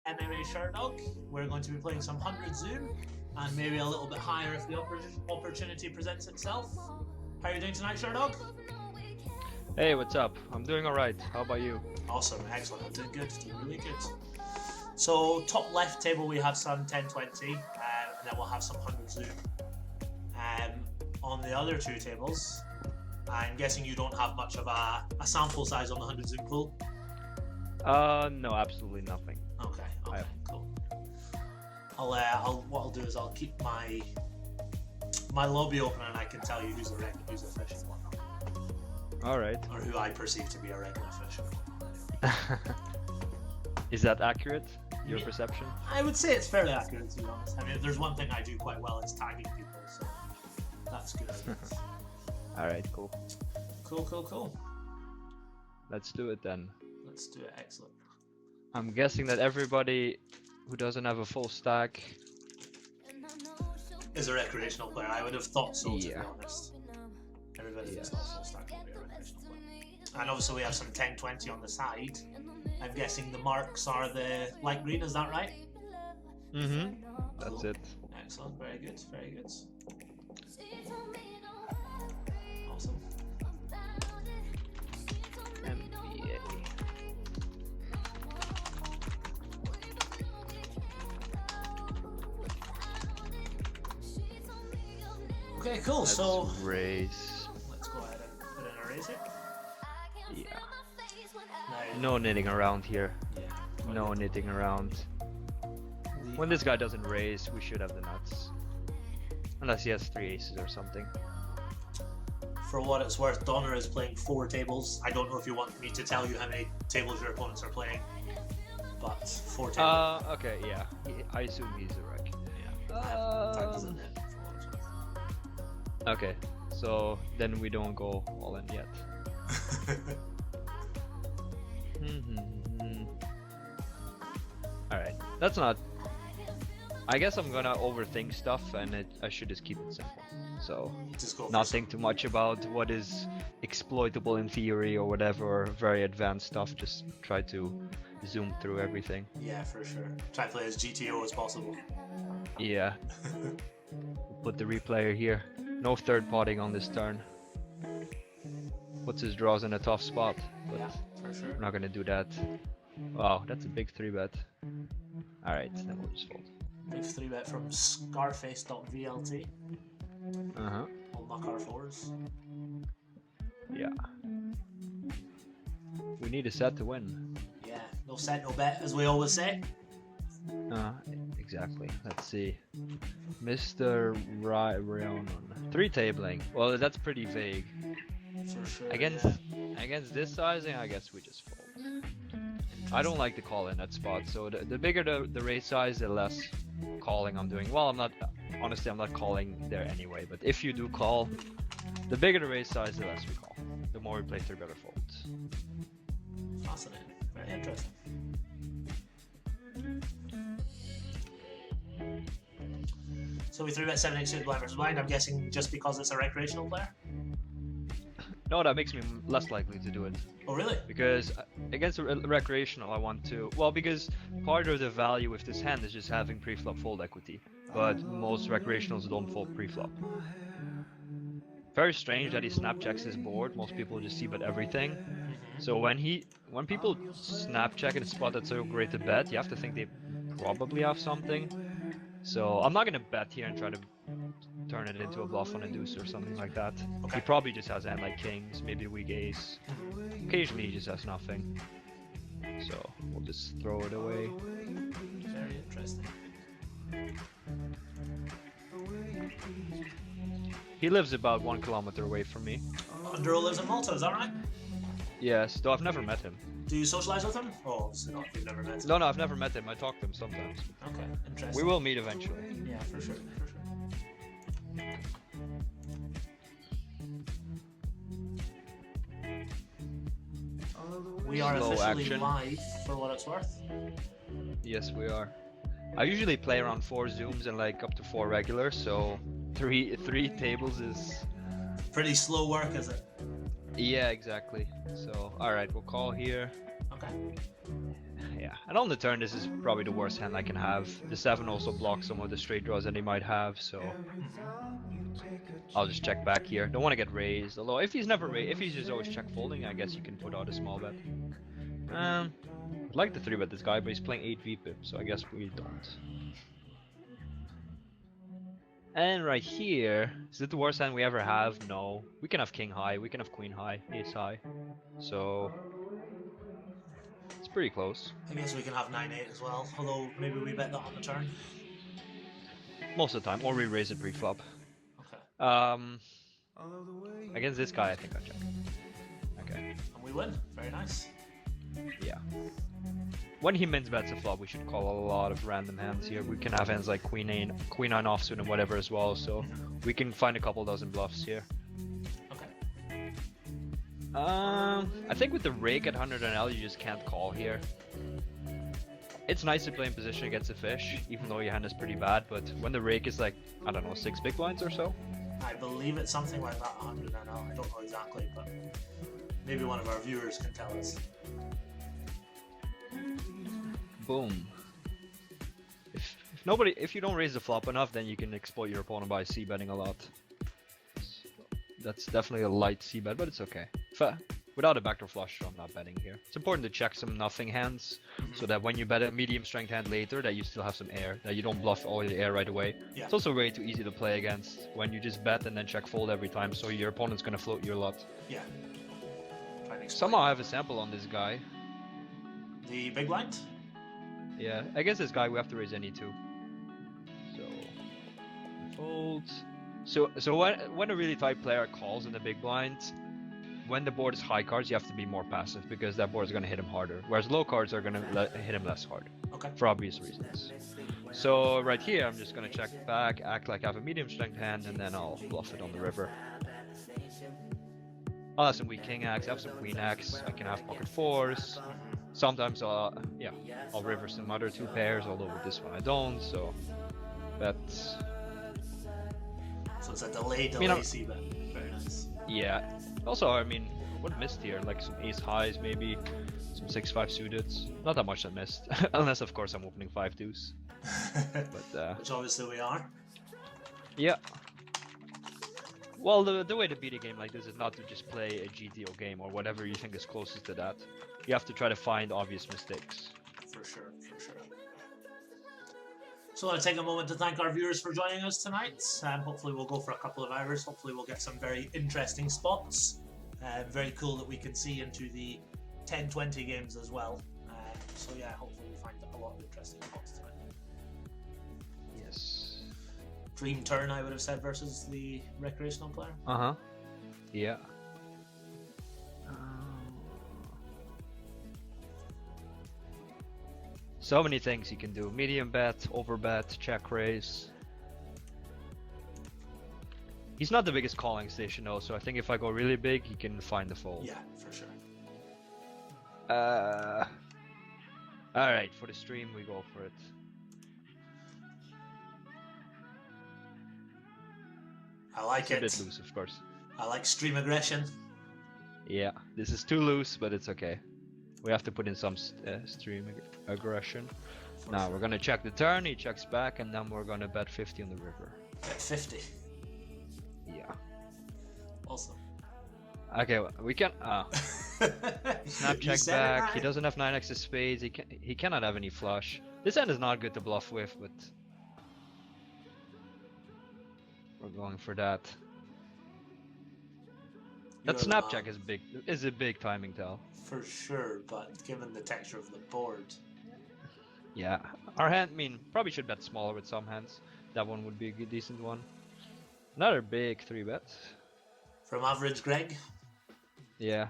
MMAsherdog. We're going to be playing some 100 Zoom, and maybe a little bit higher if the opportunity presents itself. How are you doing tonight, Sherdog? Hey, what's up? I'm doing alright. How about you? Awesome, excellent. I'm doing good, doing really good. So, top left table we have some 1020, and then we'll have some 100 Zoom. On the other two tables, I'm guessing you don't have much of a sample size on the 100 Zoom pool? No, absolutely nothing. Okay, cool. What I'll do is I'll keep my lobby open, and I can tell you who's a regular, who's a fish, and whatnot. Alright. Or who I perceive to be a regular fish, and whatnot. Is that accurate? Your perception? I would say it's fairly accurate, to be honest. I mean, if there's one thing I do quite well, it's tagging people, so that's good. Alright, cool. Cool. Let's do it then. Let's do it. Excellent. I'm guessing that everybody who doesn't have a full stack is a recreational player. I would have thought so, to be Yeah. honest. Everybody that's not full stack would be a recreational player. And obviously we have some 1020 on the side. I'm guessing the marks are the light green, is that right? Mm-hmm. That's it. Excellent, very good. Awesome. NBA. Okay, cool. Let's So raise. let's go ahead and put in a raise here. Yeah. Now, No knitting around here. yeah. No knitting around. When this guy doesn't raise, we should have the nuts. Unless he has 3 aces or something. For what it's worth, Donner is playing 4 tables. I don't know if you want me to tell you how many tables your opponents are playing, but 4 tables. Okay, yeah. I assume he's a wreck. Yeah. That doesn't hit, for what it's worth. Okay, so then we don't go all in yet. Alright, that's not... I guess I'm gonna overthink stuff, and I should just keep it simple. So, Just go for not some- think too much about what is exploitable in theory or whatever, or very advanced stuff. Just try to zoom through everything. Yeah, for sure. Try to play as GTO as possible. Yeah, put the replayer here. No third potting on this turn. Puts his draws in a tough spot, but Yeah, for sure. we're not gonna do that. Wow, that's a big 3-bet. Alright, then we'll just fold. Big 3-bet from Scarface.vlt. Uh-huh. We'll knock our 4s. Yeah. We need a set to win. Yeah, no set, no bet, as we always say. Exactly. Let's see. Mr. Rionon. 3 tabling. Well, that's pretty vague. For sure. Against this sizing, I guess we just fold. I don't like the call in that spot, so the bigger the raise size, the less calling I'm doing. Well, honestly, I'm not calling there anyway, but if you do call, the bigger the raise size, the less we call. The more we play 3-better folds. Fascinating. Very interesting. So we 3-bet 7-8 suited blind versus blind. I'm guessing just because it's a recreational player? No, that makes me less likely to do it. Oh, really? Because against a recreational, I want to... Well, because part of the value with this hand is just having pre-flop fold equity. But most recreationals don't fold pre-flop. Very strange that he snap checks his board. Most people just see bet everything. So when people snap check in a spot that's so great to bet, you have to think they probably have something. So I'm not gonna bet here and try to turn it into a bluff on a deuce or something like that. Okay. He probably just has hand like kings, maybe a weak ace. Occasionally he just has nothing. So we'll just throw it away. Very interesting. He lives about 1 kilometer away from me. Undero lives in Malta, is that right? Yes, though I've never met him. Do you socialize with him? Oh, obviously not. You've never met him. No, I've never met him. I talk to him sometimes. Okay, interesting. We will meet eventually. Yeah, for sure. We are Slow officially action. live, for what it's worth. Yes, we are. I usually play around 4 zooms and like up to 4 regulars, so three tables is... Pretty slow work, is it? Yeah, exactly. So, alright, we'll call here. Okay. Yeah, and on the turn, this is probably the worst hand I can have. The 7 also blocks some of the straight draws that he might have, so I'll just check back here. Don't want to get raised, although if he's never raised, if he's just always check folding, I guess you can put out a small bet. I'd like to 3-bet this guy, but he's playing 8 VPIP, so I guess we don't. And right here, is it the worst hand we ever have? No. We can have king high, we can have queen high, ace high. So it's pretty close. I guess we can have 9-8 as well, although maybe we bet that on the turn. Most of the time, or we raise it pre-flop. Okay. Against this guy, I think I check. Okay. And we win. Very nice. Yeah. When he mins bets a flop, we should call a lot of random hands here. We can have hands like queen 9 offsuit and whatever as well, so we can find a couple dozen bluffs here. Okay. I think with the rake at 100NL, you just can't call here. It's nice to play in position against a fish, even though your hand is pretty bad, but when the rake is like, I don't know, 6 big blinds or so? I believe it's something like that, 100 NL. I don't know exactly, but maybe one of our viewers can tell us. Boom. If you don't raise the flop enough, then you can exploit your opponent by c-betting a lot. That's definitely a light c-bet, but it's okay. Without a backdoor flush, I'm not betting here. It's important to check some nothing hands, so that when you bet a medium strength hand later, that you still have some air, that you don't bluff all the air right away. Yeah. It's also way too easy to play against when you just bet and then check fold every time, so your opponent's gonna float you a lot. Yeah. Somehow I have a sample on this guy. The big blind? Yeah, against this guy we have to raise any two. So folds. So when a really tight player calls in the big blind, when the board is high cards, you have to be more passive because that board is gonna hit him harder, whereas low cards are gonna hit him less hard. Okay. For obvious reasons. So right here, I'm just gonna check back, act like I have a medium strength hand, and then I'll bluff it on the river. I'll have some weak king X, I have some queen X, I can have pocket fours. Sometimes I'll river some other 2 pairs, although with this one I don't, so that's... So it's a delay c-bet. Very nice. Yeah. Also, I mean, what missed here? Like some ace highs, maybe some 6-5 suited. Not that much that missed, unless of course I'm opening 5-2s. But which obviously we are. Yeah. Well, the way to beat a game like this is not to just play a GTO game or whatever you think is closest to that. You have to try to find obvious mistakes. For sure, for sure. So I want to take a moment to thank our viewers for joining us tonight. Hopefully we'll go for a couple of hours. Hopefully we'll get some very interesting spots. Very cool that we can see into the 10-20 games as well. So yeah, hopefully we find a lot of interesting spots tonight. Yes. Dream turn, I would have said, versus the recreational player. Uh-huh. Yeah. So many things you can do. Medium bet, over bet, check raise. He's not the biggest calling station though, so I think if I go really big, he can find the fold. Yeah, for sure. Alright, for the stream we go for it. I like it. It's a bit loose, of course. I like stream aggression. Yeah, this is too loose, but it's okay. We have to put in some stream aggression. Now we're gonna check the turn, he checks back, and then we're gonna bet 50 on the river. Bet 50. Yeah. Awesome. Okay, we can. Snap check back. He doesn't have 9x of spades. He cannot have any flush. This hand is not good to bluff with, but we're going for that. That snap check is a big timing tell. For sure, but given the texture of the board. Yeah, our hand, probably should bet smaller with some hands. That one would be a good, decent one. Another big 3-bet. From average Greg. Yeah.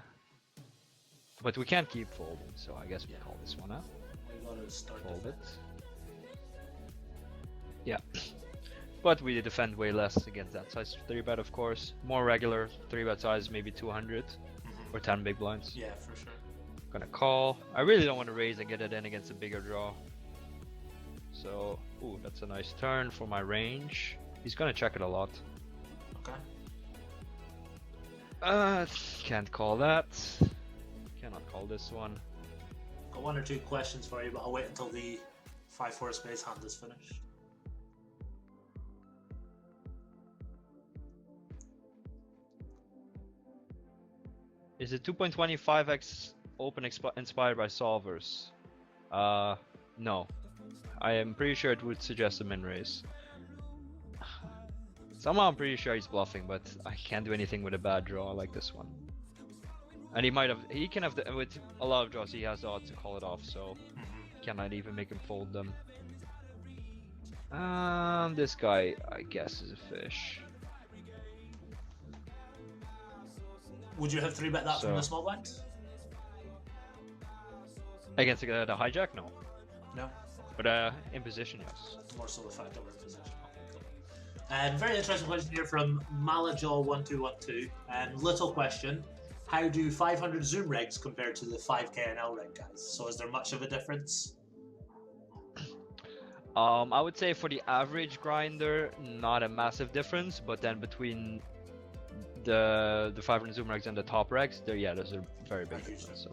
But we can't keep folding, so I guess we call this one out. We gotta start Fold it. Yeah. But we defend way less against that size 3-bet, of course. More regular 3-bet size, maybe 200 or 10 big blinds. Yeah, for sure. Gonna call. I really don't want to raise and get it in against a bigger draw. So, ooh, that's a nice turn for my range. He's gonna check it a lot. Okay. Can't call that. Cannot call this one. Got one or two questions for you, but I'll wait until the 5-4 space hand is finished. Is it 2.25x open inspired by solvers? No. I am pretty sure it would suggest a min raise. Somehow I'm pretty sure he's bluffing, but I can't do anything with a bad draw like this one. And he can have, with a lot of draws, he has the odds to call it off, so cannot even make him fold them. This guy, I guess, is a fish. Would you have 3-bet that from the small blind? Against the hijack? No. No? But in position, yes. More so the fact over position. Okay, cool. Very interesting question here from Malajaw1212. Little question. How do 500 zoom regs compare to the 5k and L reg guys? So is there much of a difference? I would say for the average grinder, not a massive difference, but then between the 500 zoom regs and the top regs, there's a very big difference.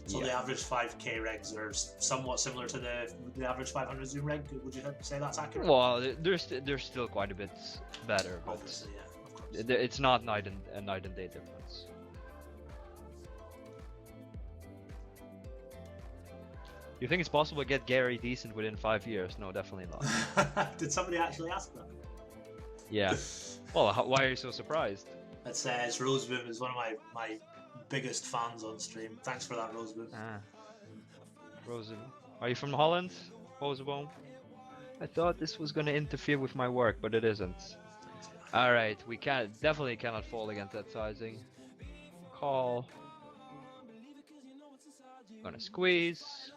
So the average 5k regs are somewhat similar to the average 500 zoom reg. Would you say that's accurate? Well, they're still quite a bit better, but obviously, yeah, of course. It's not night and day difference. You think it's possible to get Gary decent within 5 years? No, definitely not. Did somebody actually ask that? Yeah. Well, why are you so surprised? It says Roseboom is one of my biggest fans on stream. Thanks for that, Roseboom. Roseboom. Are you from Holland, Roseboom? I thought this was going to interfere with my work, but it isn't. Alright, we definitely cannot fold against that sizing. Call. Gonna squeeze.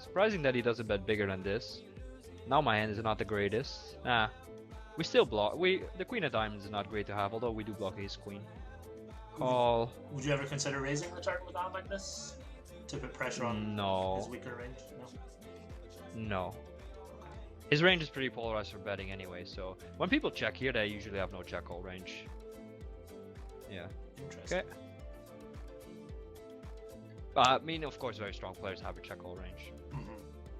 Surprising that he doesn't bet bigger than this. Now my hand is not the greatest. We still block. The queen of diamonds is not great to have, although we do block ace queen. Call. Would you ever consider raising the turn with a hand like this to put pressure on his weaker range? No. His range is pretty polarized for betting anyway, so when people check here, they usually have no check call range. Yeah. Interesting. Okay. I mean, of course, very strong players have a check call range.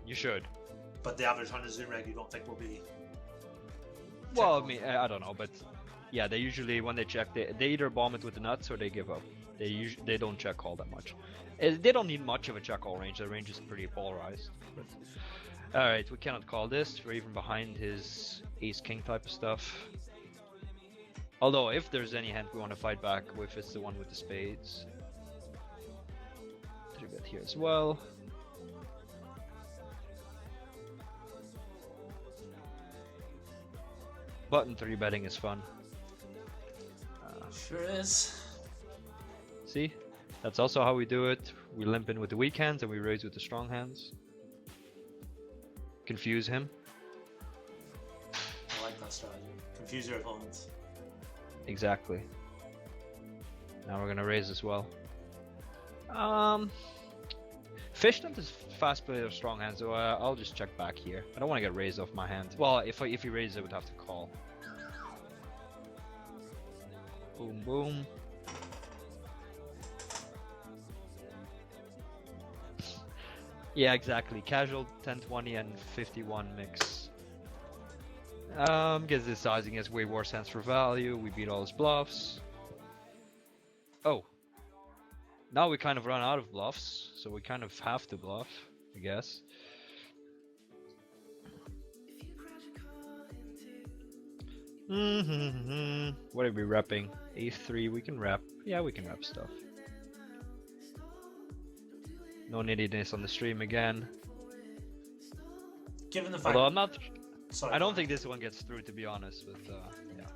You should. But the average 100 zoom reg, you don't think will be? Well, I mean, I don't know, but yeah, they usually, when they check, they either bomb it with the nuts or they give up. They don't check call that much. They don't need much of a check call range. The range is pretty polarized. All right, we cannot call this. We're even behind his ace king type of stuff. Although, if there's any hand we want to fight back with, it's the one with the spades. 3-bet here as well. Button 3-betting is fun. Sure is. See? That's also how we do it. We limp in with the weak hands and we raise with the strong hands. Confuse him. I like that strategy. Confuse your opponents. Exactly. Now we're gonna raise as well. Fishnet is fast player of strong hands, so I'll just check back here. I don't want to get raised off my hand. Well, if he raises, I would have to call. Boom, boom. Yeah, exactly. Casual 10-20 and 51 mix. Gets this sizing has way worse hands for value. We beat all his bluffs. Oh. Now we kind of run out of bluffs, so we kind of have to bluff, I guess. What are we repping? A3, we can rep. Yeah, we can rep stuff. No nittiness on the stream again. Given the fact, although I'm not, sorry, I don't think this one gets through, to be honest. With yeah,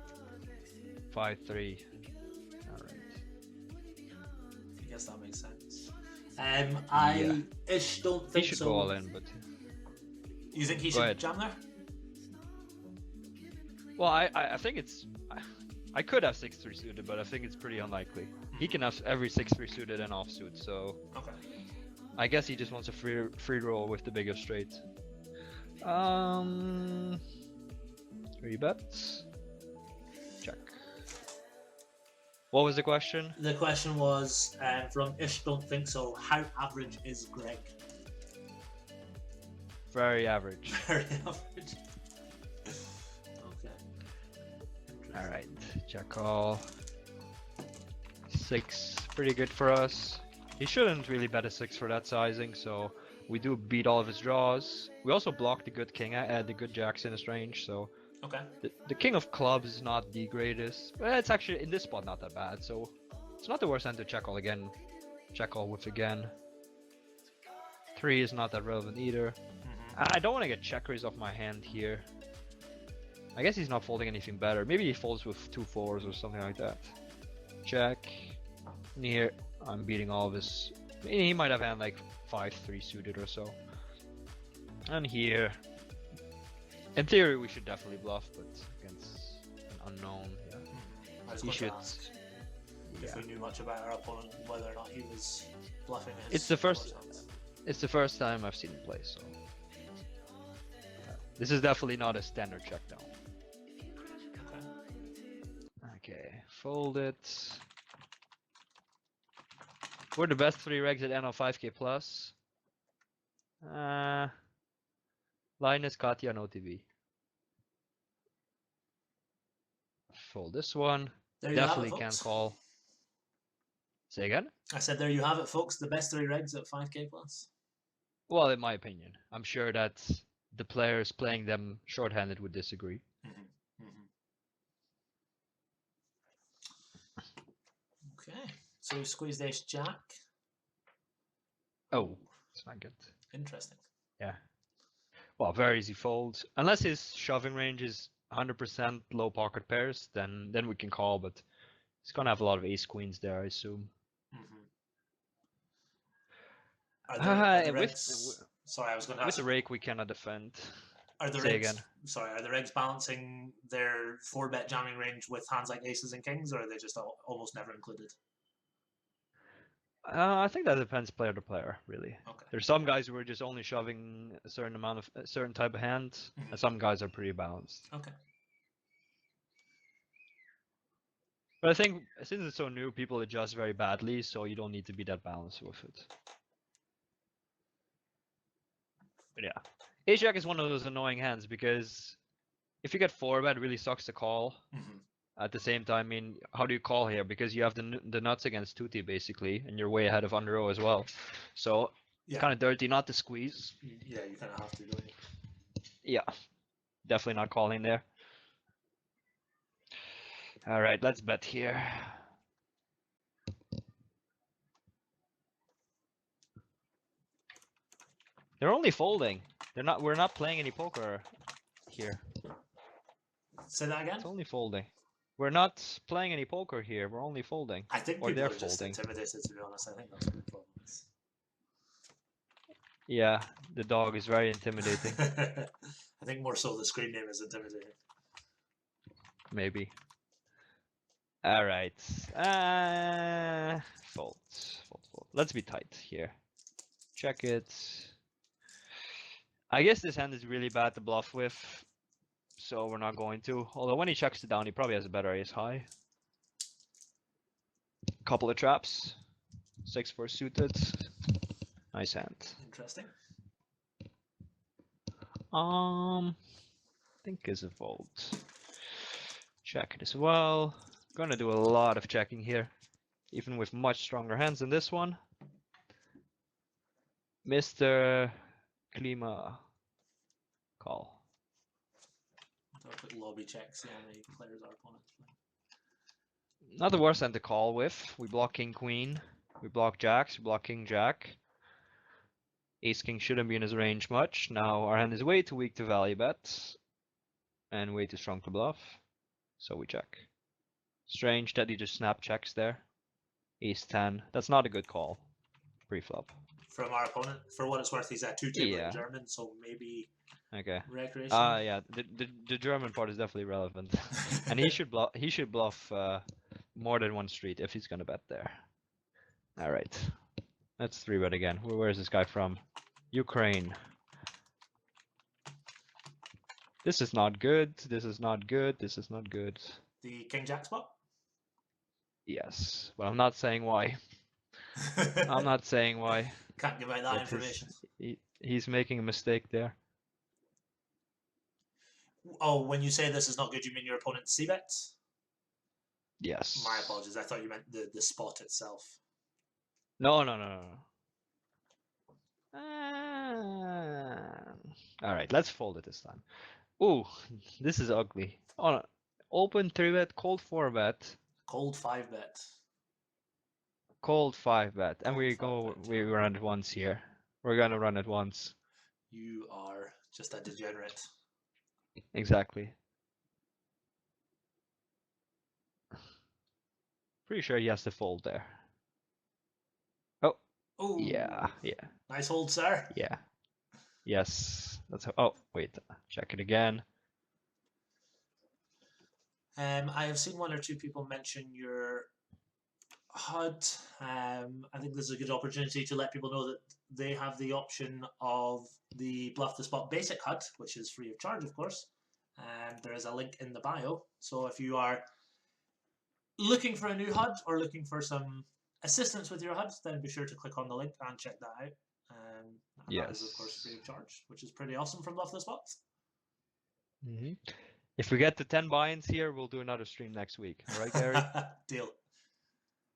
5-3. All right. I guess that makes sense. I ish don't think he should so. go all in, but you think he should jam there? Well, I think it's. I could have 6-3 suited, but I think it's pretty unlikely. He can have every 6-3 suited and offsuit, so. Okay. I guess he just wants a free roll with the bigger straight. 3 bets. Check. What was the question? The question was from Ish Don't Think So. How average is Greg? Very average. Very average. Okay. Alright, check call. 6, pretty good for us. He shouldn't really bet a 6 for that sizing, so we do beat all of his draws. We also block the good king, the good jacks in his range, so Okay. the king of clubs is not the greatest, but it's actually in this spot not that bad, so it's not the worst hand to check all again. Check all with again. 3 is not that relevant either. I don't want to get check raise off my hand here. I guess he's not folding anything better. Maybe he folds with 2 4s or something like that. Check. And here, I'm beating all of his. He might have hand like 5-3 suited or so. And here, in theory, we should definitely bluff, but against an unknown, yeah. I was He going should. to ask if we knew much about our opponent, whether or not he was bluffing his It's the first. worst hands. It's the first time I've seen him play, so this is definitely not a standard check down. Okay. Okay, fold it. We're the best 3 regs at NL 5k plus. Linus, Katya, no TV. Fold this one. There you have Definitely it, can folks. call. Say again? I said there you have it, folks. The best 3 regs at 5k plus. Well, in my opinion, I'm sure that the players playing them shorthanded would disagree. Okay, so we squeezed ace jack. Oh, it's not good. Interesting. Yeah. Well, very easy fold. Unless his shoving range is 100% low pocket pairs, then we can call, but he's gonna have a lot of ace queens there, I assume. Are the regs? Sorry, I was going to ask. With the rake, we cannot defend. Are the Say regs? again. Sorry, are the regs balancing their 4-bet jamming range with hands like aces and kings, or are they just almost never included? I think that depends player to player, really. Okay. There's some guys who are just only shoving a certain type of hand, and some guys are pretty balanced. Okay. But I think since it's so new, people adjust very badly, so you don't need to be that balanced with it. But yeah, ace jack is one of those annoying hands because if you get 4-bet, it really sucks to call. At the same time, I mean, how do you call here? Because you have the nuts against Tutti basically, and you're way ahead of under O as well. So it's kind of dirty not to squeeze. Yeah, you kind of have to, don't you? Yeah, definitely not calling there. All right, let's bet here. They're only folding. We're not playing any poker here. Say that again? It's only folding. We're not playing any poker here. We're only folding. I think or people they're are just folding. intimidated, to be honest. I think that's what the problem is. Yeah, the dog is very intimidating. I think more so the screen name is intimidating. Maybe. All right. Fold. Let's be tight here. Check it. I guess this hand is really bad to bluff with, so we're not going to. Although when he checks it down, he probably has a better ace high. Couple of traps. 6-4 suited. Nice hand. Interesting. I think is a fold. Check it as well. Gonna do a lot of checking here, even with much stronger hands than this one. Mr. Klima. Call. I'll put lobby checks, see how many players our opponent is playing. Not the worst hand to call with. We block king queen. We block jacks. We block king jack. Ace king shouldn't be in his range much. Now our hand is way too weak to value bet, and way too strong to bluff, so we check. Strange that he just snap checks there. Ace 10. That's not a good call. Pre-flop. From our opponent, for what it's worth, he's at 2-table in German, so maybe okay. recreational. Yeah, the German part is definitely relevant, and he should bluff. He should bluff more than one street if he's gonna bet there. All right, let's 3-bet again. Where is this guy from? Ukraine. This is not good. This is not good. This is not good. The king jack spot. Yes, but I'm not saying why. I'm not saying why. Can't give out that But information. he's making a mistake there. Oh, when you say this is not good, you mean your opponent's c-bets? Yes. My apologies. I thought you meant the spot itself. No. All right, let's fold it this time. Ooh, this is ugly. Oh, open 3-bet, cold 4-bet, Cold 5-bet. cold 5-bet, and Cold 5-bet. we run it once here. We're gonna run it once. You are just a degenerate. Exactly. Pretty sure he has to fold there. Oh, Oh, yeah. nice hold, sir. Yeah. Yes. That's how. Oh, wait. Check it again. I have seen one or two people mention your HUD. I think this is a good opportunity to let people know that they have the option of the Bluff the Spot Basic HUD, which is free of charge, of course. There is a link in the bio. So if you are looking for a new HUD or looking for some assistance with your HUD, then be sure to click on the link and check that out. And that is, of course, free of charge, which is pretty awesome from Bluff the Spot. If we get to 10 buy-ins here, we'll do another stream next week. All right, Gary? Deal.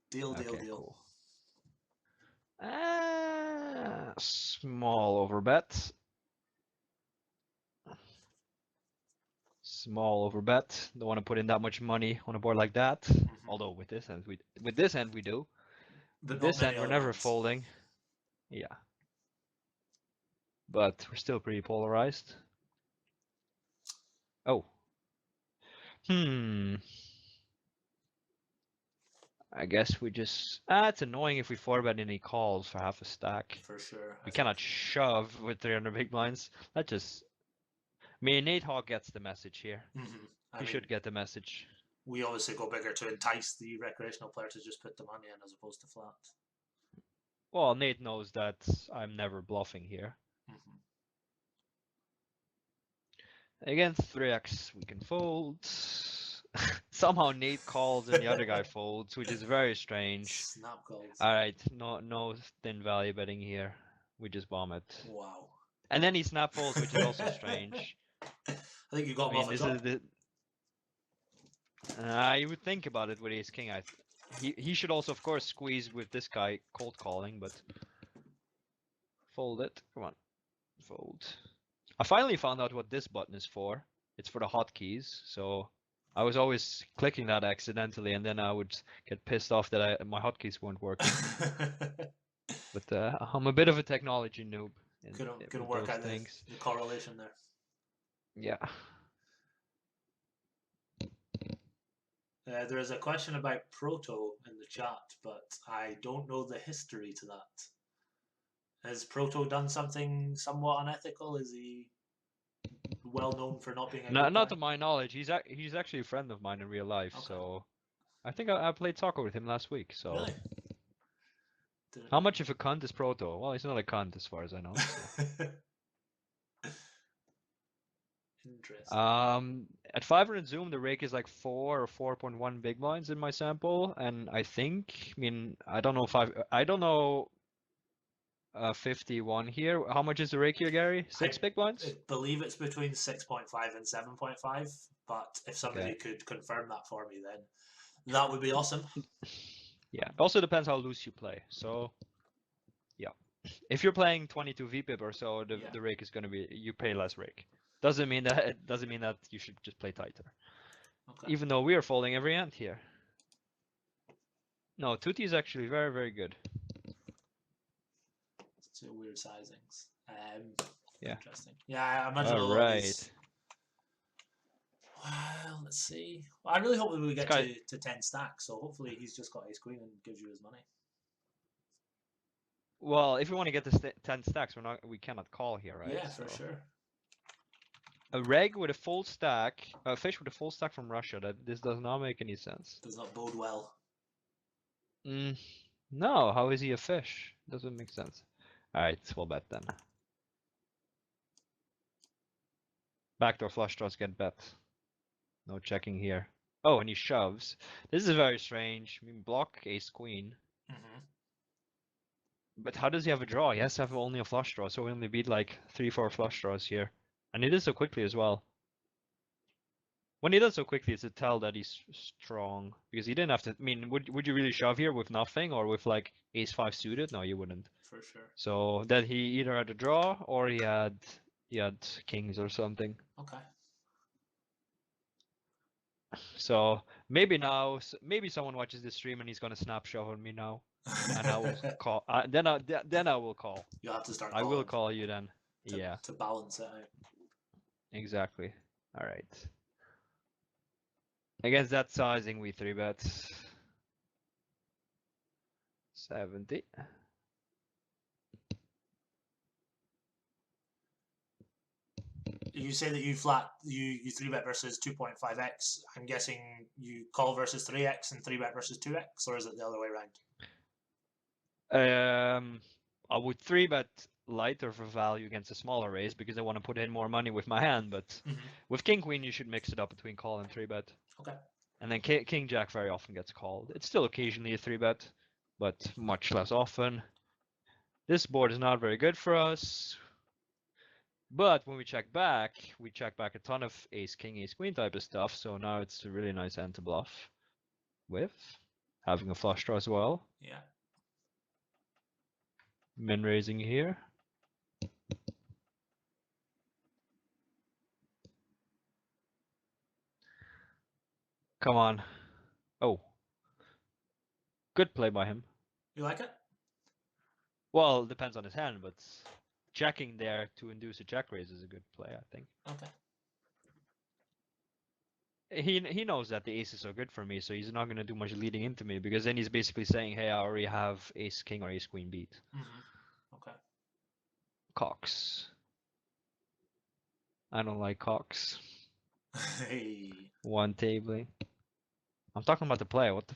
Deal. Cool. Small overbet. Small overbet. Don't want to put in that much money on a board like that. Mm-hmm. Although with this hand we do. But this hand we're never hands. folding. Yeah. But we're still pretty polarized. Oh. I guess we just... it's annoying if we 4-bet any calls for half a stack. For sure. We cannot shove with 300 big blinds. That just... I mean, Nate Hogg gets the message here. He should get the message. We obviously go bigger to entice the recreational player to just put the money in as opposed to flat. Well, Nate knows that I'm never bluffing here. Against 3x, we can fold. Somehow Nate calls and the other guy folds, which is very strange. Snap calls. All right, no thin value betting here. We just bomb it. Wow. And then he snap folds, which is also strange. I think you got him off a top. You would think about it with ace king. He should also, of course, squeeze with this guy cold calling, but fold it. Come on, fold. I finally found out what this button is for. It's for the hotkeys. So I was always clicking that accidentally, and then I would get pissed off that my hotkeys weren't working. But I'm a bit of a technology noob. Couldn't work out the correlation there. Yeah. There is a question about Proto in the chat, but I don't know the history to that. Has Proto done something somewhat unethical? Is he well known for not being a good not guy? to my knowledge. He's actually a friend of mine in real life. Okay. So I think I played soccer with him last week. So really? How much of a cunt is Proto? Well, he's not a cunt as far as I know. So. Interesting. At 500 zoom, the rake is like 4 or 4.1 big blinds in my sample, and I don't know 51 here. How much is the rake here, Gary? 6 big blinds? I believe it's between 6.5 and 7.5, but if somebody could confirm that for me, then that would be awesome. Yeah, it also depends how loose you play. So, yeah. If you're playing 22 VPIP or so, the rake is going to be, you pay less rake. Doesn't mean that you should just play tighter. Okay. Even though we are folding every hand here. No, Tutti is actually very, very good. Two weird sizings. Yeah. Interesting. Yeah, I imagine a lot of these. Well, let's see. Well, I really hope that we get to 10 stacks, so hopefully he's just got ace queen and gives you his money. Well, if we want to get to 10 stacks, we cannot call here, right? Yeah, for sure. A reg with a full stack, a fish with a full stack from Russia. This does not make any sense. Does not bode well. No, how is he a fish? Doesn't make sense. Alright, we'll bet then. Backdoor flush draws get bet. No checking here. Oh, and he shoves. This is very strange. I mean, block ace queen. Mm-hmm. But how does he have a draw? He has to have only a flush draw, so we only beat like 3-4 flush draws here. And he did so quickly as well. When he does so quickly, it's a tell that he's strong. Because he didn't have to. I mean, would you really shove here with nothing or with like ace-5 suited? No, you wouldn't. For sure. So then he either had a draw or he had kings or something. Okay. So maybe now, maybe someone watches this stream and he's gonna snap shove on me now, and I will call. Then I will call. You have to start I calling will call you then. to, Yeah, to balance it out. exactly. All right. Against that sizing, we 3-bet 70. You say that you 3-bet versus 2.5x. I'm guessing you call versus 3x and 3-bet versus 2x, or is it the other way around? I would 3-bet lighter for value against a smaller raise because I want to put in more money with my hand, but with king queen you should mix it up between call and 3-bet. Okay. And then king jack very often gets called. It's still occasionally a 3-bet, but much less often. This board is not very good for us. But when we check back a ton of ace king, ace queen type of stuff. So now it's a really nice hand to bluff with, having a flush draw as well. Yeah. Min raising here. Come on. Oh. Good play by him. You like it? Well, it depends on his hand, but checking there to induce a check raise is a good play, I think. Okay. He knows that the ace is so good for me, so he's not going to do much leading into me, because then he's basically saying, hey, I already have ace king or ace queen beat. Okay. Cox. I don't like Cox. Hey. One tabling. I'm talking about the play. What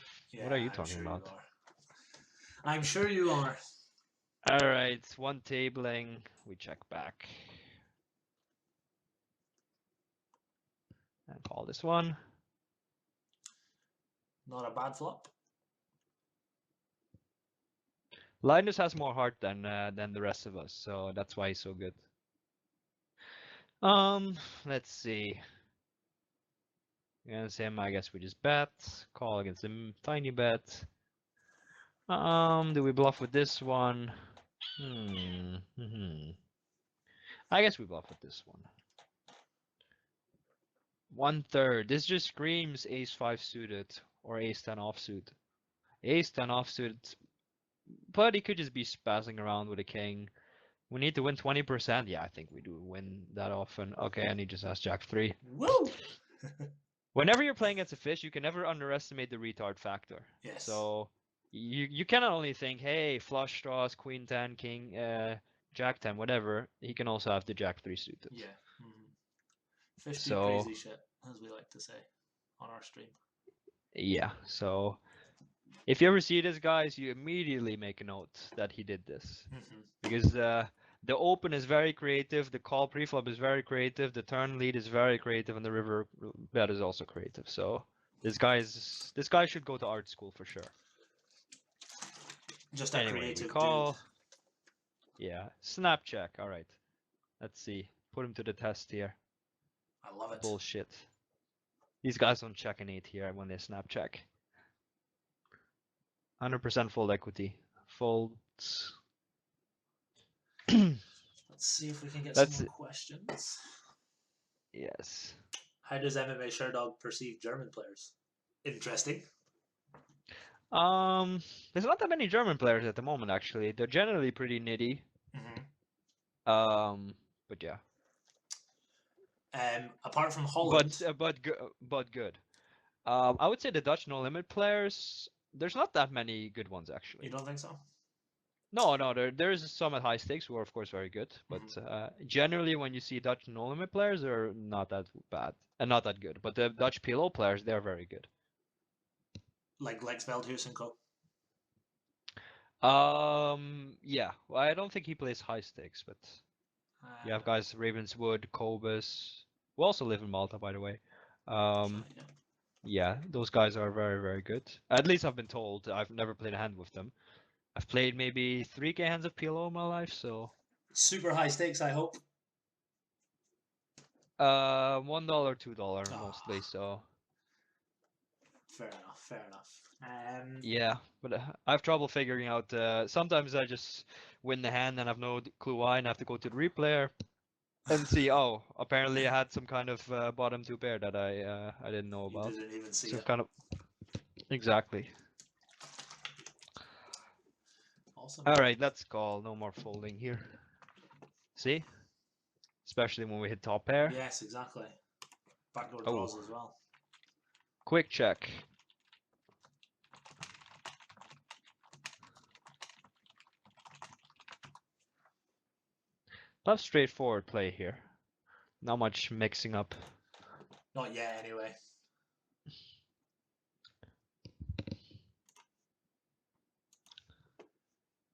are you talking sure about? You are. I'm sure you are. All right, one tabling. We check back. And call this one. Not a bad flop. Linus has more heart than the rest of us, so that's why he's so good. Let's see. Against him, I guess we just bet. Call against him, tiny bet. Do we bluff with this one? I guess we bluff with this one. 1/3. This just screams ace-5 suited or ace-10 offsuit. Ace-10 offsuit, but he could just be spazzing around with a king. We need to win 20%. Yeah, I think we do win that often. Okay, and he just has jack-3. Woo! Whenever you're playing against a fish, you can never underestimate the retard factor. Yes. So you cannot only think, hey, flush draws, queen 10, king, jack 10, whatever. He can also have the jack 3 suited. Yeah. Fish do crazy shit, as we like to say on our stream. Yeah. So if you ever see this, guys, you immediately make a note that he did this, because the open is very creative, the call preflop is very creative, the turn lead is very creative, and the river bet is also creative. So this guy should go to art school for sure. Just a anyway, creative we call. dude. Yeah, snap check. All right, let's see. Put him to the test here. I love it. Bullshit. These guys don't check an 8 here when they snap check. 100% fold equity. Folds. Let's see if we can get some more questions. Yes. How does MMAsherdog perceive German players? Interesting. There's not that many German players at the moment, actually. They're generally pretty nitty. But yeah. Apart from Holland. But good. I would say the Dutch no limit players. There's not that many good ones, actually. You don't think so? No, there's some at high stakes who are of course very good, but generally when you see Dutch no limit players, they're not that bad and not that good. But the Dutch PLO players, they're very good. Like Lex Veldhuis and co. Yeah. Well, I don't think he plays high stakes, but you have guys Ravenswood, Cobus, who also live in Malta, by the way. Yeah, those guys are very, very good. At least I've been told. I've never played a hand with them. I've played maybe 3K hands of PLO in my life, so Super high stakes, I hope. $1, $2 mostly. Oh, So fair enough, fair enough. yeah, but I have trouble figuring out. Sometimes I just win the hand and have no clue why, and I have to go to the replayer and see. Oh, apparently I had some kind of bottom two pair that I didn't know You about. didn't even see So it. kind of exactly. Awesome. All right, let's call. No more folding here. See? Especially when we hit top pair. Yes, exactly. Backdoor Oh, draws as well. quick check. Love straightforward play here. Not much mixing up. Not yet, anyway.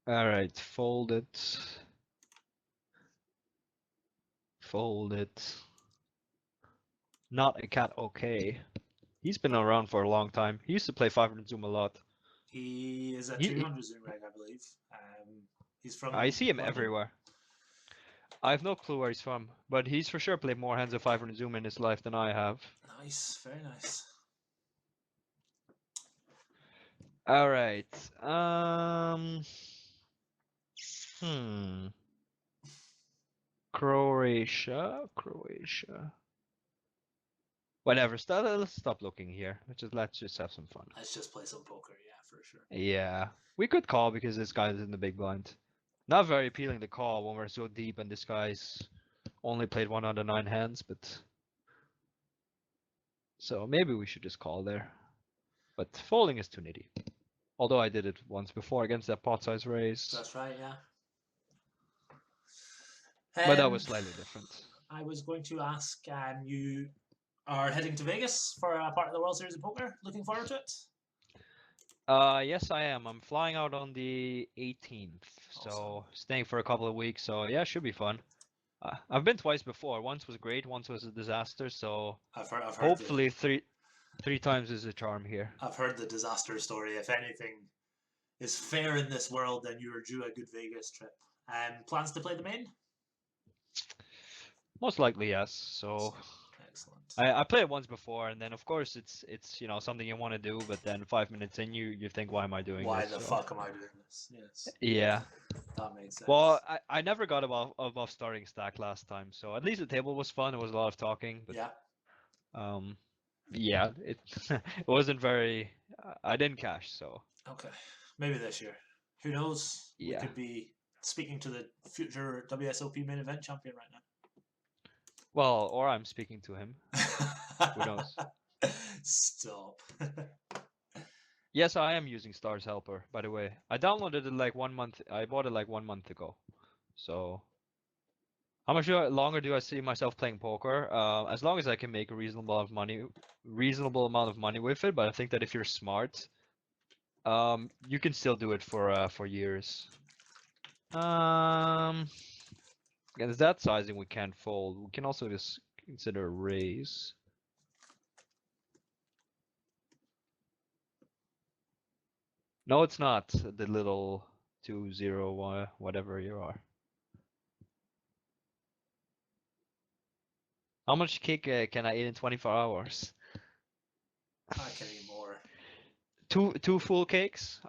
All right, fold it. Fold it. Not a cat, okay. He's been around for a long time. He used to play 500 Zoom a lot. He is a He, 200 Zoom reg, I believe. He's I from see him London. everywhere. I have no clue where he's from, but he's for sure played more hands of 500 Zoom in his life than I have. Nice, very nice. All right. Hmm. Croatia. Whatever. Let's stop looking here. Let's just have some fun. Let's just play some poker, yeah, for sure. Yeah, we could call because this guy's in the big blind. Not very appealing to call when we're so deep and this guy's only played 1 out of 9 hands, but so maybe we should just call there. But folding is too nitty. Although I did it once before against that pot size raise, That's right, yeah. but that was Um, slightly different. I was going to ask, you are heading to Vegas for a part of the World Series of Poker. Looking forward to it. Yes, I am. I'm flying out on the 18th, Awesome. so staying for a couple of weeks. So yeah, should be fun. I've been twice before. Once was great, once was a disaster. So I've heard the hopefully three times is a charm here. I've heard the disaster story. If anything is fair in this world, then you are due a good Vegas trip. Plans to play the main? Most likely, yes. Awesome. So Excellent. I played it once before, and then of course it's something you want to do, but then 5 minutes in you think, why am I doing Why this? the So fuck am I doing this? Yes, yeah. that makes Well, sense. I never got above starting stack last time, so at least the table was fun. It was a lot of talking, but Yeah. um yeah, it it wasn't very. I didn't cash, so Okay. Maybe this year. Who knows? We yeah. could be speaking to the future WSOP main event champion right Well, or I'm speaking to him. Who now. knows? Stop. Yes, I am using Stars Helper, by the way. I downloaded it like 1 month. I bought it like 1 month ago. So how much longer do I see myself playing poker? As long as I can make a reasonable amount of money with it. But I think that if you're smart, you can still do it for years. Against that sizing, we can't fold. We can also just consider a raise. No, it's not the little 2-0 whatever you are. How much cake can I eat in 24 hours? I can eat more. Two full cakes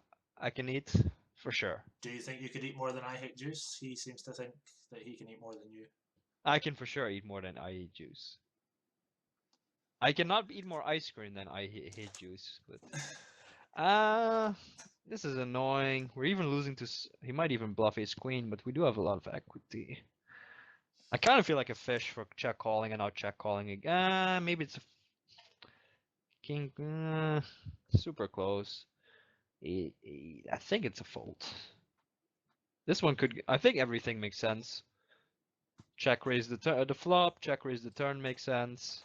I can eat for sure. Do you think you could eat more than I hate juice? He seems to think that he can eat more than you. I can for sure eat more than I eat juice. I cannot eat more ice cream than I hate juice, but this is annoying. We're even losing to he might even bluff ace queen, but we do have a lot of equity. I kind of feel like a fish for check calling and out check calling again. Maybe it's a king. Super close. I think it's a fold. This one could. I think everything makes sense. Check raise the flop. Check raise the turn makes sense.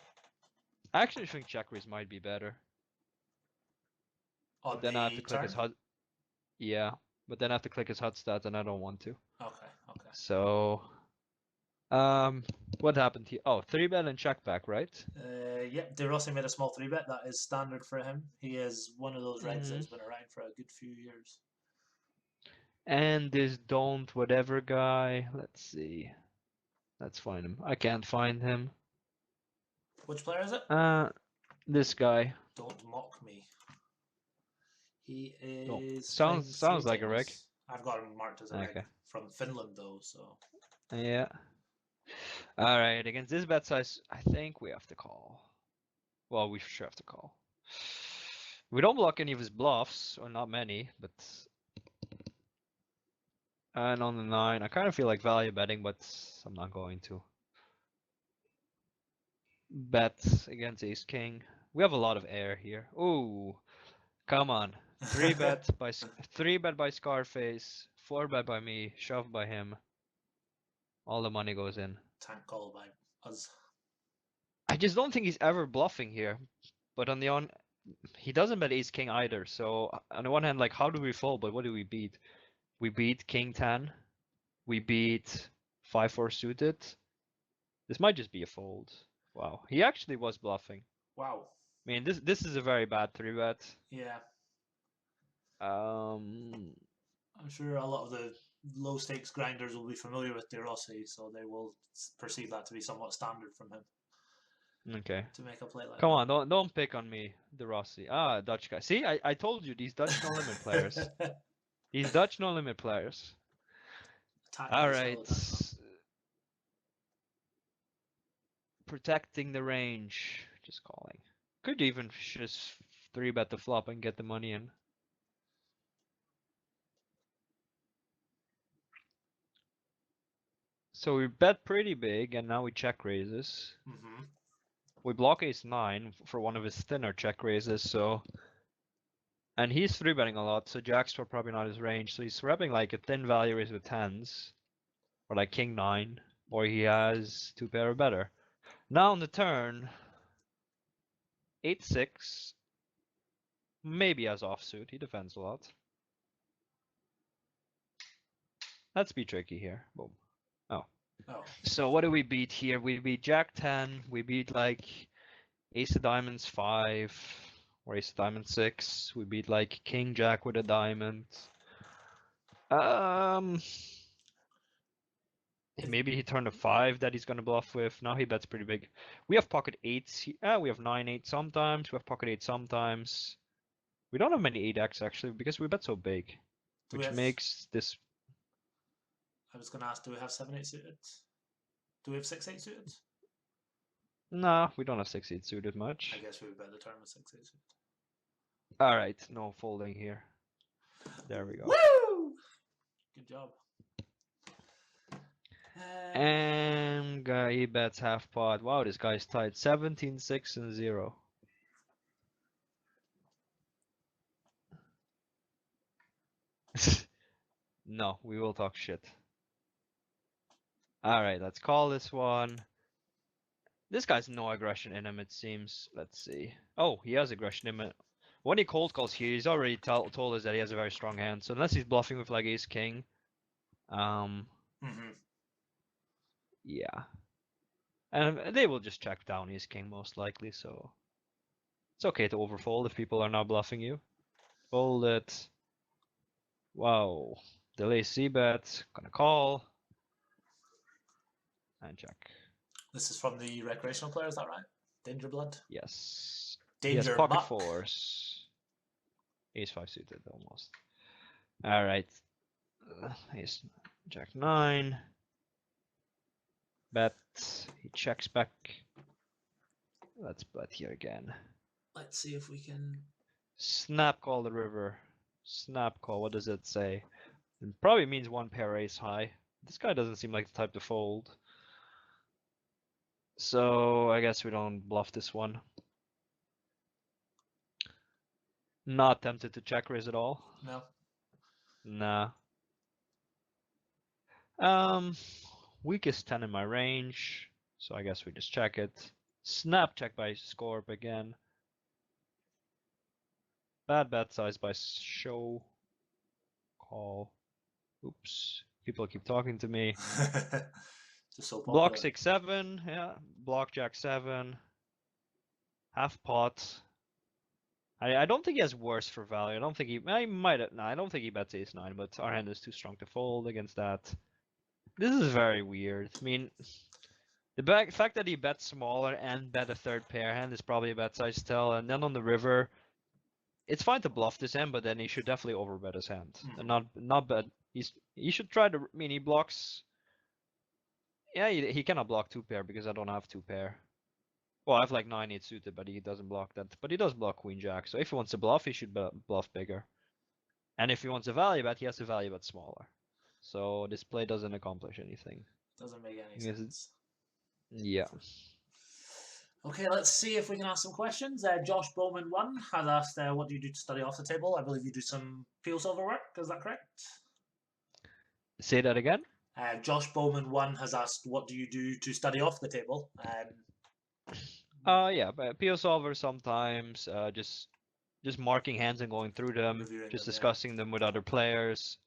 I actually think check raise might be better. But On then I have to the click his turn? HUD. Yeah, but then I have to click his HUD stats, and I don't want to. Okay, okay. So What happened here? Oh, 3-bet and check back, right? Yep, De Rossi made a small 3-bet. That is standard for him. He is one of those reds that Mm. has been around for a good few years. And this don't whatever guy. Let's see. Let's find him. I can't find him. Which player is it? This guy. Don't mock me. He Don't. is playing Sounds three like a reg. tables. I've got him marked as a reg Okay. from Finland though, so Yeah. All right. Against this bet size, I think we have to call. Well, we sure have to call. We don't block any of his bluffs, or not many, but. And on the 9, I kind of feel like value betting, but I'm not going to. Bet against Ace King. We have a lot of air here. Ooh, come on. 3-bet by Scarface, 4-bet by me, shove by him. All the money goes in. tank call by us. I just don't think he's ever bluffing here. But he doesn't bet Ace King either. So on the one hand, like, how do we fold? But what do we beat? We beat King 10. We beat 5-4 suited. This might just be a fold. Wow, he actually was bluffing. Wow. I mean, this is a very bad 3-bet. Yeah. Um, I'm sure a lot of the low stakes grinders will be familiar with De Rossi, so they will perceive that to be somewhat standard from him okay. to make a play like Come on, don't pick on me, De Rossi. Ah, Dutch guy. See, I told you these Dutch no limit players. that. These Dutch no limit players. Attack All as right. well, that's not. Protecting the range. Just calling. Could even just 3-bet the flop and get the money in. So we bet pretty big, and now we check raises. Mm-hmm. We block ace 9 for one of his thinner check raises, so. And he's 3-betting a lot, so jacks are probably not his range. So he's repping like a thin value raise with 10s, or like king 9, or he has 2-pair or better. Now on the turn, 8-6, maybe has offsuit. He defends a lot. Let's be tricky here. Boom. Oh. Oh. So what do we beat here? We beat Jack 10. We beat like Ace of Diamonds 5 or Ace of Diamonds 6. We beat like King Jack with a diamond. Maybe he turned a 5 that he's gonna bluff with. Now he bets pretty big. We have pocket 8s. We have 9-8 sometimes. We have pocket 8 sometimes. We don't have many 8x actually because we bet so big, which makes this. I was going to ask, do we have 7-8 suited? Do we have 6-8 suited? Nah, we don't have 6-8 suited much. I guess we would bet the turn with 6-8 suited. All right, no folding here. There we go. Woo! Good job. And he bets half pot. Wow, this guy's tied 17, 6, and 0. No, we will talk shit. Alright, let's call this one. This guy's no aggression in him, it seems. Let's see. Oh, he has aggression in him. When he cold calls here, he's already told us that he has a very strong hand. So unless he's bluffing with like ace king, yeah. And they will just check down ace king most likely, so it's okay to overfold if people are not bluffing you. Fold it. Wow. Delay c-bet. Gonna call. And check. This is from the recreational player, is that right? Danger Blood? Yes. Danger Yes, pocket Muck. 4s. Ace 5 suited almost. Alright. Ace Jack 9. Bet. He checks back. Let's bet here again. Let's see if we can. Snap call the river. Snap call, what does it say? It probably means one pair ace high. This guy doesn't seem like the type to fold. So I guess we don't bluff this one. Not tempted to check raise at all. No. Nah. Weakest 10 in my range, so I guess we just check it. Snap check by Scorp again. Bad bet size by show. Call. Oops. People keep talking to me. Just so Block popular. 6-7, yeah. Block Jack 7. Half pot. I don't think he has worse for value. I don't think he might. No, I don't think he bets ace 9, but our hand is too strong to fold against that. This is very weird. I mean, the fact that he bets smaller and bet a third pair hand is probably a bet size tell. And then on the river, it's fine to bluff this hand, but then he should definitely overbet his hand and not bet. He should try to. I mean, he blocks. Yeah, he cannot block 2 pair because I don't have 2 pair. Well, I have like 9-8 suited, but he doesn't block that. But he does block Queen Jack. So if he wants to bluff, he should bluff bigger. And if he wants a value bet, he has to value bet smaller. So this play doesn't accomplish anything. Doesn't make any Because sense. Yeah. Okay, let's see if we can ask some questions. Josh Bowman 1 has asked, what do you do to study off the table? I believe you do some peel silver work. Is that correct? Say that again? Josh Bowman 1 has asked, what do you do to study off the table? Yeah, but PO solver sometimes, just marking hands and going through them, Reviewing just them, discussing them with other players,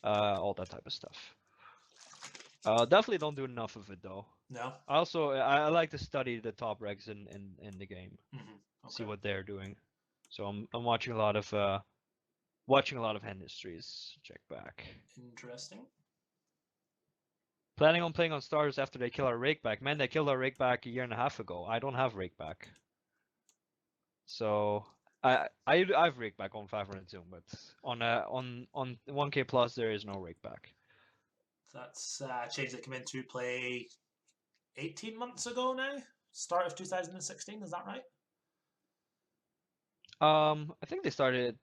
all that type of stuff. Definitely don't do enough of it though. No. Also, I like to study the top regs in the game, Okay. see what they're doing. So I'm watching a lot of hand histories. Check back. Interesting. Planning on playing on stars after they kill our rakeback. Man, they killed our rakeback a year and a half ago. I don't have rakeback. So I have rakeback on 500 zoom, but on 1K plus there is no rakeback. That's a change that came into play 18 months ago now. Start of 2016, is that right? I think they started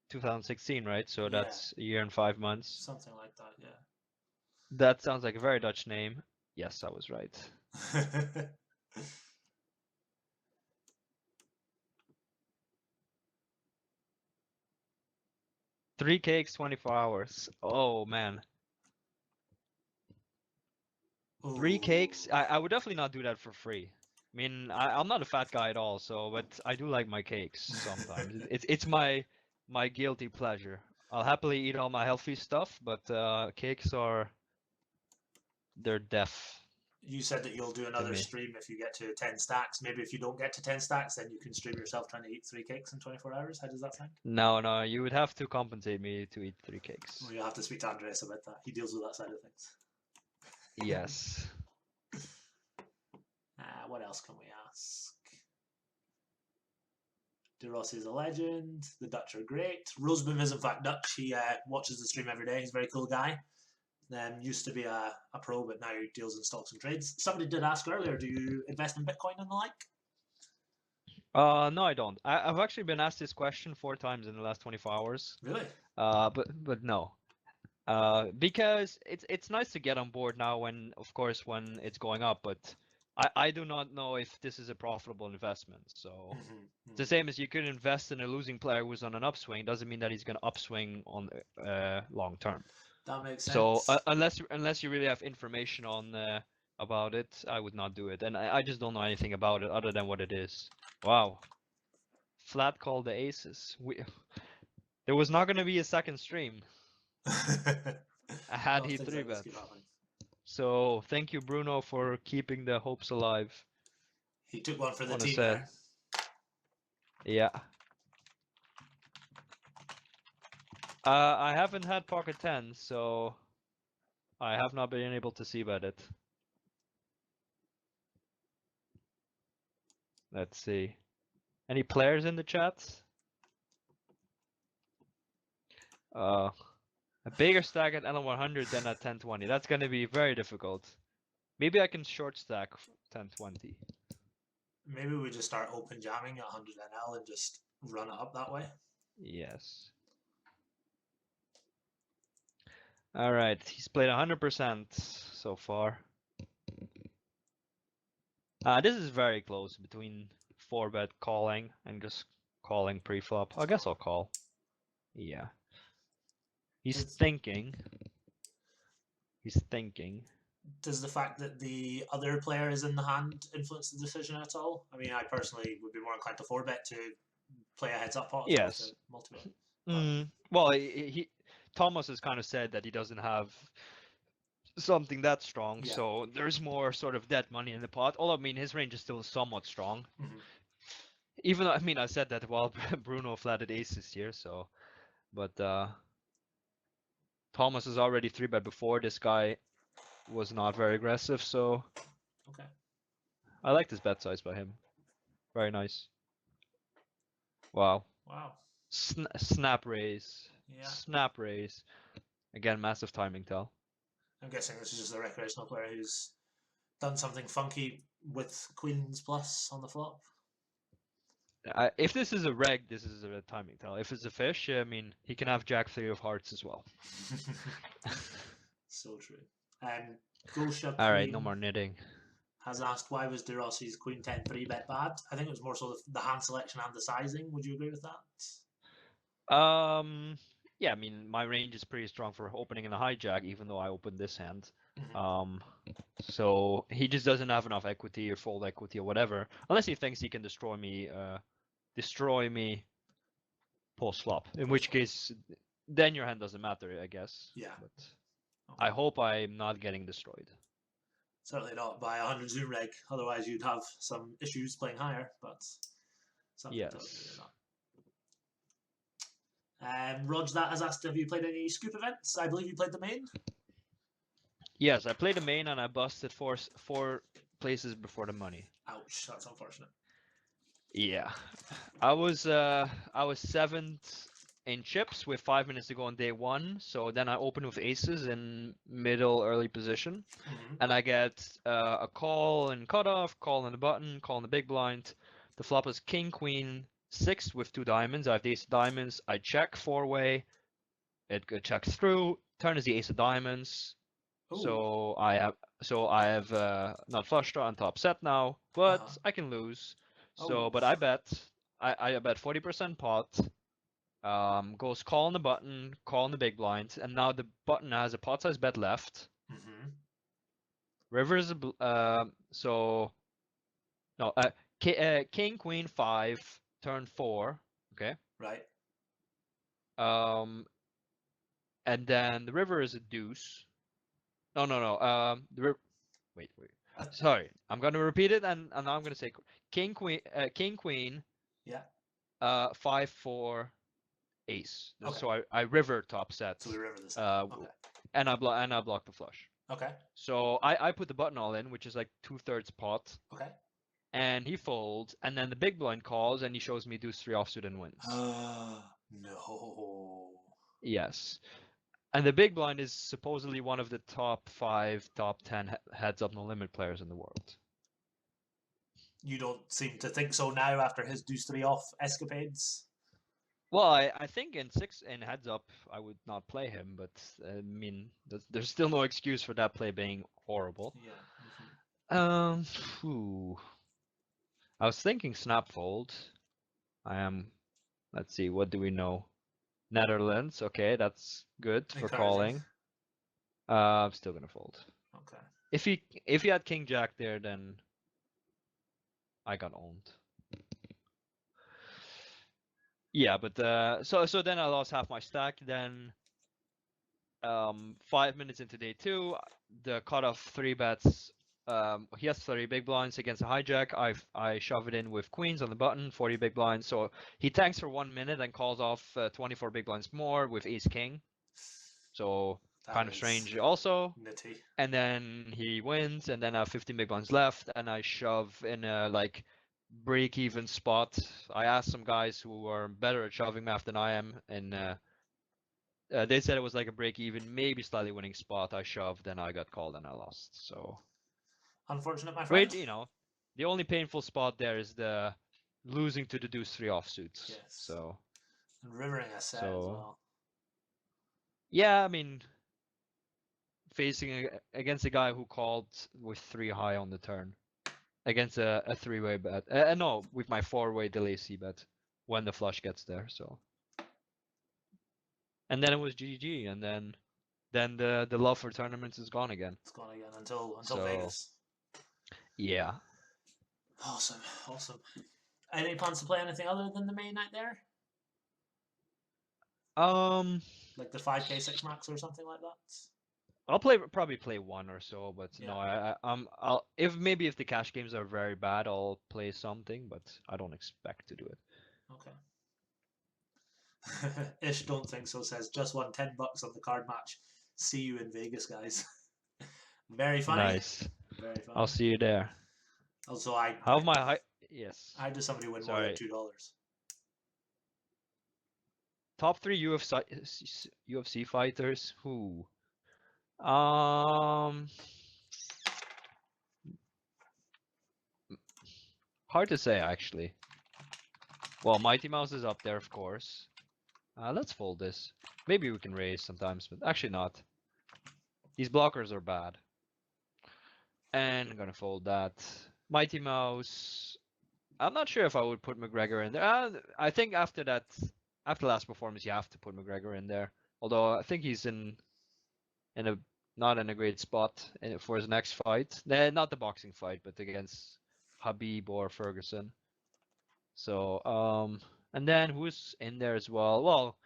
2016, right? So that's a year and 5 months. Something like that, yeah. That sounds like a very Dutch name. Yes, I was right. 3 cakes, 24 hours. Oh man. 3 cakes? I would definitely not do that for free. I mean, I'm not a fat guy at all, so but I do like my cakes sometimes. It's my guilty pleasure. I'll happily eat all my healthy stuff, but cakes they're death. You said that you'll do another stream if you get to 10 stacks. Maybe if you don't get to 10 stacks, then you can stream yourself trying to eat 3 cakes in 24 hours. How does that sound? No, you would have to compensate me to eat 3 cakes. Well, you'll have to speak to Andreas about that. He deals with that side of things. Yes. What else can we ask? De Rossi is a legend. The Dutch are great. Roseboom is in fact Dutch. He watches the stream every day. He's a very cool guy. Used to be a pro, but now he deals in stocks and trades. Somebody did ask earlier, do you invest in Bitcoin and the like? No, I don't. I've actually been asked this question 4 times in the last 24 hours. Really? But no. Because it's nice to get on board now when it's going up, but I do not know if this is a profitable investment. So it's the same as you could invest in a losing player who's on an upswing. Doesn't mean that he's going to upswing on long term. That makes sense. So unless you really have information on about it, I would not do it. And I just don't know anything about it other than what it is. Wow. Flat call the aces. There was not going to be a second stream. Had he 3-bet. So thank you, Bruno, for keeping the hopes alive. He took one for the team there. Yeah. I haven't had pocket 10, so I have not been able to see bet it. Let's see. Any players in the chat? A bigger stack at LM100 than at 1020. That's going to be very difficult. Maybe I can short stack 1020. Maybe we just start open jamming at 100 NL and just run it up that way. Yes. All right, he's played 100% so far. This is very close between 4-bet calling and just calling pre-flop. I guess I'll call. Yeah. He's thinking. Does the fact that the other player is in the hand influence the decision at all? I mean, I personally would be more inclined to 4-bet to play a heads-up pot. Yes. Well, Thomas has kind of said that he doesn't have something that strong, Yeah. so there's more sort of dead money in the pot. Although I mean his range is still somewhat strong. Mhm. Even though I mean I said that while Bruno flatted aces here, so but Thomas has already 3-bet before. This guy was not very aggressive, so Okay. I like this bet size by him. Very nice. Wow. Wow. Snap raise. Yeah. Snap raise. Again, massive timing tell. I'm guessing this is just a recreational player who's done something funky with queens plus on the flop. If this is a reg, this is a timing tell. If it's a fish, I mean, he can have Jack 3 of hearts as well. So true. Gosha All right, no Queen more knitting. has asked why was De Rossi's Queen 10 3-bet bad? I think it was more so the hand selection and the sizing. Would you agree with that? Yeah, I mean, my range is pretty strong for opening in a hijack, even though I opened this hand. Mm-hmm. So he just doesn't have enough equity or fold equity or whatever, unless he thinks he can destroy me post flop. In which case, then your hand doesn't matter, I guess. Yeah. But Okay. I hope I'm not getting destroyed. Certainly not by 100 zoom reg, otherwise you'd have some issues playing higher, but something tells me you're Yes. not. Rog that has asked, have you played any scoop events? I believe you played the main. Yes, I played the main and I busted four places before the money. Ouch, that's unfortunate. Yeah, I was 7th in chips with 5 minutes to go on day one. So then I open with aces in middle early position, Mm-hmm. and I get a call and cutoff, call on the button, call on the big blind. The flop is king queen 6 with 2 diamonds. I have the ace of diamonds. I check 4-way. It checks through. Turn is the ace of diamonds. Ooh. So I have not flush draw on top set now, but I can lose. So, Oh. but I bet I bet 40% pot. Goes call on the button, call on the big blind, and now the button has a pot size bet left. Mm-hmm. River is so no king queen 5 turn 4. Okay. Right. And then the river is a deuce. No. Wait. Sorry, I'm gonna repeat it, and now I'm gonna say king queen. Yeah. 5-4 ace. Okay. So I river top set. So we river this set. Okay. And I block the flush. Okay. So I put the button all in, which is like 2/3 pot. Okay. And he folds, and then the big blind calls, and he shows me deuce 3 offsuit and wins. No. Yes. And the big blind is supposedly one of the top 5, top 10 heads up no limit players in the world. You don't seem to think so now after his deuce 3 off escapades. Well, I think in heads up I would not play him, but I mean there's still no excuse for that play being horrible. Yeah. Mm-hmm. I was thinking snap fold. Let's see, what do we know? Netherlands, okay, that's good for calling. I'm still gonna fold. Okay. If he had king jack there, then I got owned. Yeah, but so then I lost half my stack. Then 5 minutes into day 2, the cutoff 3 bets. He has 30 big blinds against a hijack. I shove it in with queens on the button, 40 big blinds. So he tanks for 1 minute and calls off 24 big blinds more with ace king. So That kind of strange also. Nitty. And then he wins, and then I have 15 big blinds left, and I shove in a like break-even spot. I asked some guys who are better at shoving math than I am, and they said it was like a break-even, maybe slightly winning spot. I shoved, and I got called, and I lost. So unfortunate, my friend. wait, the only painful spot there is the losing to the deuce 3 offsuits. Yes. So and rivering a set as well. Yeah, I mean, facing against a guy who called with 3 high on the turn. Against a 3-way bet. No, with my 4-way delay C bet when the flush gets there. So, and then it was GG, and then the love for tournaments is gone again. It's gone again until Vegas. Yeah. Awesome. Any plans to play anything other than the main night there? Like the 5K 6 max or something like that? I'll probably play one or so, but no, Yeah. I'll if the cash games are very bad, I'll play something, but I don't expect to do it. Okay. Ish don't think so says just won $10 on the card match. See you in Vegas, guys. Very funny. Nice. Very I'll funny. see you there. Also, I How my high? Yes. I had somebody win more than Sorry. $2. Top three UFC fighters. Who? Um, hard to say actually. Well, Mighty Mouse is up there, of course. Let's fold this. Maybe we can raise sometimes, but actually not. These blockers are bad. And I'm gonna fold that. Mighty Mouse. I'm not sure if I would put McGregor in there. I think after after last performance, you have to put McGregor in there. Although I think he's in a not in a great spot for his next fight. Not the boxing fight, but against Habib or Ferguson. So and then who's in there as well? Well,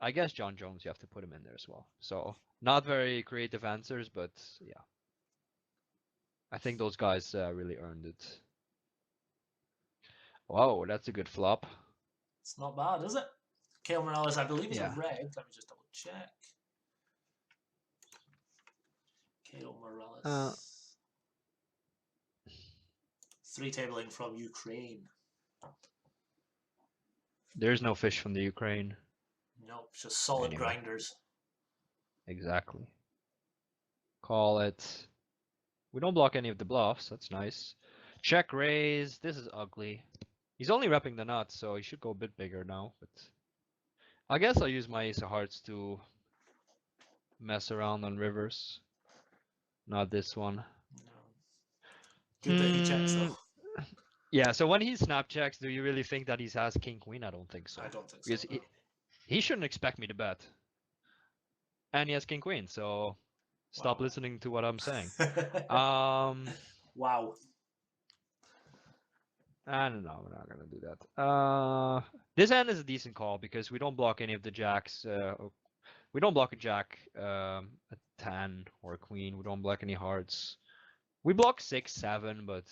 I guess John Jones. You have to put him in there as well. So not very creative answers, but yeah, I think those guys really earned it. Wow, that's a good flop. It's not bad, is it? Kale Morales, I believe, is a Yeah. red. Let me just double check. Kale Uh, Morales. 3 tabling from Ukraine. there's no fish from the Ukraine. Nope, just solid Anyway. grinders. Exactly. Call it. We don't block any of the bluffs. That's nice. Check raise. This is ugly. He's only repping the nuts, so he should go a bit bigger now. But I guess I'll use my ace of hearts to mess around on rivers. Not this one. No. Good that he checks though. Yeah, so when he snap checks, do you really think that he has king queen? I don't think so. I don't think so. Because No. he shouldn't expect me to bet. And he has king queen, so stop Wow. listening to what I'm saying. Wow. I don't know, we're not gonna do that. This hand is a decent call because we don't block any of the jacks. We don't block a jack, a 10 or a queen. We don't block any hearts. We block 6, 7, but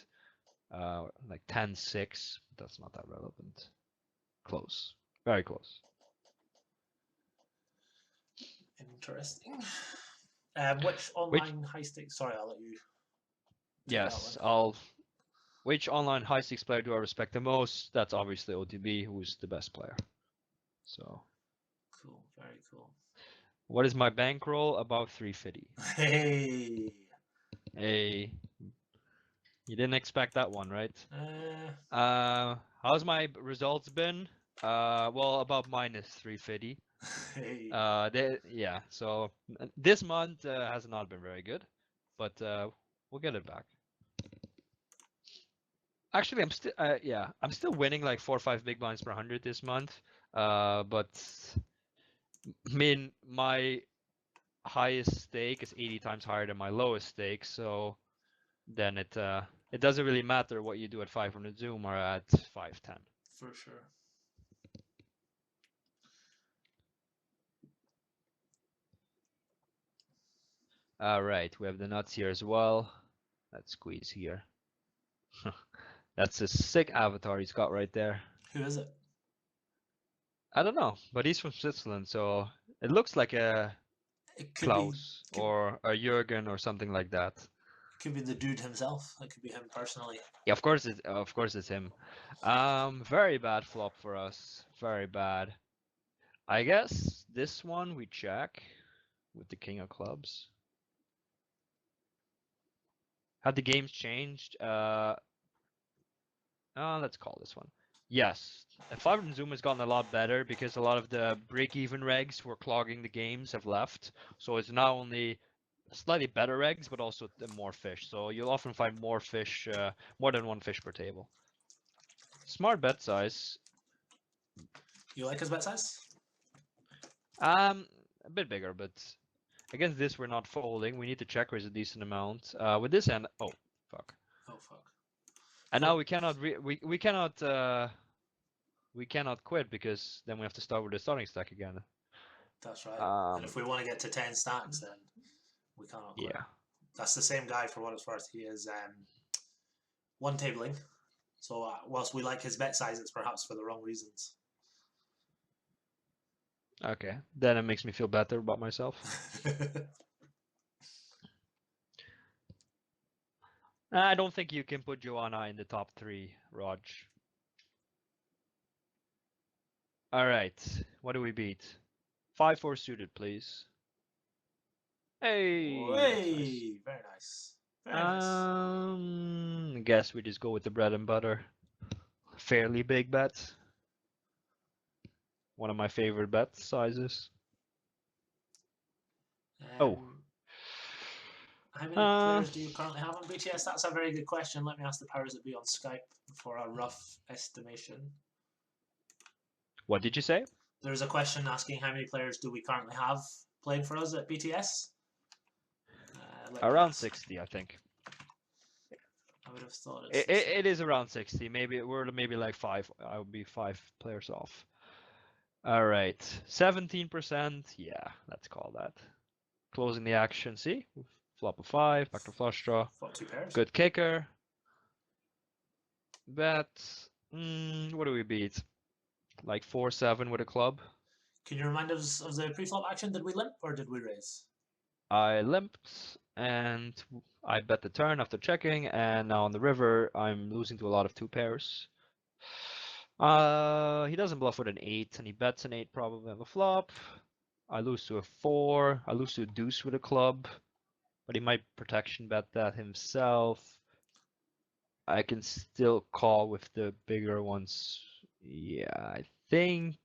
like 10, 6. That's not that relevant. Close, very close. Interesting. Which online high stakes? Sorry, I'll let you. Yes, Which online high stakes player do I respect the most? That's obviously OTB, who's the best player. So. Cool, very cool. What is my bankroll? About 350. Hey. Hey. You didn't expect that one, right? How's my results been? Well, about minus 350. Hey. Yeah. So this month has not been very good, but we'll get it back. Actually, I'm still winning like 4 or 5 big blinds per 100 this month. But I mean, my highest stake is 80 times higher than my lowest stake, so then it doesn't really matter what you do at 500 zoom or at 510. For sure. All right, we have the nuts here as well. Let's squeeze here. That's a sick avatar he's got right there. Who is it? I don't know, but he's from Switzerland, so it looks like a Klaus or a Jürgen or something like that. It could be the dude himself. It could be him personally. Yeah, of course it's him. Very bad flop for us. Very bad. I guess this one we check with the king of clubs. Have the games changed? Let's call this one. Yes, 500 zoom has gotten a lot better because a lot of the break-even regs who were clogging the games have left. So it's not only slightly better regs, but also more fish. So you'll often find more fish, more than one fish per table. Smart bet size. You like his bet size? A bit bigger, but against this we're not folding. We need to check raise a decent amount. With this hand, oh fuck. Oh fuck. And now we cannot we cannot quit because then we have to start with the starting stack again. That's right. And if we want to get to 10 stacks, then We cannot quit. Yeah. That's the same guy for what it's worth. He is one tabling. So whilst we like his bet size, it's perhaps for the wrong reasons. Okay, then it makes me feel better about myself. I don't think you can put Joanna in the top 3, Raj. All right, what do we beat? 5-4 suited, please. Hey, that's nice. Very nice. Very nice. I guess we just go with the bread and butter. Fairly big bet. One of my favorite bet sizes. Oh. How many players do you currently have on BTS? That's a very good question. Let me ask the powers that be on Skype for a rough estimation. What did you say? There's a question asking how many players do we currently have playing for us at BTS? Around 60, I think. I would have thought it is around 60. Maybe we're maybe like 5. I would be 5 players off. All right, 17%. Yeah, let's call that. Closing the action. See, flop a 5, back to flush draw. Flop 2 pairs. Good kicker. Bet. What do we beat? Like 4-7 with a club. Can you remind us of the pre-flop action? Did we limp or did we raise? I limped and I bet the turn after checking, and now on the river I'm losing to a lot of 2 pairs. He doesn't bluff with an 8 and he bets an 8 probably on the flop. I lose to a 4. I lose to a deuce with a club, but he might protection bet that himself. I can still call with the bigger ones. Yeah, I think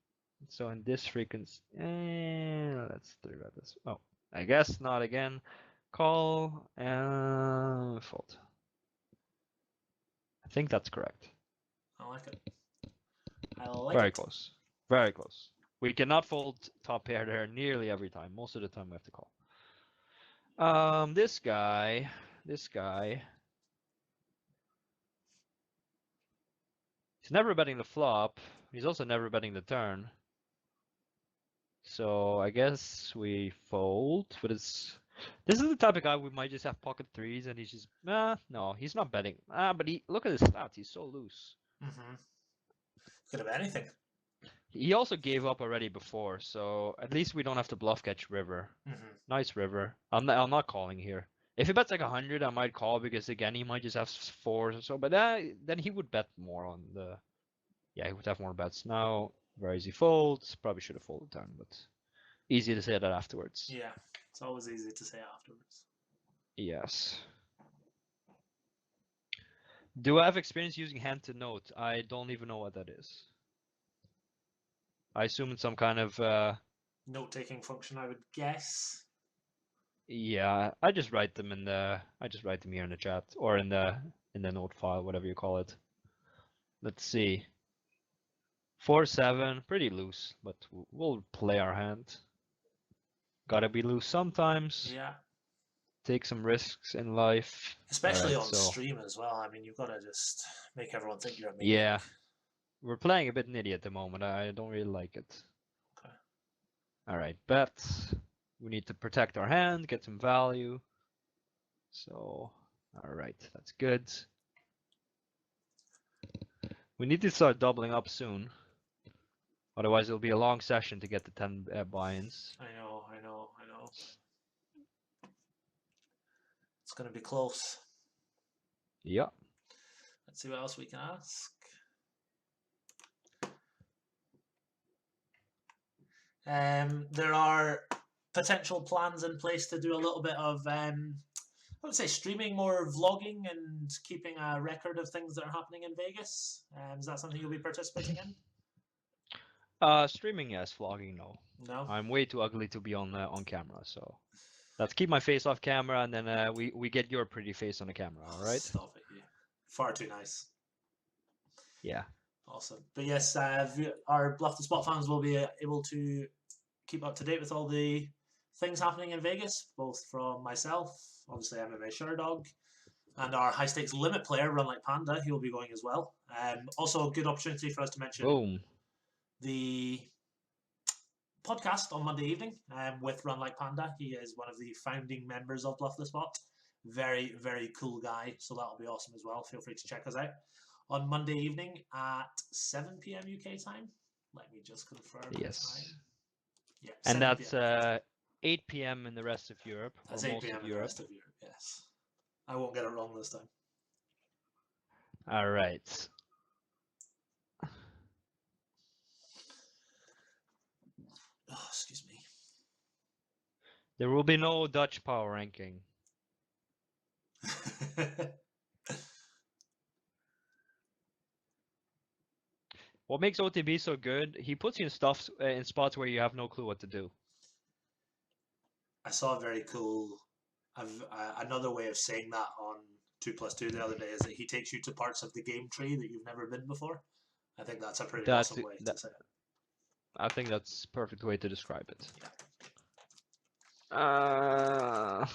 so. In this frequency, let's 3-bet this. Oh, I guess not again. Call and fold. I think that's correct. I like it. I like Very it. close. Very close. We cannot fold top pair there nearly every time. Most of the time we have to call. This guy. He's never betting the flop. He's also never betting the turn. So I guess we fold, but this is the type of guy we might just have pocket 3s and he's just no, he's not betting. But look at his stats, he's so loose. Could have anything. He also gave up already before, so at least we don't have to bluff catch river. Nice river. I'm not calling here. If he bets like 100, I might call because again he might just have 4s or so. But then he would bet more on the. Yeah, he would have more bets now. Very easy folds. Probably should have folded down, but easy to say that afterwards. Yeah, it's always easy to say afterwards. Yes. Do I have experience using hand to note? I don't even know what that is. I assume it's some kind of note-taking function, I would guess. Yeah, I just write them here in the chat or in the note file, whatever you call it. Let's see. 4-7, pretty loose, but we'll play our hand. Gotta be loose sometimes. Yeah. Take some risks in life. Especially on stream as well. I mean, you've got to just make everyone think you're a maniac. Yeah. We're playing a bit nitty at the moment. I don't really like it. Okay. All right, bet. We need to protect our hand, get some value. So, all right, that's good. We need to start doubling up soon. Otherwise, it'll be a long session to get the 10 buy-ins. I know. It's going to be close. Yeah. Let's see what else we can ask. There are potential plans in place to do a little bit of, I would say, streaming, more vlogging and keeping a record of things that are happening in Vegas. Is that something you'll be participating in? Streaming, yes. Vlogging, no. No. I'm way too ugly to be on camera, so let's keep my face off camera, and then we get your pretty face on the camera. All right? Stop it, you. Far too nice. Yeah. Awesome. But yes, our Bluff the Spot fans will be able to keep up to date with all the things happening in Vegas, both from myself, obviously MMAsherdog, and our high stakes limit player, Run Like Panda. He will be going as well. Also, a good opportunity for us to mention Boom. the podcast on Monday evening with Run Like Panda. He is one of the founding members of Bluff the Spot. Very, very cool guy. So that'll be awesome as well. Feel free to check us out on Monday evening at 7 p.m. UK time. Let me just confirm the time. Yeah, and 7 that's p.m. 8 p.m. in the rest of Europe, That's or 8 most p.m. of in the Europe. rest of Europe, yes. I won't get it wrong this time. All right. Oh, excuse me. There will be no Dutch power ranking. What makes OTB so good? He puts you in spots where you have no clue what to do. I saw a very cool. Another way of saying that on 2+2 the other day is that he takes you to parts of the game tree that you've never been before. I think that's a pretty awesome way to say it. I think that's a perfect way to describe it. Yeah.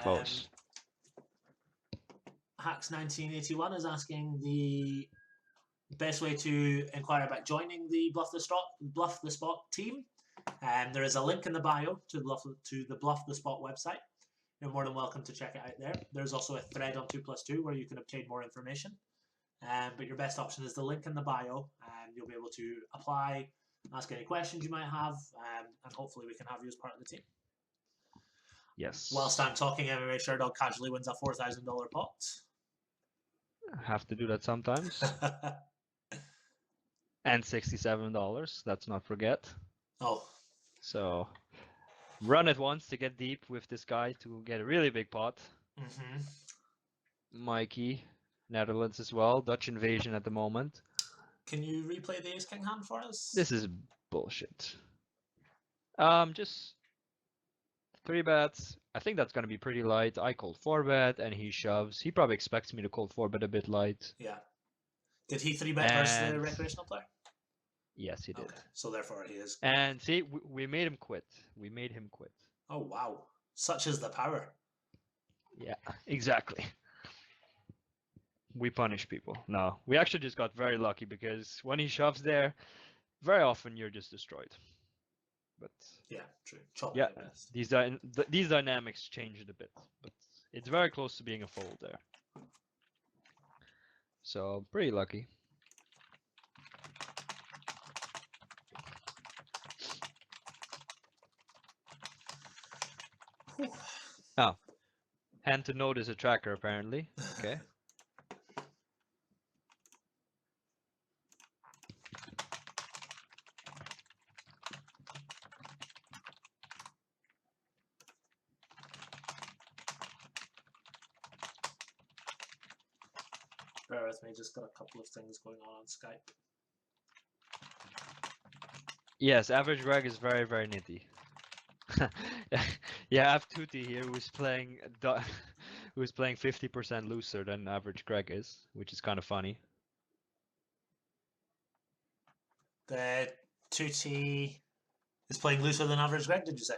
Close. Hacks1981 is asking the best way to inquire about joining the Bluff the Spot team. There is a link in the bio to the Bluff the Spot website. You're more than welcome to check it out there. There's also a thread on 2+2 where you can obtain more information. But your best option is the link in the bio, and you'll be able to apply, ask any questions you might have, and hopefully we can have you as part of the team. Yes. Whilst I'm talking, MMAsherdog casually wins a $4,000 pot. Have to do that sometimes. And $67, let's not forget. Oh. So run it once to get deep with this guy to get a really big pot. Mm-hmm. Mikey, Netherlands as well. Dutch invasion at the moment. Can you replay the ace king hand for us? This is bullshit. Just 3 bets. I think that's gonna be pretty light. I called 4 bet and he shoves. He probably expects me to call 4 bet a bit light. Yeah. Did he 3 bet versus the recreational player? Yes, he did. Okay, so therefore he is. And see, we made him quit. We made him quit. Oh wow! Such is the power. Yeah, exactly. We punish people. No, we actually just got very lucky because when he shoves there, very often you're just destroyed. But yeah, true. Chop yeah, these dynamics changed a bit, but it's very close to being a fold there. So pretty lucky. Oh, hand to note is a tracker apparently. Okay. Bear with me, just got a couple of things going on Skype. Yes, average Greg is very, very nitty. Yeah, I have Tutti here who's playing 50% looser than average Greg is, which is kind of funny. The Tutti is playing looser than average Greg, did you say?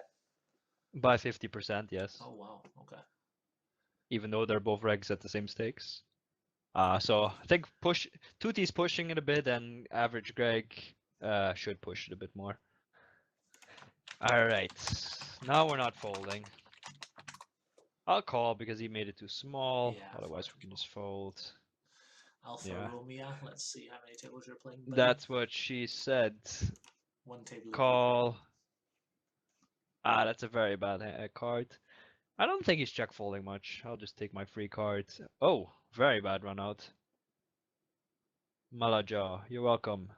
By 50%, yes. Oh wow, okay. Even though they're both regs at the same stakes. So I think Tutti's pushing it a bit, and average Greg should push it a bit more. All right, now we're not folding. I'll call because he made it too small. Yeah, otherwise we can just fold. Alpha Romeo, let's see how many tables you're playing. Buddy. That's what she said. 1 table. Call. That's a very bad card. I don't think he's check folding much. I'll just take my free card. Oh, very bad run out. Malaja, you're welcome.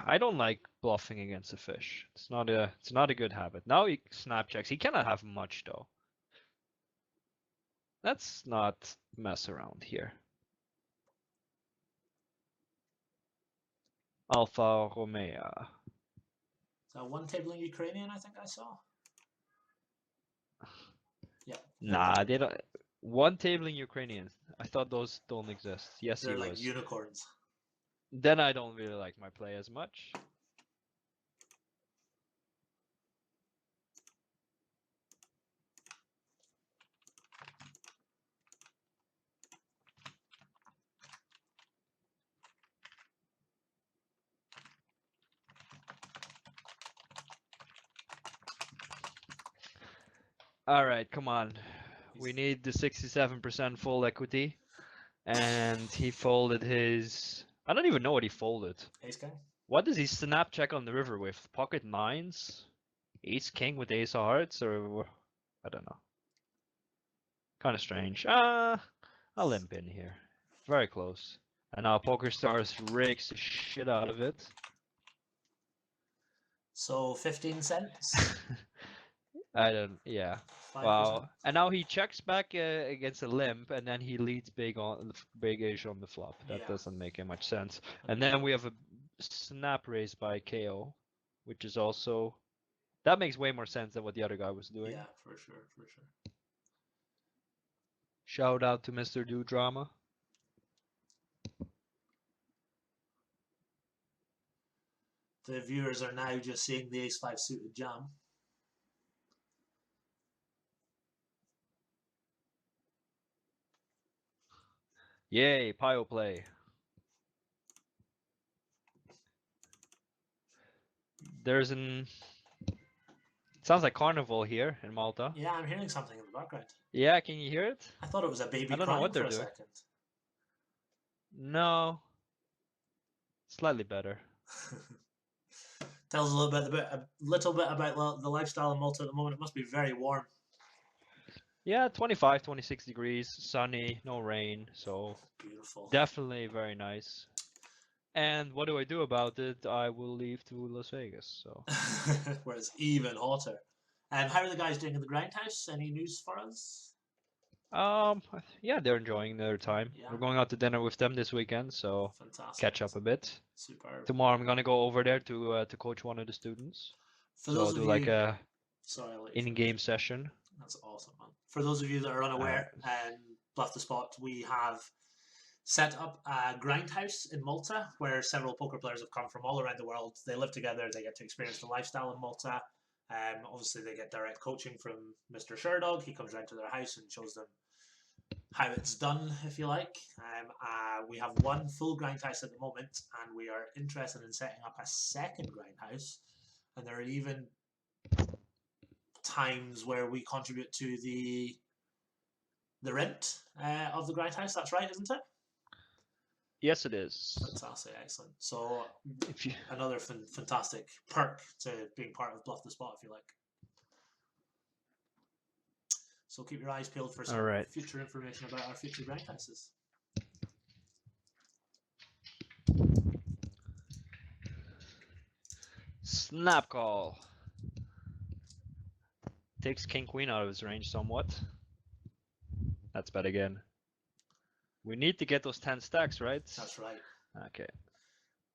I don't like bluffing against a fish. It's not a good habit. Now he snap checks. He cannot have much though. Let's not mess around here. Alfa Romeo. So 1 tabling Ukrainian, I think I saw. Yeah. Nah, they don't. 1 tabling Ukrainians. I thought those don't exist. Yes, they're he like was. unicorns. Then I don't really like my play as much. All right, come on. We He's need the 67% full equity. And he folded his. I don't even know what he folded. ace king. What does he snap check on the river with? Pocket nines? Ace king with ace of hearts? Or. I don't know. Kind of strange. I'll limp in here. Very close. And now Poker Stars rakes the shit out of it. So 15 cents, I don't. Yeah. 5%. Wow. And now he checks back against a limp, and then he leads big ace on the flop. That Yeah. doesn't make much sense. And then we have a snap raise by KO, which is also that makes way more sense than what the other guy was doing. Yeah, for sure, for sure. Shout out to Mr. Do Drama. The viewers are now just seeing the ace-5 suited jam. Yay, Pio play. There's an sounds like carnival here in Malta. Yeah, I'm hearing something in the background. Yeah, can you hear it? I thought it was a baby I don't know crying what for they're a doing. second. No. Slightly better. Tells a little bit about the lifestyle in Malta at the moment. It must be very warm. Yeah, 25, 26 degrees, sunny, no rain, so Beautiful. definitely very nice. And what do I do about it? I will leave to Las Vegas, so. Where it's even hotter. How are the guys doing in the grindhouse? Any news for us? Yeah, they're enjoying their time. Yeah. We're going out to dinner with them this weekend, so Fantastic. catch up a bit. Superb. Tomorrow I'm gonna go over there to coach one of the students. For So those I'll do of like you, a sorry, I'll let you in-game finish. session. That's awesome, man. For those of you that are unaware, Bluff the Spot, we have set up a grindhouse in Malta where several poker players have come from all around the world. They live together, they get to experience the lifestyle in Malta. Obviously, they get direct coaching from MMAsherdog. He comes round to their house and shows them how it's done, if you like. We have one full grindhouse at the moment, and we are interested in setting up a second grindhouse. And there are even times where we contribute to the rent of the grindhouse. That's right, isn't it? Yes, it is. Fantastic, excellent. So If you... another fantastic perk to being part of Bluff the Spot, if you like. So keep your eyes peeled for some future information about our future grindhouses. Snap call. Takes king queen out of his range somewhat. That's bad again. We need to get those 10 stacks, right? That's right. Okay.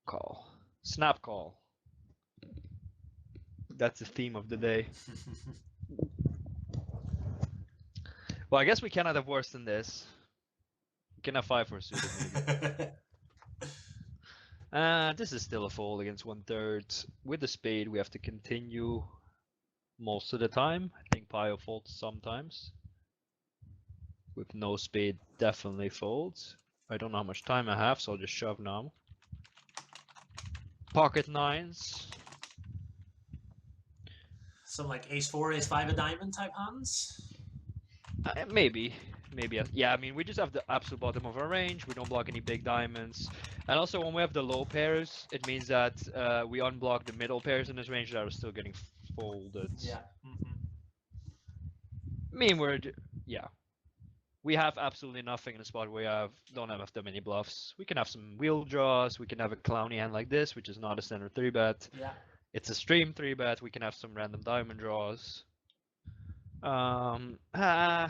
Call. Snap call. That's the theme of the day. Well, I guess we cannot have worse than this. We can have 5 for suited, maybe. This is still a fold against 1/3. With the spade, we have to continue most of the time. I think Pio folds sometimes. With no spade, definitely folds. I don't know how much time I have, so I'll just shove now. Pocket nines. Some like ace-4, ace-5 of diamond type hands? Maybe. Yeah, I mean, we just have the absolute bottom of our range. We don't block any big diamonds. And also, when we have the low pairs, it means that we unblock the middle pairs in this range that are still getting folded. Yeah. I mean, we have absolutely nothing in a spot where we don't have that many bluffs. We can have some wheel draws. We can have a clowny hand like this, which is not a standard 3-bet. Yeah. It's a stream 3-bet. We can have some random diamond draws. I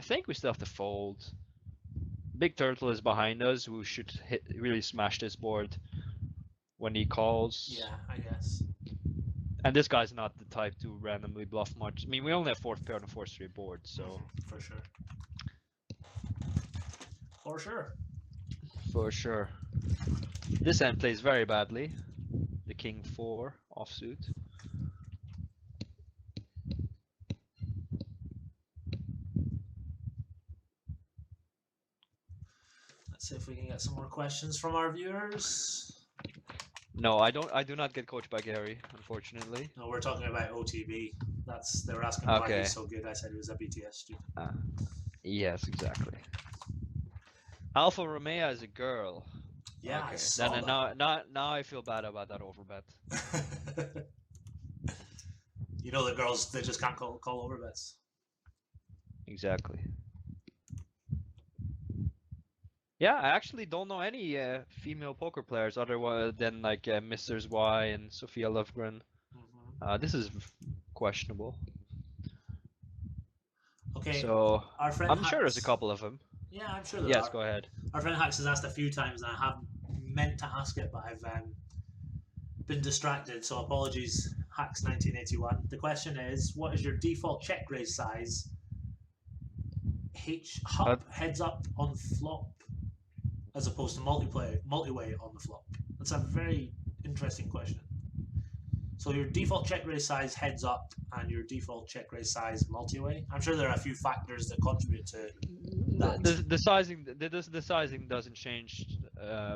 think we still have to fold. Big Turtle is behind us. We should really smash this board when he calls. Yeah, I guess. And this guy's not the type to randomly bluff much. I mean, we only have 4th pair on a 4-3 board, so. For sure. For sure. For sure. This hand plays very badly. The King 4 offsuit. Let's see if we can get some more questions from our viewers. No, I do not get coached by Gary, unfortunately. No, we're talking about OTB. They were asking why Okay. he's so good. I said he was a BTS student. Yes, exactly. Alfa Romeo is a girl. Yeah, Okay. I saw Then that. now I feel bad about that overbet. You know the girls, they just can't call overbets. Exactly. Yeah, I actually don't know any female poker players other than like Mrs. Y and Sophia Lofgren. This is questionable. Okay, So our friend I'm sure there's a Hacks. couple of them. Yeah, I'm sure there Yes, are. go ahead. Our friend Hacks has asked a few times, and I have meant to ask it, but I've been distracted. So apologies, Hacks 1981. The question is, what is your default check raise size? Hup heads up on flop, as opposed to multi-way on the flop. That's a very interesting question. So your default check raise size heads up and your default check raise size multi-way. I'm sure there are a few factors that contribute to that. The sizing doesn't change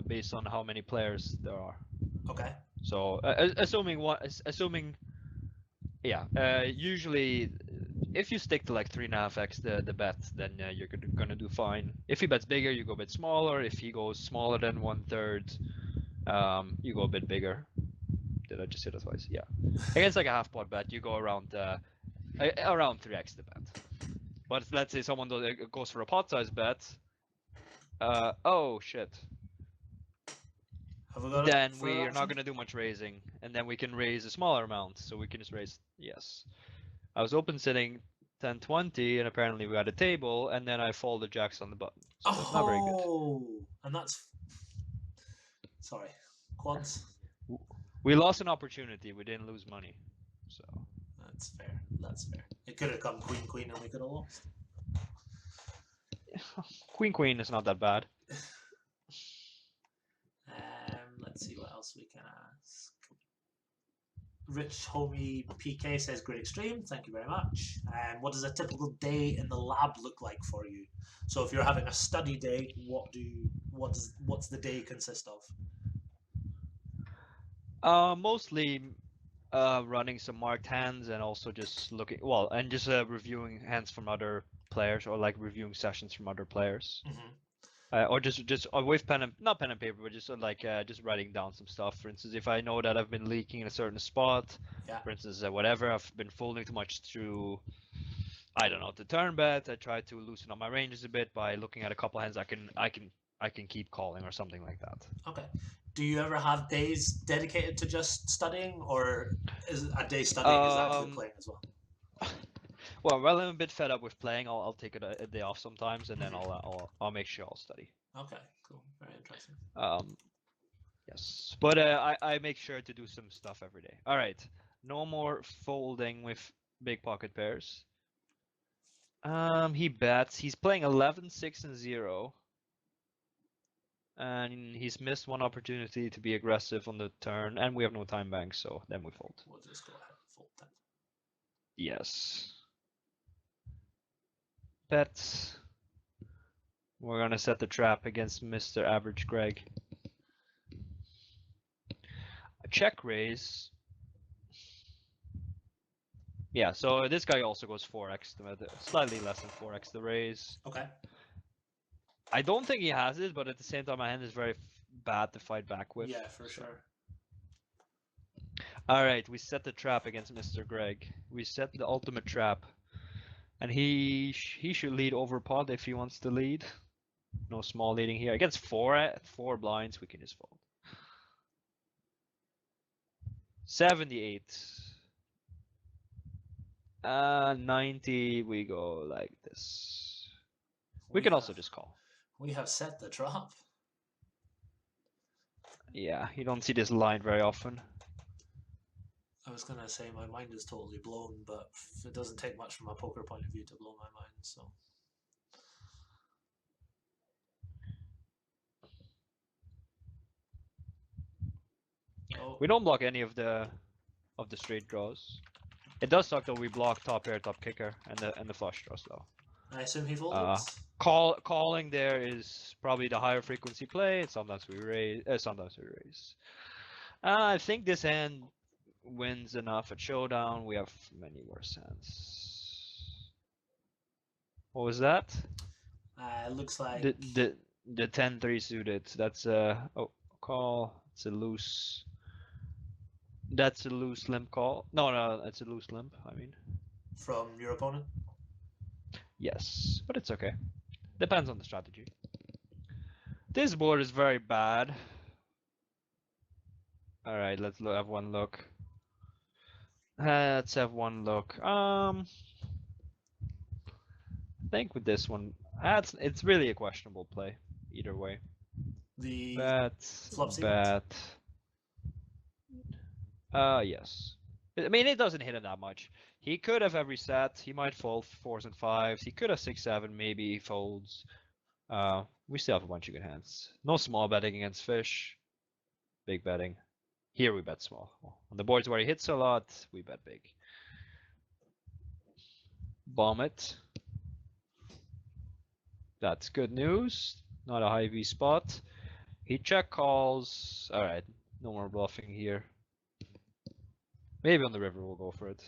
based on how many players there are. Okay. So usually if you stick to like 3.5x the bet, then you're gonna do fine. If he bets bigger, you go a bit smaller. If he goes smaller than 1/3, you go a bit bigger. Did I just say that twice? Yeah. Against like a half pot bet, you go around 3x the bet. But let's say someone goes for a pot size bet. Oh shit. Have we got Then it we are not going to do much raising, and then we can raise a smaller amount. So we can just raise, yes. I was open sitting 10-20, and apparently we got a table, and then I folded jacks on the button. So it's not very good. Oh, and that's sorry, quads. We lost an opportunity. We didn't lose money. So That's fair. That's fair. It could have come queen, and we could have lost. queen is not that bad. Let's see what else we can ask. Rich Homie PK says, "Great extreme, thank you very much." What does a typical day in the lab look like for you? So, if you're having a study day, what's the day consist of? Mostly running some marked hands and also just looking and just reviewing hands from other players or like reviewing sessions from other players. Or just with not pen and paper, but just just writing down some stuff. For instance, if I know that I've been leaking in a certain spot, for instance, whatever I've been folding too much through, I don't know, the turn bet, I try to loosen up my ranges a bit by looking at a couple hands I can keep calling or something like that. Okay. Do you ever have days dedicated to just studying, or is a day studying is actually playing as well? Well, I'm a bit fed up with playing. I'll take a day off sometimes, and then I'll make sure I'll study. Okay, cool, very interesting. Yes, but I make sure to do some stuff every day. All right, no more folding with big pocket pairs. He bets. He's playing 11, 6, and 0. And he's missed one opportunity to be aggressive on the turn, and we have no time bank, so then we fold. We'll just go ahead and fold then. Yes. Bets. We're gonna set the trap against Mr. Average Greg. A check raise. Yeah, so this guy also goes 4x, slightly less than 4x the raise. Okay. I don't think he has it, but at the same time, my hand is very bad to fight back with. Yeah, for sure. Alright, we set the trap against Mr. Greg. We set the ultimate trap. And he should lead over pot if he wants to lead. No small leading here. Against four blinds, we can just fold. 78. 90, we go like this. We can also just call. We have set the trap. Yeah, you don't see this line very often. I was gonna say my mind is totally blown, but it doesn't take much from a poker point of view to blow my mind, so. Oh. We don't block any of the straight draws. It does suck though. We block top pair, top kicker, and the flush draws though. I assume he folds. Calling there is probably the higher frequency play. Sometimes we raise. I think this hand wins enough at showdown. We have many worse hands. What was that? Looks like The 10-3 suited. That's call. It's a loose. That's a loose limp call. No, it's a loose limp. I mean. from your opponent. Yes, but it's okay. Depends on the strategy. This board is very bad. All right, let's have one look. Let's have one look. I think with this one, it's really a questionable play. Either way. The flop sequence? Bet. Yes. I mean, it doesn't hit him that much. He could have every set. He might fold 4s and 5s. He could have 6-7. Maybe he folds. We still have a bunch of good hands. No small betting against fish. Big betting. Here we bet small. On the boards where he hits a lot, we bet big. Bomb it. That's good news. Not a high V spot. He check calls. All right, no more bluffing here. Maybe on the river we'll go for it.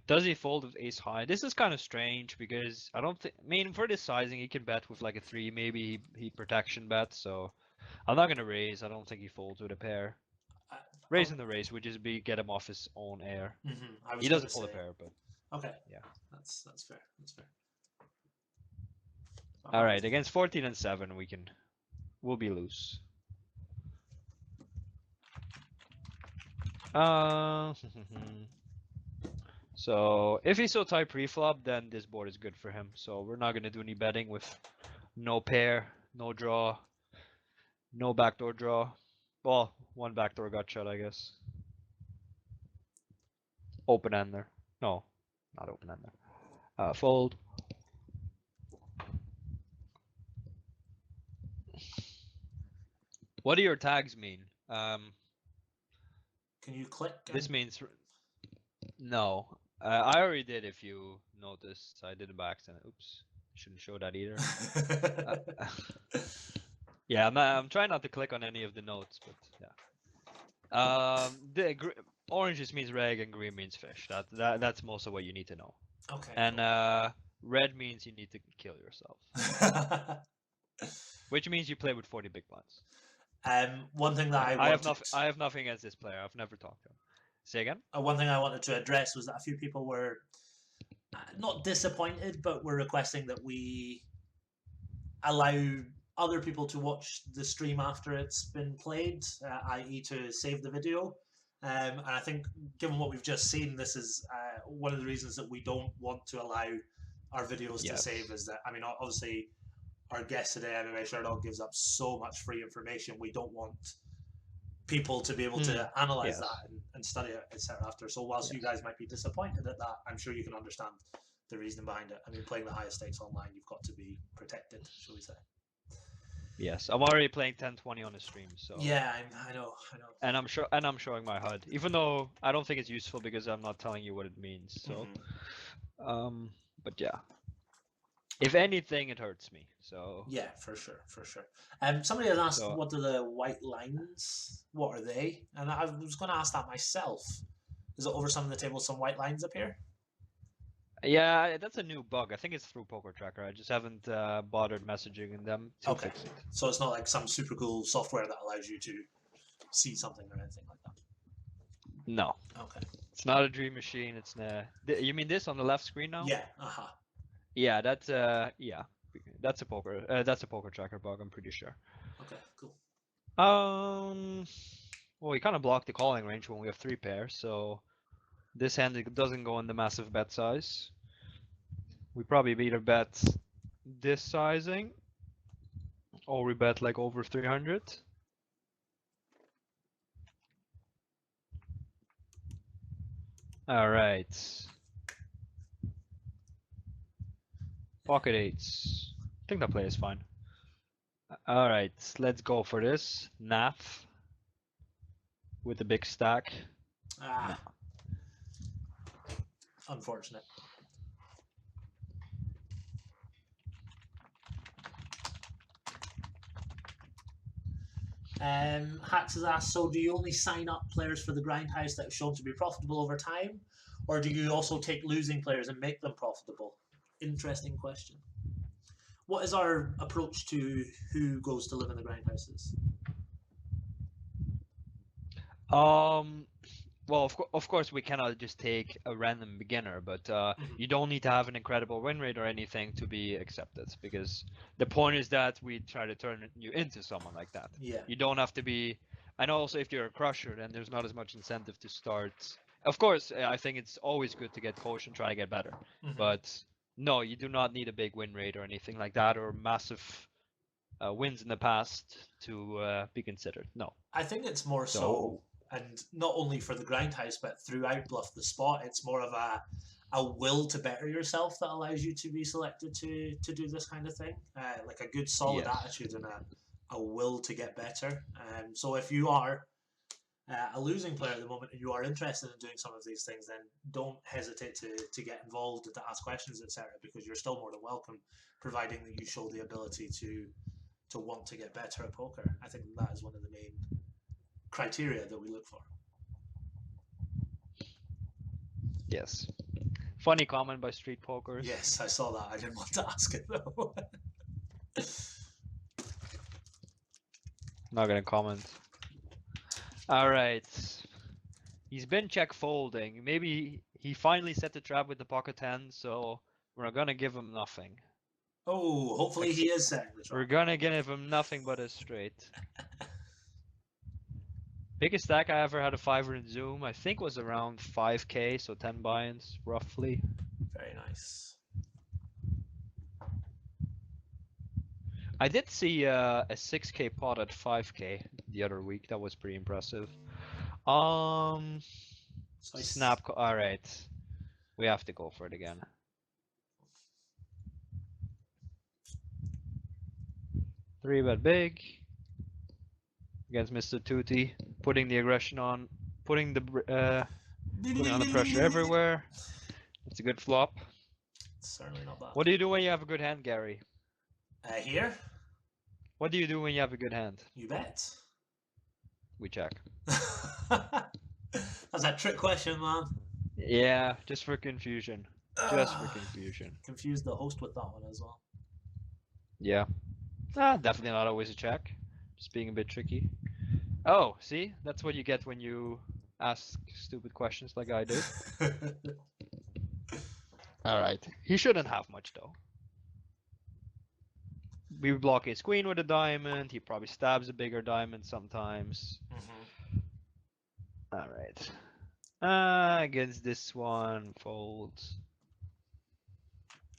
Does he fold with ace high? This is kind of strange because I don't think. I mean, for this sizing, he can bet with like a 3. Maybe he protection bets. So I'm not gonna raise. I don't think he folds with a pair. Raising the raise would just be get him off his own air. He doesn't fold a pair, but okay. Yeah. That's fair. That's fair. All right, against 14 and 7, we'll be loose. So if he's so tight pre-flop, then this board is good for him. So we're not gonna do any betting with no pair, no draw, no backdoor draw. Well, one backdoor gut shot, I guess. Open ender. No, not open ender. Fold. What do your tags mean? Can you click? This means no. I already did. If you noticed, I did it by accident. Oops, shouldn't show that either. Yeah, I'm trying not to click on any of the notes, but yeah. Orange just means reg and green means fish. That's most of what you need to know. Okay. And red means you need to kill yourself. Which means you play with 40 big blinds. One thing that I have nothing against this player. I've never talked to him. Say again? One thing I wanted to address was that a few people were not disappointed, but were requesting that we allow other people to watch the stream after it's been played, i.e. to save the video. And I think, given what we've just seen, this is one of the reasons that we don't want to allow our videos to save. Is that, I mean, obviously, our guest today, MMAsherdog, gives up so much free information. We don't want people to be able to analyze that and study it, etc. after. So whilst you guys might be disappointed at that, I'm sure you can understand the reason behind it. I mean, playing the highest stakes online, you've got to be protected, shall we say. Yes, I'm already playing 10-20 on the stream, so yeah, I know. And I'm showing my HUD, even though I don't think it's useful because I'm not telling you what it means. So, but yeah, if anything, it hurts me. So yeah, for sure. Somebody has asked, what are the white lines? What are they? And I was going to ask that myself. Is it over some of the tables some white lines appear? Yeah, that's a new bug. I think it's through Poker Tracker. I just haven't bothered messaging them to fix it. So it's not like some super cool software that allows you to see something or anything like that? No. Okay. It's not a dream machine. It's you mean this on the left screen now? Yeah. Yeah, that's a Poker Tracker bug. I'm pretty sure. Okay, cool. Well, we kind of block the calling range when we have 3 pairs, so this hand doesn't go in the massive bet size. We probably either bet this sizing, or we bet like over 300. All right. Pocket 8s. I think that play is fine. All right, let's go for this. NAF with the big stack. No. Unfortunate. Hax has asked, so do you only sign up players for the grindhouse that have shown to be profitable over time, or do you also take losing players and make them profitable? Interesting question. What is our approach to who goes to live in the grindhouses? Well, of course, we cannot just take a random beginner, but you don't need to have an incredible win rate or anything to be accepted, because the point is that we try to turn you into someone like that. Yeah. You don't have to be. I know also if you're a crusher, then there's not as much incentive to start. Of course, I think it's always good to get coached and try to get better, but no, you do not need a big win rate or anything like that, or massive wins in the past to be considered. No. I think it's more so, and not only for the grindhouse, but throughout Bluff the Spot, it's more of a will to better yourself that allows you to be selected to do this kind of thing. Like a good solid attitude and a will to get better. So if you are a losing player at the moment and you are interested in doing some of these things, then don't hesitate to get involved and to ask questions, etc., because you're still more than welcome, providing that you show the ability to want to get better at poker. I think that is one of the main criteria that we look for. Yes. Funny comment by Street Pokers. Yes, I saw that. I didn't want to ask it though. Not gonna comment. Alright. He's been check folding. Maybe he finally set the trap with the pocket 10, so we're gonna give him nothing. Oh, hopefully he is setting the trap. We're gonna give him nothing but a straight. Biggest stack I ever had a 5er in Zoom, I think was around 5k, so 10 buy-ins, roughly. Very nice. I did see a 6k pot at 5k the other week. That was pretty impressive. Snap. All right, we have to go for it again. Three bet big against Mr. Tutti, putting the aggression on, putting on the pressure everywhere. It's a good flop. Certainly not bad. What do you do when you have a good hand, Gary? Here? What do you do when you have a good hand? You bet. We check. That's a trick question, man. Yeah, just for confusion. Just for confusion. Confused the host with that one as well. Yeah. Definitely not always a check. Just being a bit tricky. Oh, see? That's what you get when you ask stupid questions like I do. Alright. He shouldn't have much though. We block his queen with a diamond. He probably stabs a bigger diamond sometimes. Alright. Against this one, folds.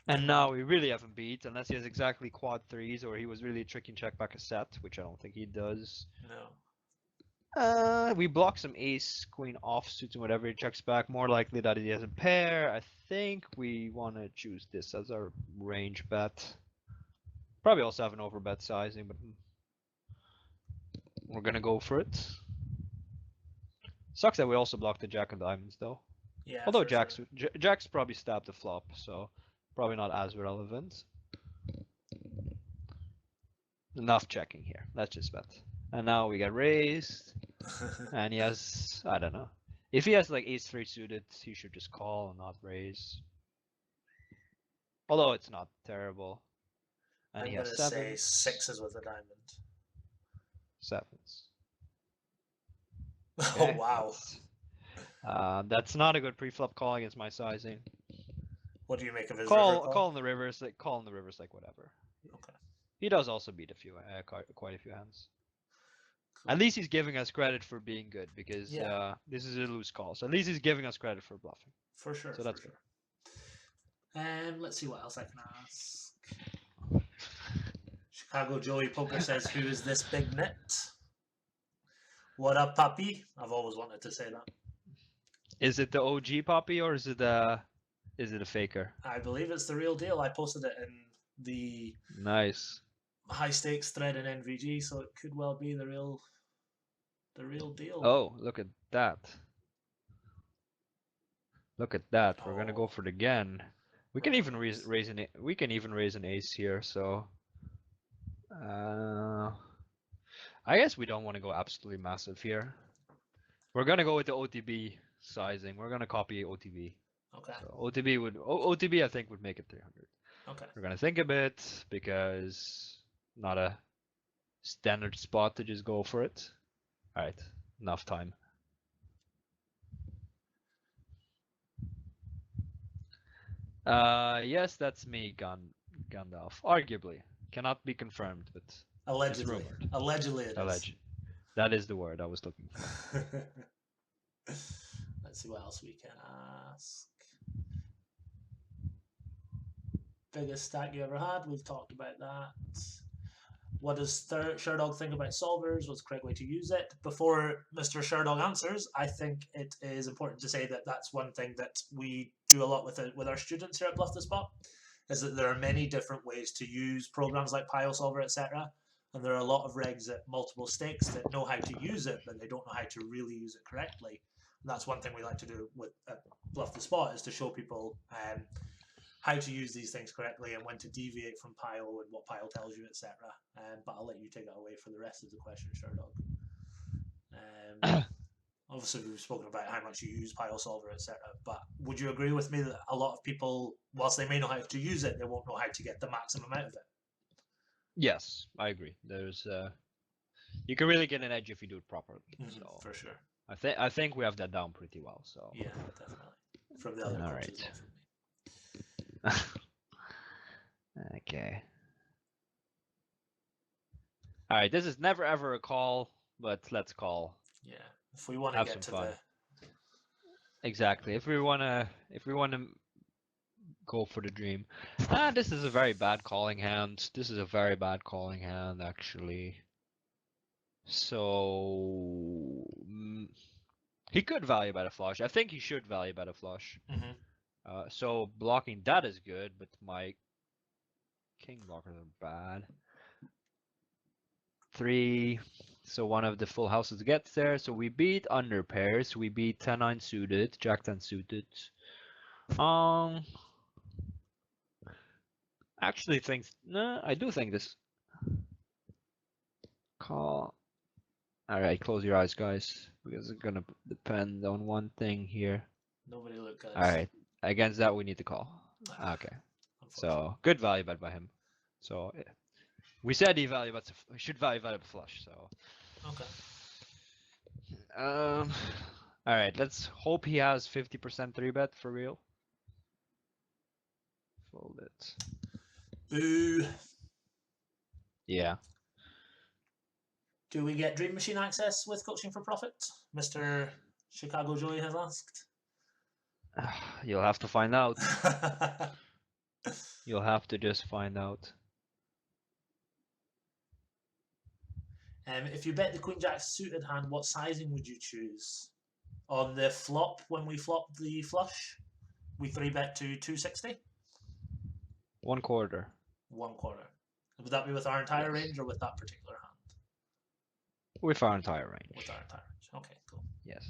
And now we really haven't beat, unless he has exactly quad threes, or he was really tricking check back a set, which I don't think he does. No. We block some ace, queen offsuits, and whatever he checks back. More likely that he has a pair. I think we want to choose this as our range bet. Probably also have an overbet sizing, but we're gonna go for it. Sucks that we also blocked the jack of diamonds though. Yeah. Although Jack's probably stabbed the flop, so probably not as relevant. Enough checking here. Let's just bet. And now we get raised. And he has, I don't know. If he has like ace 3 suited, he should just call and not raise. Although it's not terrible. And he has sevens. Say sixes with a diamond. Sevens. Okay, oh wow. That's not a good pre-flop call against my sizing. What do you make of his call in the rivers? Like whatever. Okay. He does also beat a few, quite a few hands. Cool. At least he's giving us credit for being good, because this is a loose call. So at least he's giving us credit for bluffing. For sure. So that's good. Let's see what else I can ask. Chicago Joey Poker says, "Who is this big nit?" What up, Papi? I've always wanted to say that. Is it the OG Papi, or is it a faker? I believe it's the real deal. I posted it in the nice high stakes thread in NVG, so it could well be the real deal. Oh, look at that! Look at that! We're gonna go for it again. We can even raise an. We can even raise an ace here. So, I guess we don't want to go absolutely massive here. We're gonna go with the OTB sizing. We're gonna copy OTB. Okay. So OTB I think would make it 300. Okay. We're gonna think a bit because not a standard spot to just go for it. All right, enough time. Yes, that's me, Gandalf. Arguably, cannot be confirmed, but it's Allegedly. rumored. Allegedly it Alleged. That is the word I was looking for. is. Let's see what else we can ask. Biggest stack you ever had? We've talked about that. What does Sherdog think about solvers? What's the correct way to use it? Before Mr. Sherdog answers, I think it is important to say that that's one thing that we do a lot with our students here at Bluff the Spot, is that there are many different ways to use programs like PioSolver, etc. And there are a lot of regs at multiple stakes that know how to use it, but they don't know how to really use it correctly. And that's one thing we like to do with Bluff the Spot, is to show people how to use these things correctly and when to deviate from Pile and what Pile tells you, etc. But I'll let you take it away for the rest of the question, Sherdog. Obviously, we've spoken about how much you use PioSolver, etc. But would you agree with me that a lot of people, whilst they may know how to use it, they won't know how to get the maximum out of it? Yes, I agree. There's you can really get an edge if you do it properly. So For sure. I think we have that down pretty well. So yeah, definitely. From the other all coaches, right. not from me. Okay. All right. This is never ever a call, but let's call. Yeah, if we want to Have get to some fun. the Exactly. If we wanna go for the dream. This is a very bad calling hand. This is a very bad calling hand, actually. So he could value bet a flush. I think he should value bet a flush. So blocking that is good, but my king blockers are bad. 3. So one of the full houses gets there. So we beat under pairs. We beat 10-9 suited, Jack 10 suited. Actually I do think this call. All right, close your eyes, guys, because it's gonna depend on one thing here. Nobody look good. All right, against that we need to call. Okay, so good value bet by him. So we said he should value bet a flush. So okay. All right, let's hope he has 50% 3-bet for real. Fold it. Boo. Yeah. Do we get Dream Machine access with Coaching for Profit? Mr. Chicago Joey has asked. You'll have to find out. You'll have to just find out. If you bet the Queen Jack suited hand, what sizing would you choose? On the flop, when we flop the flush, we 3-bet to 260? 1/4. 1/4. Would that be with our entire range or with that particular hand? With our entire range. With our entire range. Okay, cool. Yes.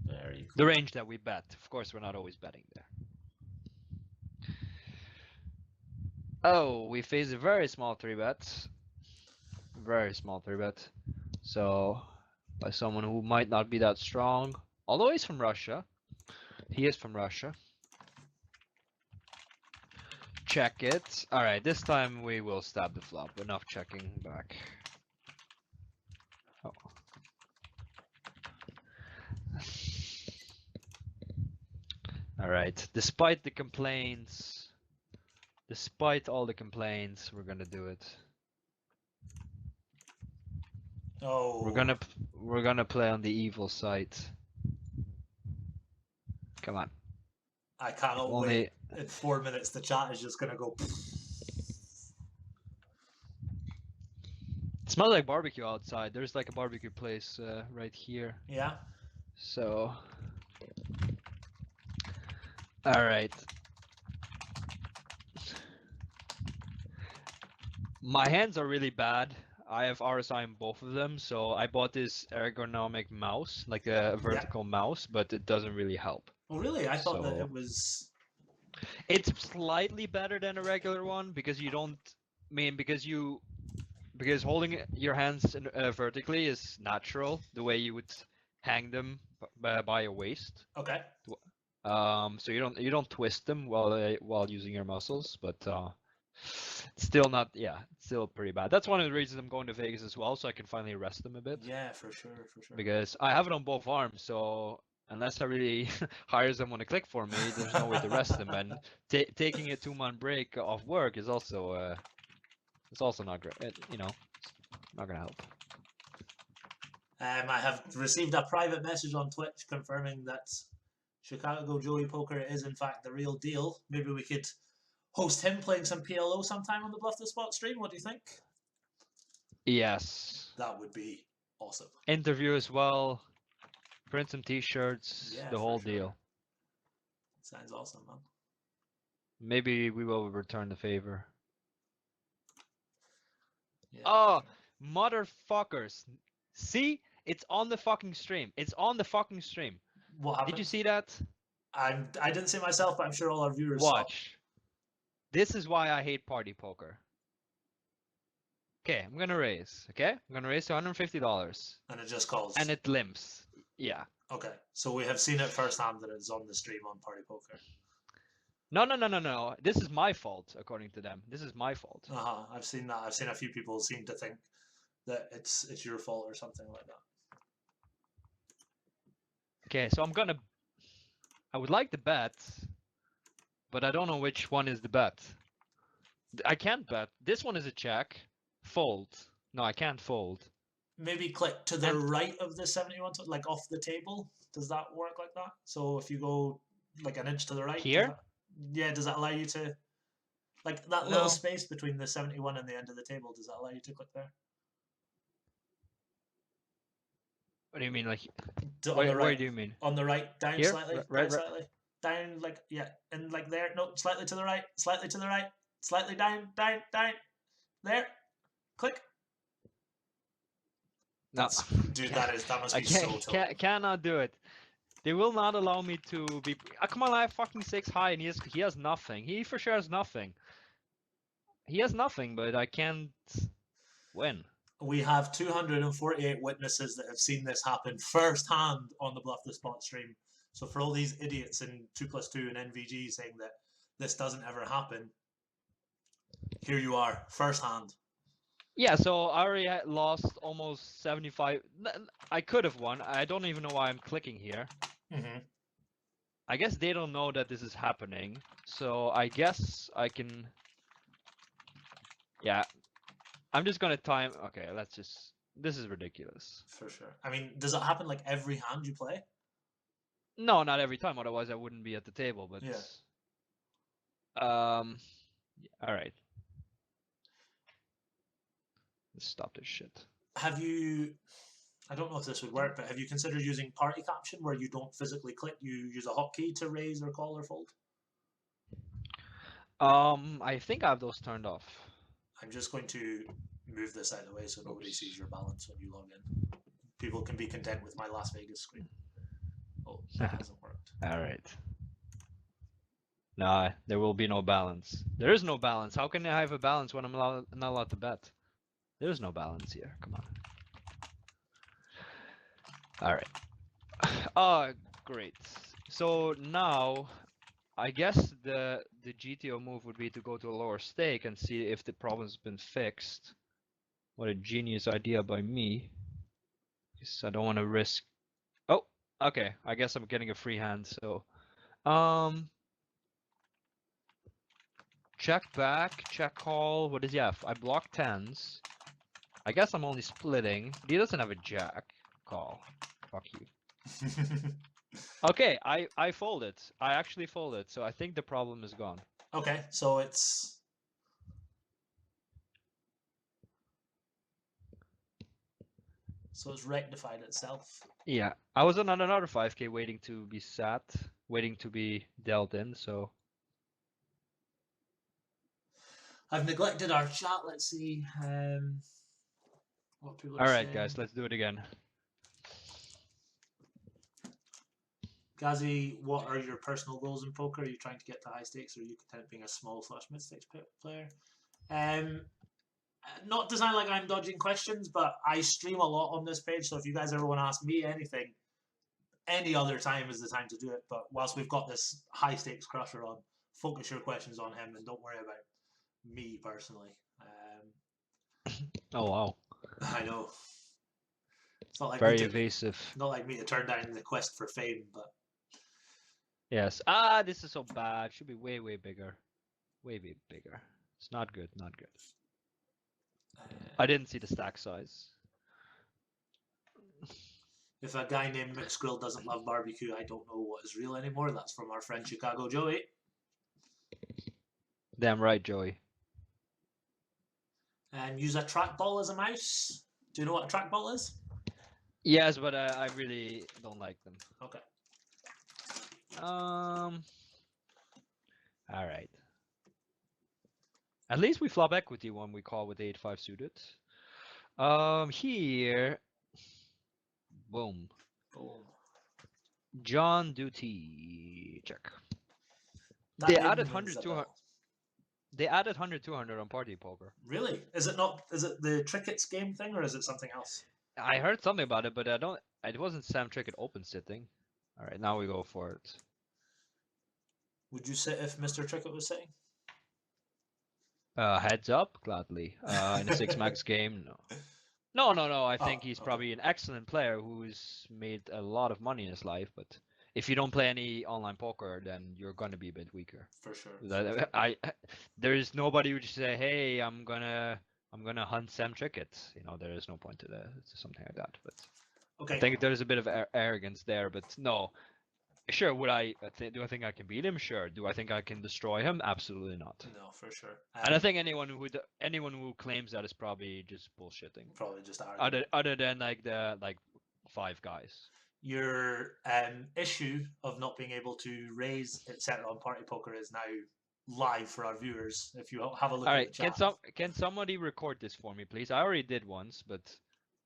Very cool. The range that we bet. Of course, we're not always betting there. Oh, we face a very small 3-bet. Very small 3-bet. So, by someone who might not be that strong. Although he's from Russia. He is from Russia. Check it. Alright, this time we will stab the flop. Enough checking back. Oh. Alright, despite the complaints, despite all the complaints, we're gonna do it. Oh. We're gonna play on the evil side. Come on. I cannot wait. In 4 minutes, the chat is just gonna go. It smells like barbecue outside. There's like a barbecue place right here. Yeah. So. All right. My hands are really bad. I have RSI in both of them, so I bought this ergonomic mouse, like a vertical mouse, but it doesn't really help. Oh, really? I thought that it was. It's slightly better than a regular one because you don't. I mean, because holding your hands vertically is natural, the way you would hang them by your waist. Okay. So you don't twist them while using your muscles, but still not. Yeah, still pretty bad. That's one of the reasons I'm going to Vegas as well, so I can finally rest them a bit. Yeah, for sure, for sure. Because I have it on both arms, so unless I really hire someone to click for me, there's no way to rest them. And taking a 2-month break off work is also it's also not great. You know, not gonna help. I have received a private message on Twitch confirming that Chicago Joey Poker is in fact the real deal. Maybe we could host him playing some PLO sometime on the Bluff the Spot stream. What do you think? Yes. That would be awesome. Interview as well. Print some T-shirts. Yeah, the for whole sure. deal. Sounds awesome, man. Maybe we will return the favor. Yeah, Oh, for motherfuckers! See, it's on the fucking stream. It's on the fucking stream. sure. What happened? Did you see that? I didn't see myself, but I'm sure all our viewers Watch. This is why I hate party poker. Okay, I'm gonna raise. Okay, I'm gonna raise to $150. saw. And it just calls. And it limps. Yeah. Okay, so we have seen it firsthand that it's on the stream on Party Poker. No. This is my fault, according to them. This is my fault. I've seen that. I've seen a few people seem to think that it's your fault or something like that. Okay, so I would like to bet, but I don't know which one is the bet. I can't bet. This one is a check. Fold. No, I can't fold. Maybe click to the right of the 71, like off the table. Does that work like that? So if you go like an inch to the right. Here? Does that allow you to, like that little space between the 71 and the end of the table, does that allow you to click there? What do you mean, like? Where do you mean? On the right, down Here? slightly, right. Slightly, down like and like there. No, slightly to the right, slightly to the right, slightly down, there. Click. No, dude, that must be so tough. Cannot do it. They will not allow me to be. Come on, I have fucking 6 high, and he has nothing. He for sure has nothing. He has nothing, but I can't win. We have 248 witnesses that have seen this happen firsthand on the Bluff the Spot stream. So for all these idiots in 2+2 and NVG saying that this doesn't ever happen, here you are, firsthand. Yeah, so I already lost almost 75. I could have won. I don't even know why I'm clicking here. Mm-hmm. I guess they don't know that this is happening. So I guess I can. Yeah. I'm just gonna time. Okay, let's just. This is ridiculous. For sure. I mean, does it happen like every hand you play? No, not every time. Otherwise, I wouldn't be at the table. But. Yeah. All right. Let's stop this shit. Have you? I don't know if this would work, but have you considered using party caption where you don't physically click, you use a hotkey to raise or call or fold? I think I have those turned off. I'm just going to move this out of the way so nobody sees your balance when you log in. People can be content with my Las Vegas screen. Oh, that hasn't worked. All right. Nah, there will be no balance. There is no balance. How can I have a balance when I'm not allowed to bet? There's no balance here. Come on. All right. Great. So now, I guess the GTO move would be to go to a lower stake and see if the problem's been fixed. What a genius idea by me. Because I don't want to risk. Oh, okay. I guess I'm getting a free hand. So, check back, check call. What does he have? I block tens. I guess I'm only splitting. He doesn't have a jack. Call. Fuck you. Okay, I folded. I actually folded, so I think the problem is gone. Okay, so it's... So it's rectified itself. Yeah, I was on another 5k waiting to be sat, waiting to be dealt in, so... I've neglected our chat, let's see. What people are Alright saying. guys, let's do it again. Ghazi, what are your personal goals in poker? Are you trying to get to high stakes, or are you content being a small / mid stakes player? Um, not to sound like I'm dodging questions, but I stream a lot on this page. So if you guys ever want to ask me anything, any other time is the time to do it. But whilst we've got this high stakes crusher on, focus your questions on him and don't worry about me personally. Oh wow, I know it's not like very evasive. not like me to turn down the quest for fame, but Yes. This is so bad. Should be way bigger, way bigger. It's not good. Not good. I didn't see the stack size. if a guy named McSkrill doesn't love barbecue, I don't know what is real anymore. That's from our friend Chicago Joey. Damn right, Joey. Use a trackball as a mouse. Do you know what a trackball is? Yes, but I really don't like them. Okay. All right. At least we flop equity when we call with 8-5 suited. Here. Boom. Boom. John Duty. Check. That They name added rings 100, a 200. bell. They added 100, 200 on party poker. Really? Is it not? Is it the Trickets game thing, or is it something else? I heard something about it, but I don't. It wasn't Sam Trickett open sitting. All right, now we go for it. Would you sit if Mr. Trickett was sitting? Heads up, gladly. In a 6-max game, no. No. I think he's probably an excellent player who's made a lot of money in his life, but if you don't play any online poker, then you're gonna be a bit weaker. For sure. There is nobody who just say, "Hey, I'm gonna hunt Sam Trickett." You know, there is no point to that. It's something like that. But okay. I think there's a bit of arrogance there. But no, sure. Would I? Do I think I can beat him? Sure. Do I think I can destroy him? Absolutely not. No, for sure. And I think anyone who claims that is probably just bullshitting. Probably just arrogant. Other than like 5 guys. Your issue of not being able to raise etc. on party poker is now live for our viewers. If you have a look at the chat. Can somebody record this for me, please? I already did once, but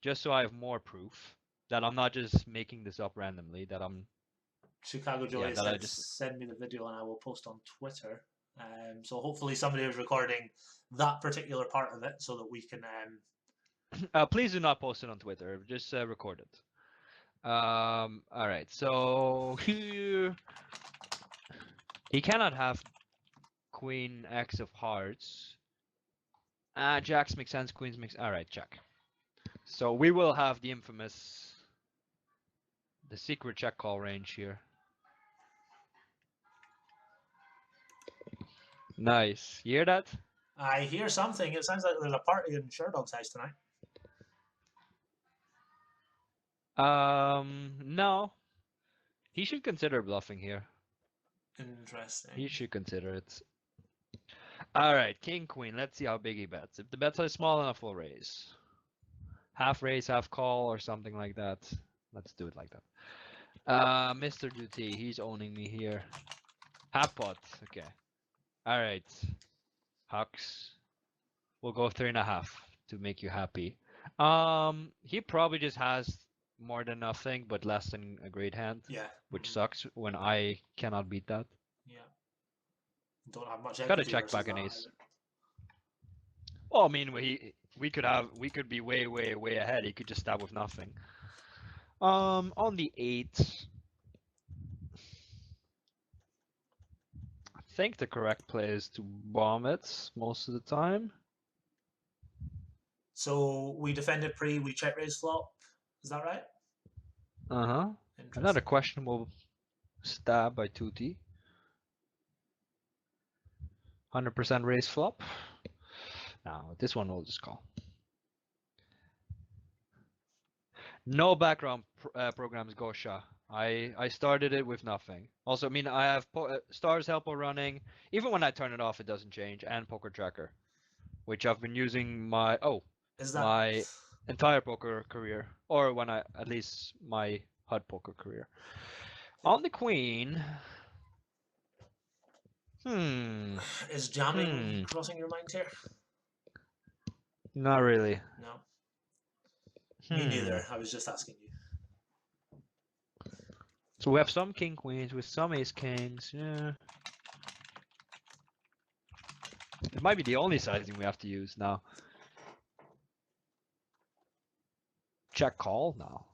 just so I have more proof that I'm not just making this up randomly. That I'm. Chicago Joey said, send me the video and I will post on Twitter. So hopefully somebody is recording that particular part of it so that we can. Please do not post it on Twitter. Just record it. All right. So here he cannot have Queen X of Hearts. Jacks make sense. Queens makes. All right, check. So we will have the secret check call range here. Nice. You hear that? I hear something. It sounds like there's a party in Sherdog's house tonight. No. He should consider bluffing here. Interesting. He should consider it. All right, King Queen. Let's see how big he bets. If the bets are small enough, we'll raise. Half raise, half call, or something like that. Let's do it like that. Mr. Duty, he's owning me here. Half pot. Okay. All right. Hux. We'll go 3.5 to make you happy. He probably just has more than nothing, but less than a great hand. Yeah. Which sucks when I cannot beat that. Yeah. Don't have much. Gotta check back an ace. Well, I mean, we could be way ahead. He could just stab with nothing. On the 8, I think the correct play is to bomb it most of the time. So we defended pre, we check raise flop. Is that right? Another questionable stab by Tutti. 100% raise flop. Now this one we'll just call. No background programs, Gosha. I started it with nothing. Also, I mean, I have Stars Helper running. Even when I turn it off, it doesn't change. And Poker Tracker, which I've been using my my entire poker career, or when at least my HUD poker career. On the Queen. Is jamming crossing your mind here? Not really. No. Me neither. I was just asking you. So we have some king queens with some ace kings. Yeah. It might be the only sizing we have to use now. Check call now.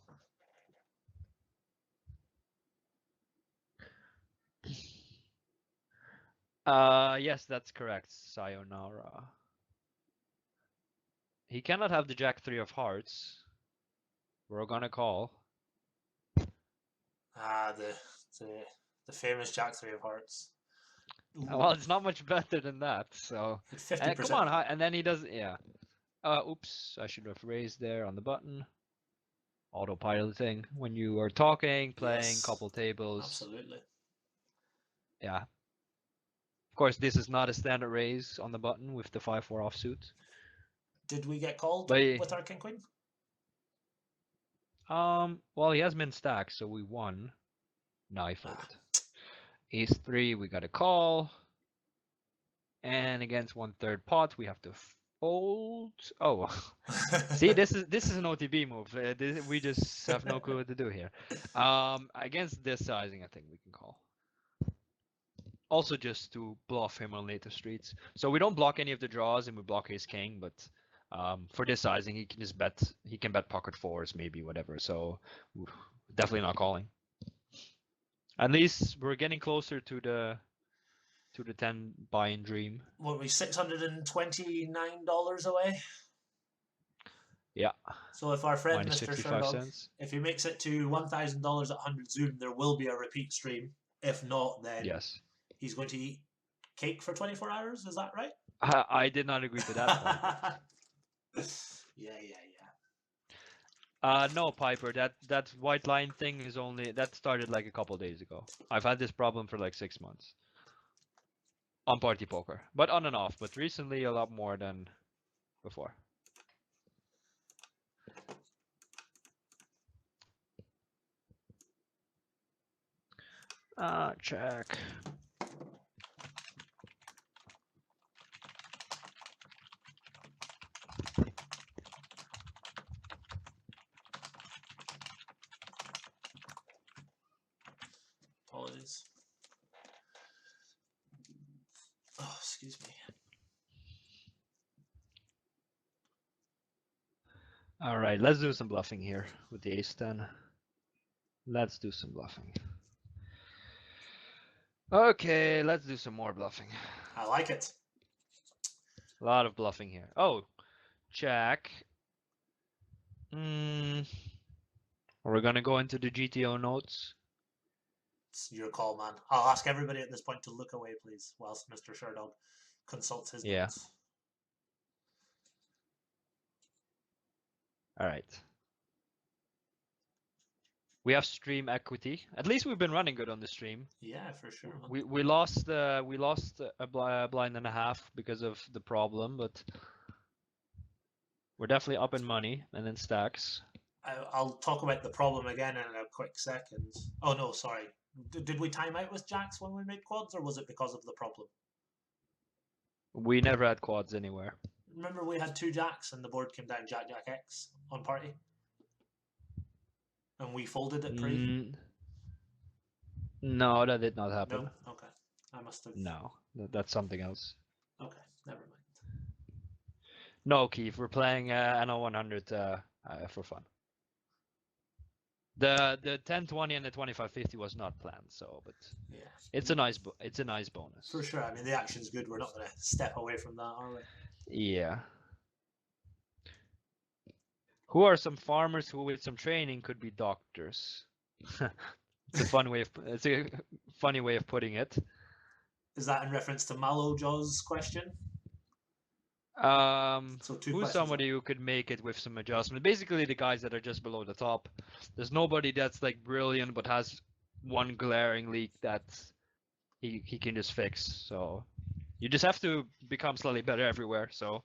Yes, that's correct. Sayonara. He cannot have the jack 3 of hearts. We're gonna call. Ah, the famous Jack 3 of Hearts. Well, it's not much better than that. So, 50%. come on, and then he does. Yeah. Oops, I should have raised there on the button. Autopiloting when you are talking, playing, Yes, couple tables. absolutely. Yeah. Of course, this is not a standard raise on the button with the 5-4 offsuit. Did we get called But with our king queen? well, he has min stack, so we won. No, I folded. Ace 3, we got a call. And against 1/3 pot, we have to fold. Oh, see, this is an OTB move. We just have no clue what to do here. Against this sizing, I think we can call. Also, just to bluff him on later streets. So we don't block any of the draws, and we block ace king. But for this sizing, he can just bet. He can bet pocket fours, maybe whatever. So definitely not calling. At least we're getting closer to the 10 buy-in dream. What are we, $629 away? Yeah. So if our friend Minus Mr. 55 Sherdog, cents. if he makes it to $1,000 at 100 Zoom, there will be a repeat stream. If not, then Yes. he's going to eat cake for 24 hours. Is that right? I did not agree to that point. Yeah. No, Piper. That white line thing is that started like a couple days ago. I've had this problem for like 6 months. On party poker, but on and off. But recently, a lot more than before. Check. Apologies. Oh, excuse me. All right, let's do some bluffing here with the ace 10. Let's do some bluffing. Okay, let's do some more bluffing. I like it. A lot of bluffing here. Oh, check. We're gonna go into the GTO notes. It's your call, man. I'll ask everybody at this point to look away, please, whilst Mr. Sherdog consults his notes. All right. We have stream equity. At least we've been running good on the stream. Yeah, for sure. Man. We lost a blind and a half because of the problem, but we're definitely up in money and in stacks. I'll talk about the problem again in a quick second. Oh no, sorry. Did we time out with jacks when we made quads, or was it because of the problem? We never had quads anywhere. Remember we had 2 jacks and the board came down Jack Jack X on party, and we folded it pre. No, that did not happen. No, okay. I must have. No, that's something else. Okay, never mind. No, Keith, we're playing NL 100 for fun. The 1020 and the 2550 was not planned, so but yeah, it's a nice bonus. For sure. I mean, the action's good. We're not going to step away from that, are we? Yeah. Who are some farmers who, with some training, could be doctors? It's a funny way of putting it. Is that in reference to Mallow Jaw's question? So who's somebody who could make it with some adjustment? Basically, the guys that are just below the top. There's nobody that's like brilliant but has one glaring leak that he can just fix. So you just have to become slightly better everywhere. So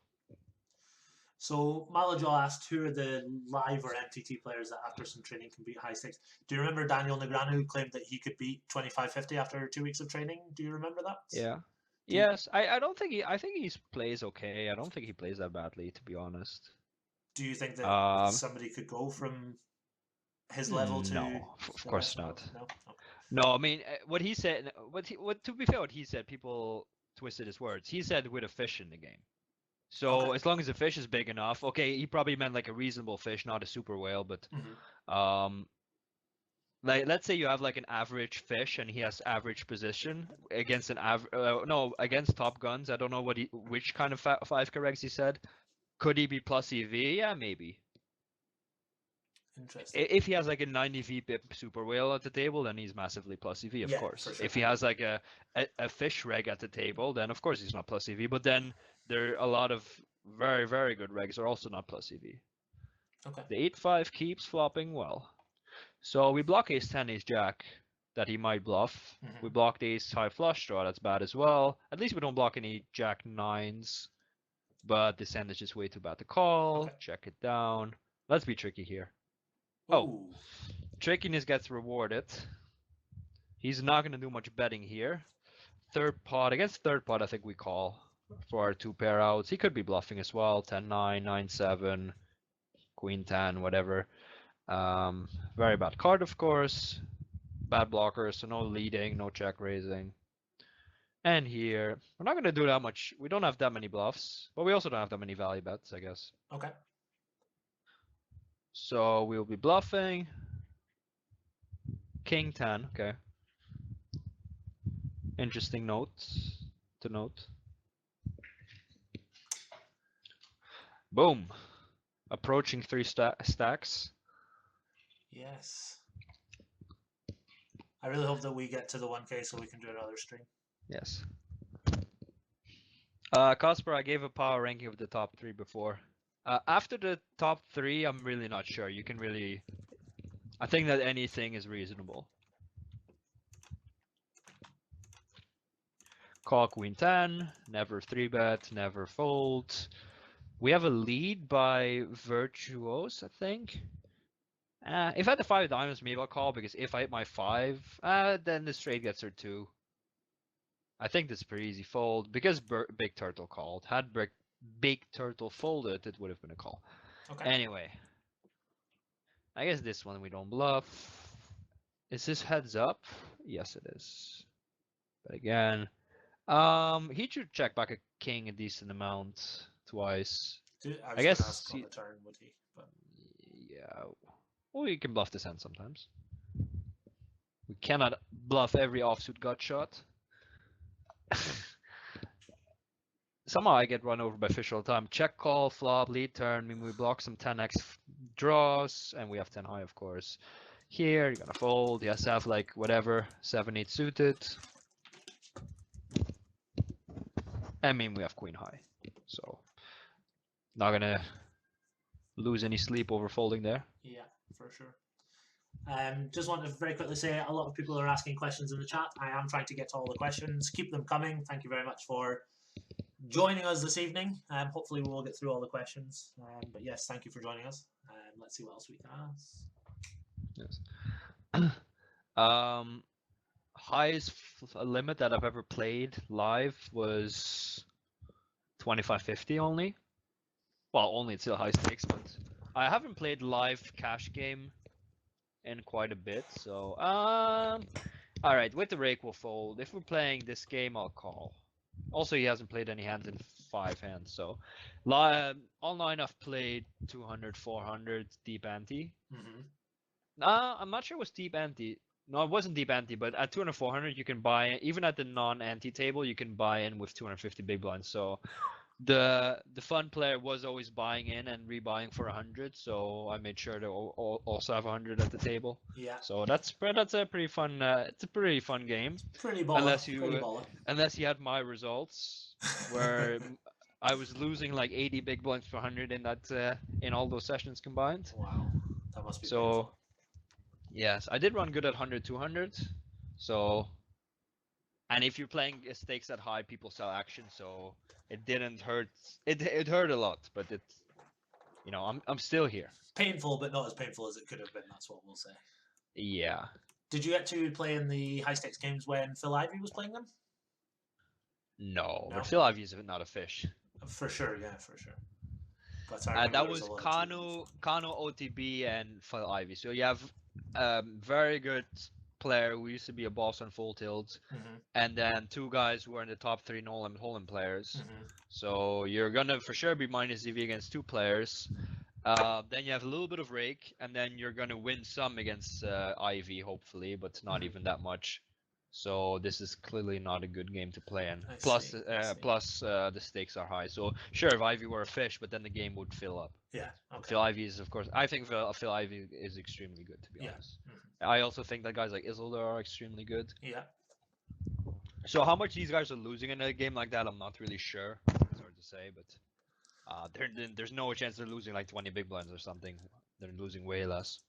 Malajaw asked, who are the live or MTT players that after some training can beat high stakes? Do you remember Daniel Negreanu who claimed that he could beat 2550 after 2 weeks of training? Do you remember that? Yeah. Yes, I don't think I think he plays okay. I don't think he plays that badly, to be honest. Do you think that somebody could go from his level to No, of the course rest? not. No. Okay. No, I mean what he said. What to be fair, what he said, people twisted his words. He said with a fish in the game. So Okay. as long as the fish is big enough, okay, he probably meant like a reasonable fish, not a super whale, but um, like let's say you have like an average fish and he has average position against an no, against top guns. I don't know which kind of 5 corrects he said. Could he be plus EV? Yeah, maybe. Interesting. If he has like a 90 VPIP super whale at the table, then he's massively plus EV, of Yeah, course. for sure. If he has like a fish reg at the table, then of course he's not plus EV. But then there are a lot of very, very good regs are also not plus EV. Okay. The 8-5 keeps flopping well. So we block ace 10, ace jack that he might bluff. We block the ace high flush draw, that's bad as well. At least we don't block any jack 9s. But this hand is just way too bad to call. Okay. Check it down. Let's be tricky here. Ooh. Oh, trickiness gets rewarded. He's not going to do much betting here. Third pot, against third pot, I think we call for our 2 pair outs. He could be bluffing as well. 10-9, 9-7, Queen 10, whatever. Very bad card, of course. Bad blocker, so no leading, no check raising. And here, we're not going to do that much. We don't have that many bluffs, but we also don't have that many value bets, I guess. Okay. So we'll be bluffing. King 10, okay. Interesting notes to note. Boom. Approaching 3 stacks. Yes. I really hope that we get to the 1K so we can do another stream. Yes. Casper, I gave a power ranking of the top 3 before. After the top 3, I'm really not sure. You can really... I think that anything is reasonable. Call Queen 10, never 3-bet, never fold. We have a lead by Virtuose, I think. If I had the 5 diamonds, maybe I'll call, because if I hit my 5, then the straight gets her 2. I think this is pretty easy fold, because Big Turtle called. Had Big Turtle folded, it would have been a call. Okay. Anyway. I guess this one we don't bluff. Is this heads up? Yes, it is. But again, he should check back a king a decent amount twice. I guess ask on the turn, would he? But... yeah. Well, you can bluff this hand sometimes. We cannot bluff every offsuit gut shot. Somehow I get run over by fish all the time. Check call, flop, lead turn. I mean, we block some 10x draws, and we have 10 high, of course. Here, you're gonna fold. He has to have like whatever, 7-8 suited. I mean, we have queen high, so not gonna lose any sleep over folding there. Yeah, for sure. Just want to very quickly say a lot of people are asking questions in the chat. I am trying to get to all the questions. Keep them coming. Thank you very much for joining us this evening. Hopefully we will get through all the questions. But yes, thank you for joining us. Let's see what else we can ask. Yes. Highest limit that I've ever played live was 2550 only. Well, only it's still high stakes, but I haven't played live cash game in quite a bit. So, all right, with the rake we'll fold. If we're playing this game, I'll call. Also, he hasn't played any hands in 5 hands, so online I've played 200, 400 deep ante. I'm not sure it was deep ante. No, it wasn't deep ante, but at 200, 400 you can buy, even at the non-ante table, you can buy in with 250 big blinds. So the fun player was always buying in and rebuying for 100, so I made sure to also have 100 at the table. Yeah. So that's a pretty fun. It's a pretty fun game. Pretty baller. Unless you had my results, where I was losing like 80 big blinds per 100 in that in all those sessions combined. Wow, that must be so. Painful. Yes, I did run good at 100, 200. So, and if you're playing stakes that high, people sell action, so it didn't hurt. It hurt a lot, but it's, you know, I'm still here. Painful, but not as painful as it could have been. That's what we'll say. Yeah. Did you get to play in the high stakes games when Phil Ivey was playing them? No, but Phil Ivey is not a fish. For sure, yeah, for sure. That was Kano, OTB, and Phil Ivey. So you have Very good player who used to be a boss on Full Tilt, and then two guys who are in the top three no limit hold'em players. So you're gonna for sure be minus EV against two players. Then you have a little bit of rake, and then you're gonna win some against Ivy, hopefully, but not even that much. So this is clearly not a good game to play in. I Plus, see, I see. plus the stakes are high. So sure, if Ivy were a fish, but then the game would fill up. Yeah. Okay. Phil Ivy is, of course, I think Phil Ivy is extremely good, to be Yeah. honest. I also think that guys like Isildur are extremely good. Yeah. So how much these guys are losing in a game like that, I'm not really sure. It's hard to say, but there's no chance they're losing like 20 big blinds or something. They're losing way less.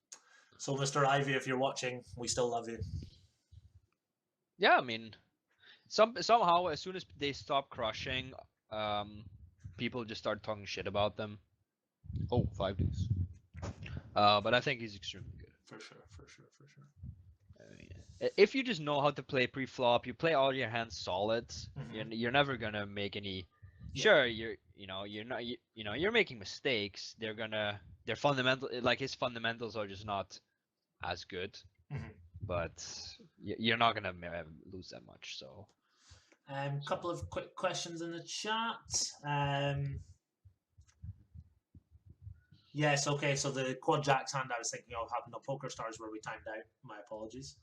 So, Mr. Ivy, if you're watching, we still love you. Yeah, I mean, somehow as soon as they stop crushing, people just start talking shit about them. Oh, 5 days. But I think he's extremely good. For sure, for sure, for sure. I mean, if you just know how to play pre-flop, you play all your hands solid. You're never gonna make any. Yeah. Sure, you're making mistakes. Their fundamental, like his fundamentals are just not as good. But you're not gonna lose that much. So. Couple of quick questions in the chat. Yes, okay, so the quad jacks hand I was thinking of happened on Poker Stars where we timed out. My apologies.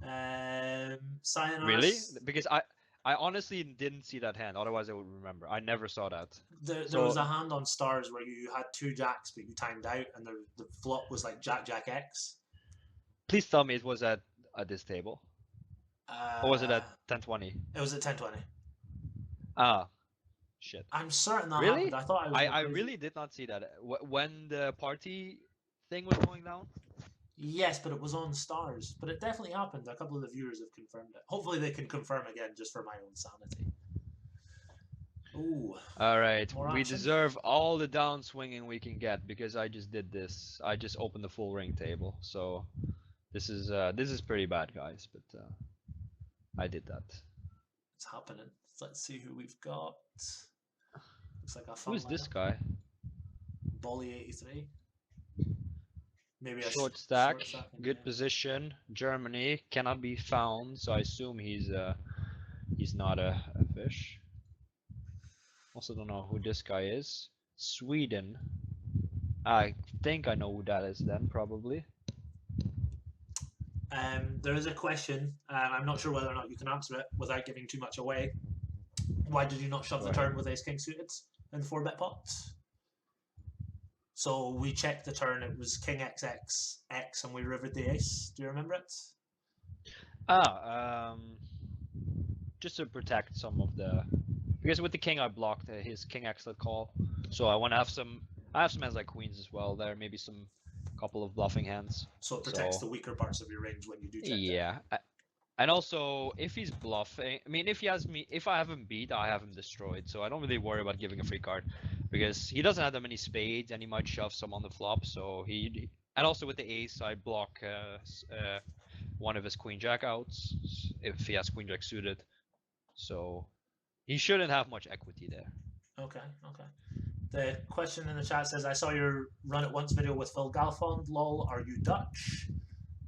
Sayonara. Really? Because I honestly didn't see that hand, otherwise I would remember. I never saw that. There was a hand on Stars where you had 2 jacks but you timed out and the flop was like Jack X. Please tell me it was at this table. Or was it at 1020? It was at 1020. Ah, shit. I'm certain that really? happened. I thought I really did not see that. When the party thing was going down? Yes, but it was on Stars. But it definitely happened. A couple of the viewers have confirmed it. Hopefully they can confirm again just for my own sanity. Ooh. Alright, we deserve all the downswinging we can get because I just did this. I just opened the full ring table. So this is pretty bad, guys, but I did that. It's happening. Let's see who we've got. Looks like a fun Who's this guy? Bolly 83. Maybe a short stack, good position. Germany cannot be found, so I assume he's not a fish. Also don't know who this guy is. Sweden. I think I know who that is then, probably. There is a question. I'm not sure whether or not you can answer it without giving too much away. Why did you not shove the turn with Ace King suited in the 4-bet pot? So we checked the turn. It was King XX X, and we rivered the ace. Do you remember it? Just to protect some of the, because with the king I blocked his King X-let call, so I want to have some. I have some hands like queens as well. There maybe some couple of bluffing hands. So it protects the weaker parts of your range when you do check. Yeah. And also, if he's bluffing, I mean, if I have him beat, I have him destroyed. So I don't really worry about giving a free card, because he doesn't have that many spades, and he might shove some on the flop. So and also with the ace, I block one of his queen jack outs if he has queen jack suited. So he shouldn't have much equity there. Okay. The question in the chat says, I saw your Run It Once video with Phil Galfond. Lol, are you Dutch?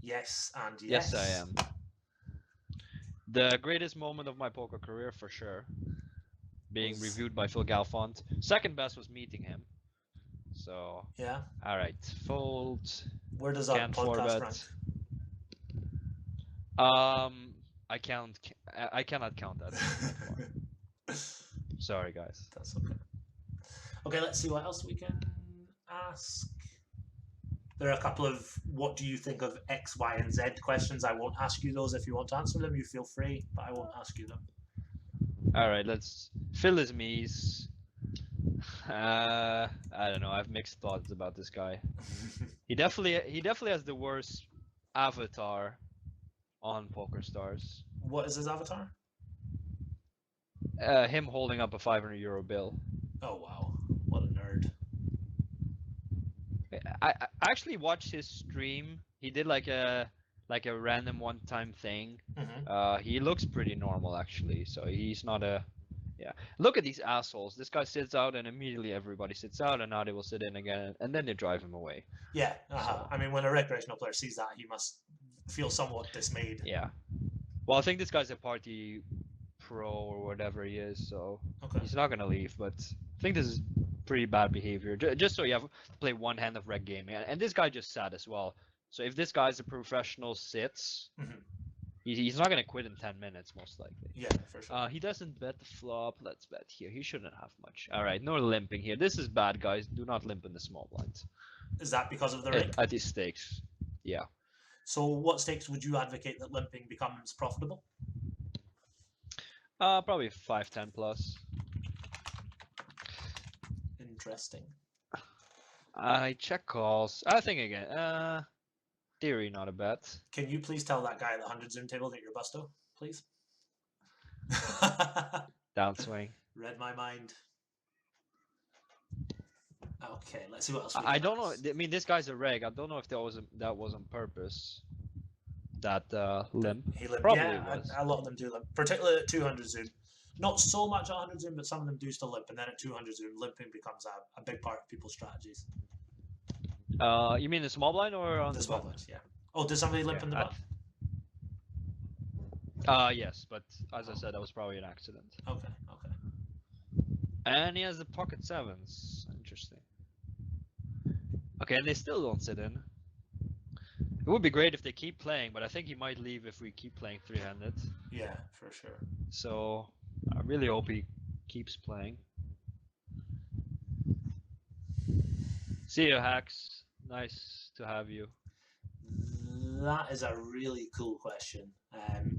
Yes and yes. Yes, I am. The greatest moment of my poker career, for sure. Being reviewed by Phil Galfond. Second best was meeting him. So yeah. All right, fold. Where does our podcast rank? I cannot count that. Sorry, guys. That's okay. Okay, let's see what else we can ask. There are a couple of what do you think of X, Y, and Z questions. I won't ask you those. If you want to answer them, you feel free, but I won't ask you them. All right, let's Phil is me's. I don't know. I have mixed thoughts about this guy. He definitely has the worst avatar on Poker Stars. What is his avatar? Him holding up a €500 bill. Oh wow, what a nerd. I actually watched his stream. He did like a random one-time thing. He looks pretty normal actually, so he's not a Yeah. Look at these assholes. This guy sits out and immediately everybody sits out and now they will sit in again and then they drive him away. Yeah, So, I mean, when a recreational player sees that, he must feel somewhat dismayed. yeah. Well, I think this guy's a party pro or whatever he is, so Okay. he's not gonna leave. But I think this is pretty bad behavior. Just so you have to play one hand of reg gaming, and this guy just sat as well. So if this guy's a professional sits, Mm-hmm. he's not gonna quit in 10 minutes most likely. Yeah, for sure. He doesn't bet the flop. Let's bet here. He shouldn't have much. All right, no limping here. This is bad, guys. Do not limp in the small blinds Is that because of the rig? at these stakes. Yeah. So, what stakes would you advocate that limping becomes profitable? Probably 5-10 plus. Interesting. I check calls. I think again. Theory, not a bet. Can you please tell that guy at the 100 zoom table that you're busto, please? Downswing. Read my mind. Okay, let's see what else. I don't know. I mean, this guy's a reg. I don't know if that was on purpose. That limp. He limped. Probably Yeah, was. a lot of them do limp, particularly at 200 zoom. Not so much at 100 zoom, but some of them do still limp. And then at 200 zoom, limping becomes a big part of people's strategies. You mean the small blind or on The the small button? ones, yeah. Oh, did somebody limp in the butt? Yes, but as I said, that was probably an accident. Okay, okay. And he has the pocket sevens. Interesting. Okay, and they still don't sit in. It would be great if they keep playing, but I think he might leave if we keep playing three-handed. Yeah, for sure. So I really hope he keeps playing. See you, Hacks. Nice to have you. That is a really cool question.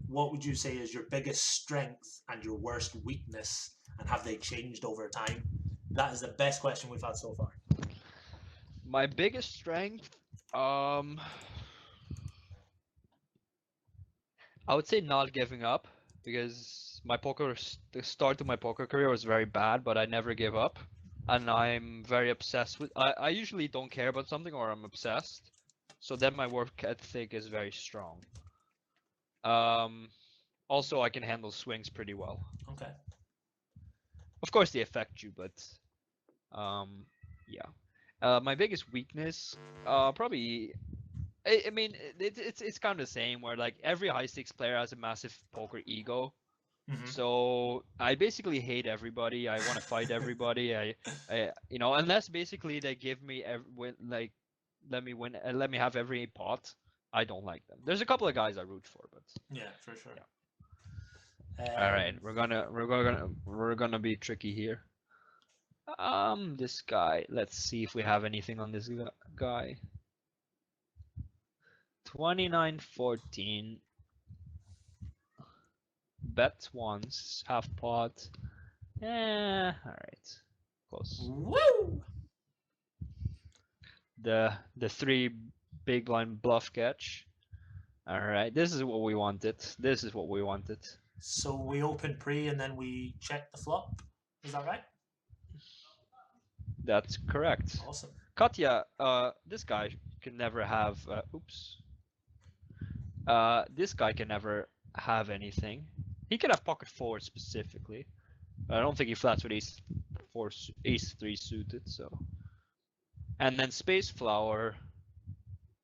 What would you say is your biggest strength and your worst weakness, and have they changed over time? That is the best question we've had so far. My biggest strength, I would say not giving up, because the start of my poker career was very bad, but I never give up. And I'm very obsessed with, I usually don't care about something or I'm obsessed. So then my work ethic is very strong. Also I can handle swings pretty well. Okay. Of course they affect you, but yeah. My biggest weakness, probably, I mean, it's kind of the same where like every high stakes player has a massive poker ego. Mm-hmm. So I basically hate everybody. I want to fight everybody. I unless basically they give me like let me win, let me have every pot. I don't like them. There's a couple of guys I root for, but yeah, for sure. Yeah. All right, we're gonna be tricky here. This guy. Let's see if we have anything on this guy. 29-14. Bet once, half pot. Alright. Close. Woo! The 3 big blind bluff catch. Alright, this is what we wanted. This is what we wanted. So we open pre and then we check the flop. Is that right? That's correct. Awesome. Katya, this guy can never have oops. This guy can never have anything. He can have pocket 4 specifically. I don't think he flats with ace 3 suited, so. And then Space Flower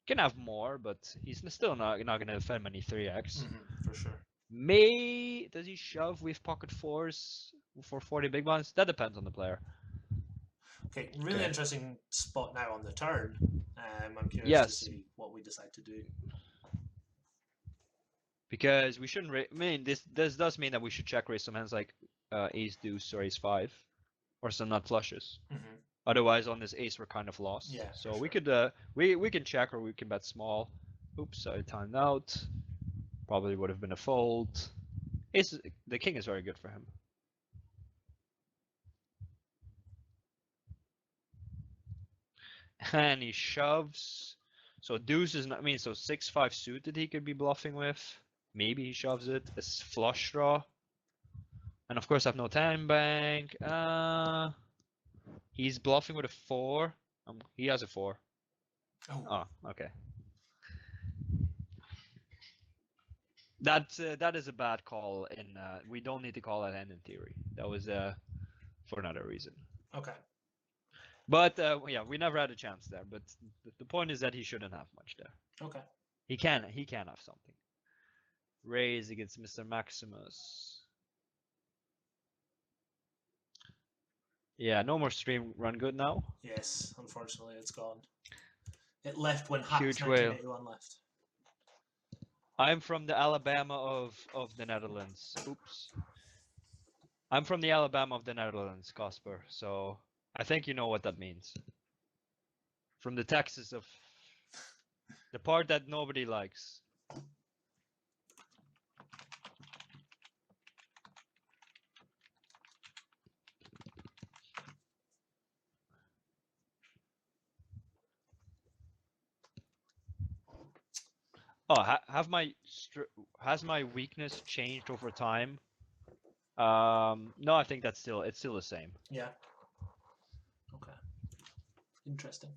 can have more, but he's still not going to defend many 3x. Mm-hmm, for sure. Does he shove with pocket 4s for 40 big blinds? That depends on the player. Okay, really interesting spot now on the turn. I'm curious to see what we decide to do. Because we shouldn't. I mean, this does mean that we should check raise some hands like ace deuce or ace 5, or some nut flushes. Mm-hmm. Otherwise, on this ace, we're kind of lost. Yeah. So we could we can check or we can bet small. Oops, I timed out. Probably would have been a fold. The king is very good for him. And he shoves. So deuce is not. I mean, so 6-5 suited he could be bluffing with. Maybe he shoves it. It's flush draw. And of course I have no time bank. He's bluffing with a 4. He has a 4. Oh, okay. That is a bad call. We don't need to call that hand in theory. That was for another reason. Okay. But yeah, we never had a chance there. But the point is that he shouldn't have much there. Okay. He can have something. Raise against Mr. Maximus. Yeah, no more stream run good now. Yes, unfortunately, it's gone. It left when Huge Hacks whale. 1981 left. I'm from the Alabama of the Netherlands. Oops. I'm from the Alabama of the Netherlands, Casper. So I think you know what that means. From the Texas of the part that nobody likes. Oh, has my weakness changed over time? No, I think it's still the same. Yeah. Okay. Interesting.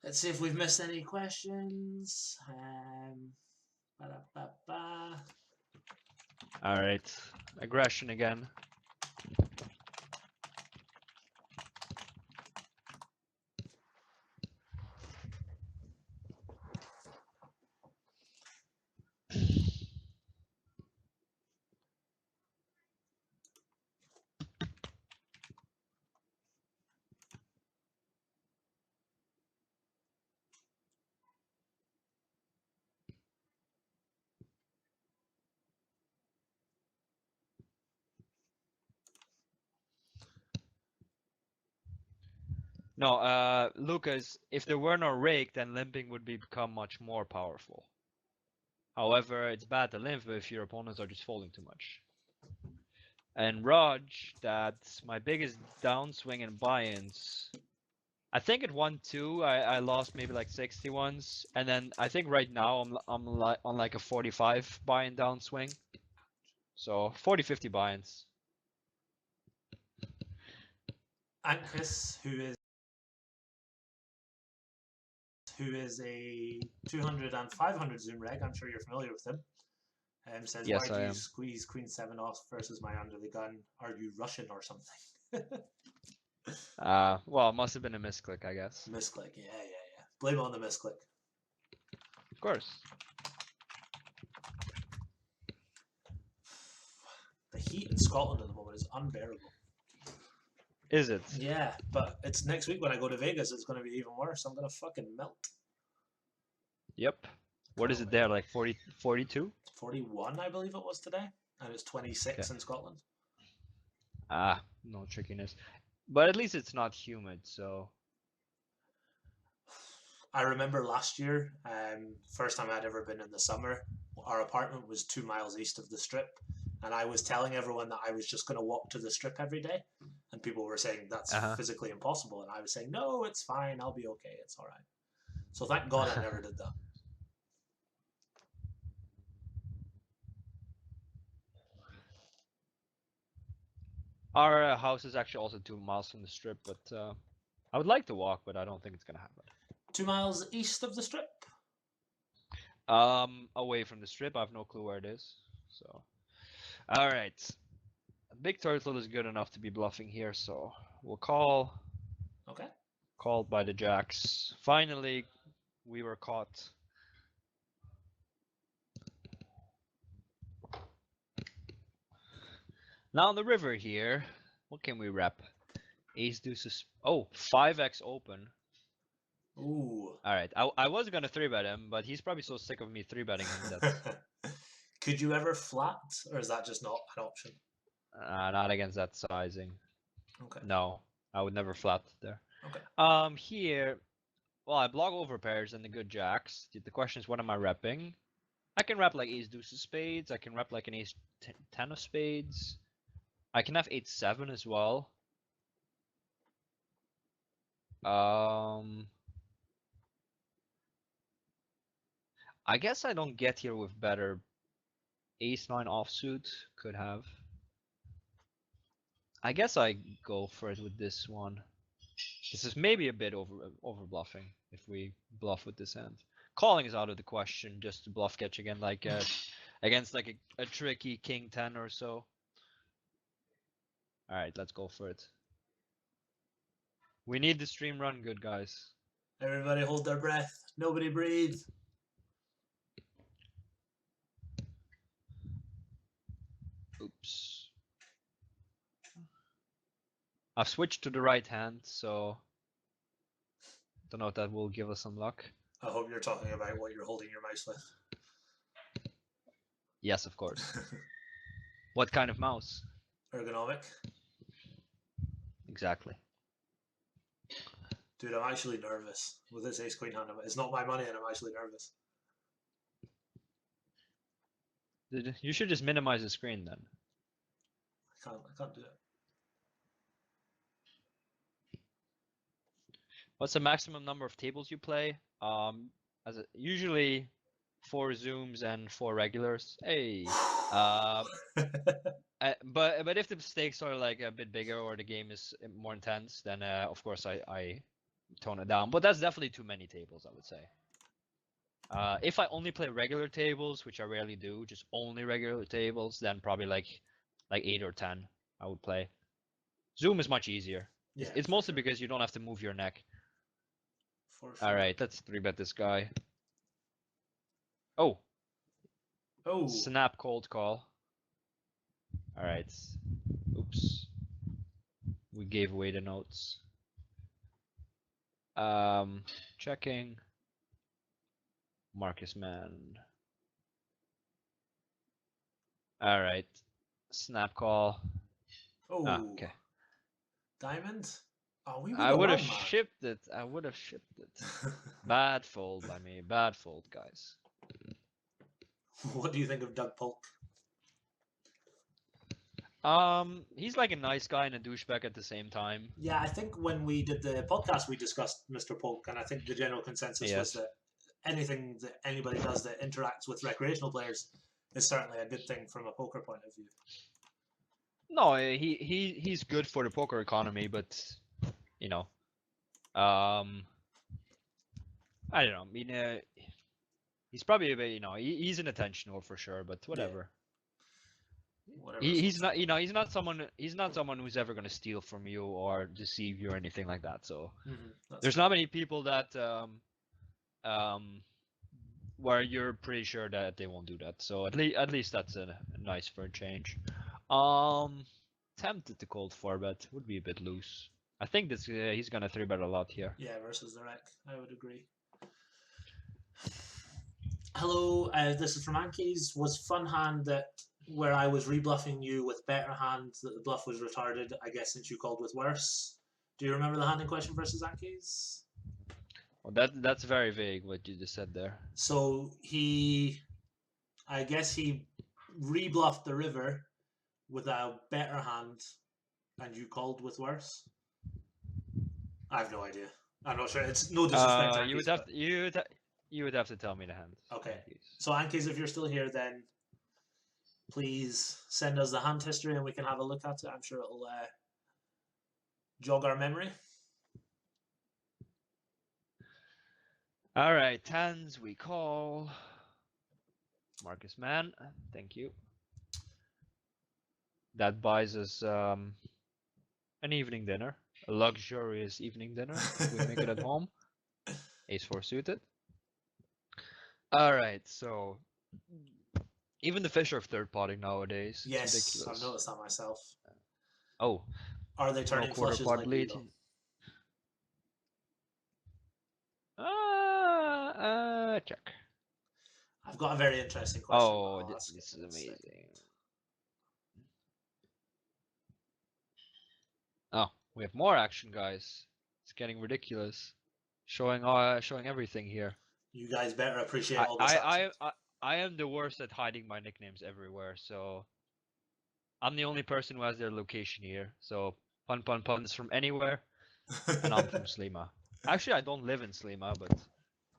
Let's see if we've missed any questions. Ba-da-ba-ba. All right, aggression again. No, Lucas, if there were no rake, then limping would become much more powerful. However, it's bad to limp if your opponents are just folding too much. And Raj, that's my biggest downswing in buy-ins. I think at 1-2, I lost maybe like 60 ones, and then I think right now I'm like on like a 45 buy-in downswing. So 40-50 buy-ins. Ankis, who is a 200 and 500 zoom reg, I'm sure you're familiar with him, says, Yes, why I do you am. squeeze queen 7 off versus my under the gun? Are you Russian or something? Well, it must have been a misclick, I guess. Misclick, yeah. Blame it on the misclick. Of course. The heat in Scotland at the moment is unbearable. Is it? Yeah, but it's next week when I go to Vegas, it's going to be even worse. I'm going to fucking melt. Yep. What is it there, like 40, 42? 41, I believe it was today, and it's 26 in Scotland. No trickiness. But at least it's not humid, so... I remember last year, first time I'd ever been in the summer, our apartment was 2 miles east of the strip, and I was telling everyone that I was just going to walk to the strip every day, and people were saying that's physically impossible, and I was saying, no, it's fine, I'll be okay, it's all right. So thank God I never did that. Our house is actually also 2 miles from the strip, but I would like to walk, but I don't think it's gonna happen. 2 miles east of the strip? Away from the strip. I have no clue where it is. So, all right. Big turtle is good enough to be bluffing here, so we'll call. Okay. Called by the jacks. Finally, we were caught. Now on the river here, what can we rep? Ace deuces. Oh, 5x open. Ooh. All right, I was gonna 3-bet him, but he's probably so sick of me 3-betting him that. Could you ever flat, or is that just not an option? Not against that sizing. Okay. No, I would never flat there. Okay. Here, well, I block over pairs and the good jacks. The question is, what am I repping? I can rep like ace deuce of spades. I can rep like an ace 10 of spades. I can have 8-7 as well. I guess I don't get here with better. Ace 9 offsuit could have. I guess I go for it with this one. This is maybe a bit over bluffing if we bluff with this hand. Calling is out of the question. Just to bluff catch again, like against like a tricky king 10 or so. All right, let's go for it. We need the stream run good, guys. Everybody hold their breath. Nobody breathe. Oops. I've switched to the right hand, so don't know if that will give us some luck. I hope you're talking about what you're holding your mouse with. Yes, of course. What kind of mouse? Ergonomic. Exactly. Dude, I'm actually nervous with this ace queen hand. It's not my money and I'm actually nervous. You should just minimize the screen then. I can't do it. What's the maximum number of tables you play? Usually 4 zooms and 4 regulars. Hey. But if the stakes are like a bit bigger or the game is more intense, then of course I tone it down. But that's definitely too many tables, I would say. If I only play regular tables, which I rarely do, just only regular tables, then probably like 8 or 10 I would play. Zoom is much easier. Yeah, It's mostly because you don't have to move your neck. For sure. All right, let's 3-bet this guy. Oh. Oh. Snap cold call. All right. Oops. We gave away the notes. Checking. Marcus man. All right. Snap call. Oh. Okay. Diamond? Oh, we I would have won, man. shipped it. I would have shipped it. Bad fold by me. Bad fold, guys. What do you think of Doug Polk? He's like a nice guy and a douchebag at the same time. Yeah, I think when we did the podcast, we discussed Mr. Polk, and I think the general consensus was that anything that anybody does that interacts with recreational players is certainly a good thing from a poker point of view. No, he's good for the poker economy, but you know, I don't know. I mean, he's probably a bit, he's an attention whore for sure, but whatever. Yeah. He's not, he's not someone who's ever gonna steal from you or deceive you or anything like that. So there's not many people that where you're pretty sure that they won't do that. So at least that's a nice for a change. Tempted to cold 4-bet would be a bit loose. I think this he's gonna 3-bet a lot here. Yeah, versus the rec, I would agree. Hello, this is from Ankies. Was fun hand that where I was rebluffing you with better hand that the bluff was retarded, I guess, since you called with worse. Do you remember the hand in question versus Ankies? Well, that's very vague what you just said there. So I guess he rebluffed the river with a better hand, and you called with worse. I have no idea. I'm not sure. It's no disrespect. To you would have to tell me the hand. Okay. So Ankies, if you're still here, then please send us the hand history and we can have a look at it. I'm sure it'll jog our memory. All right, hands we call. Marcus man, thank you. That buys us an evening dinner, a luxurious evening dinner. If we make it at home. Ace 4 suited. All right, so even the fish are third potting nowadays. Yes, it's ridiculous. I've noticed that myself. Oh, are they turning flushes like lead? Check. I've got a very interesting question. Oh, this is amazing. Oh, we have more action, guys. It's getting ridiculous. Showing everything here. You guys better appreciate all this action. I am the worst at hiding my nicknames everywhere, so I'm the only person who has their location here. So pun is from anywhere, and I'm from Slima. Actually, I don't live in Slima, but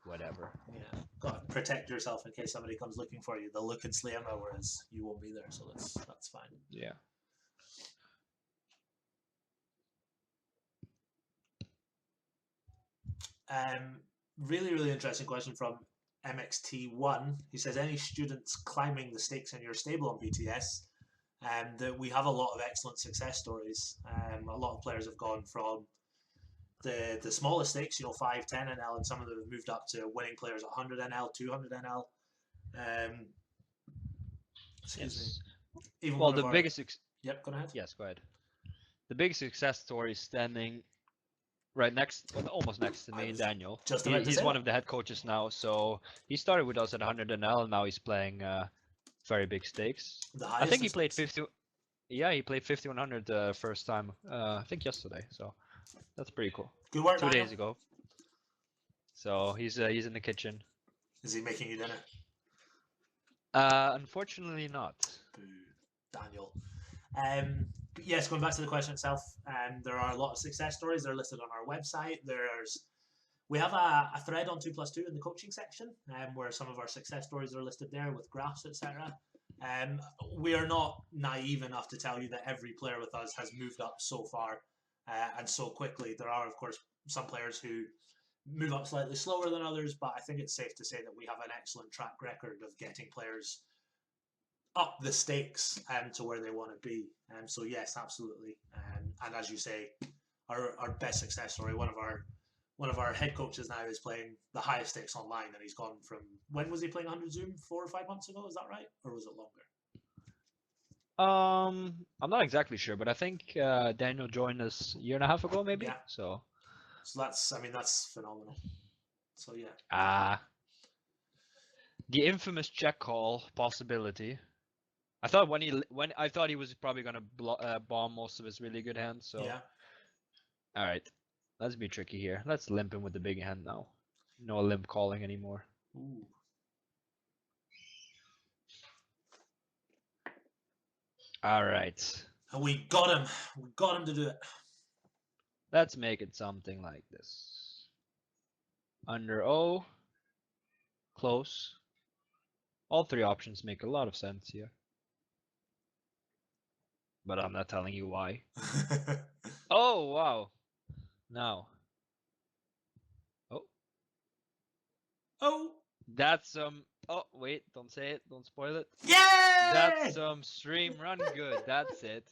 whatever. Yeah, gotta protect yourself in case somebody comes looking for you. They'll look in Slima, whereas you won't be there, so that's fine. Yeah. Really, really interesting question from MXT1. He says, any students climbing the stakes in your stable on BTS, that we have a lot of excellent success stories. A lot of players have gone from the smallest stakes, 5, 10 NL, and some of them have moved up to winning players at 100 NL, 200 NL. Excuse me. Even well, one the of our... biggest. Yep, go ahead. Yes, go ahead. The biggest success story is standing right next, well, almost next to me, Daniel. Just about to He's say one that. of the head coaches now. So he started with us at 100 NL, and now he's playing very big stakes. The I highest think he of played stakes. 50. Yeah, he played 5100 first time. I think yesterday. So that's pretty cool. Good work, 2 Daniel. days ago. So he's in the kitchen. Is he making you dinner? Unfortunately not. Boo, Daniel. But yes, going back to the question itself, there are a lot of success stories. They're listed on our website. We have a thread on 2+2 in the coaching section, where some of our success stories are listed there with graphs, etc. We are not naive enough to tell you that every player with us has moved up so far and so quickly. There are, of course, some players who move up slightly slower than others, but I think it's safe to say that we have an excellent track record of getting players up the stakes to where they want to be. So yes, absolutely. And as you say, our best success story, one of our head coaches now is playing the highest stakes online, and he's gone from, when was he playing 100 Zoom? 4 or 5 months ago, is that right? Or was it longer? I'm not exactly sure, but I think Daniel joined us a year and a half ago, maybe. Yeah. So that's phenomenal. So yeah. The infamous check call possibility. I thought I thought he was probably gonna bomb most of his really good hands. So Yeah. all right, let's be tricky here. Let's limp him with the big hand now. No limp calling anymore. Ooh. All right. And we got him. We got him to do it. Let's make it something like this. Under O. Close. All three options make a lot of sense here. But I'm not telling you why. Oh, wow. Now. Oh. Oh. That's some... Oh, wait. Don't say it. Don't spoil it. Yay! That's some stream run good. That's it.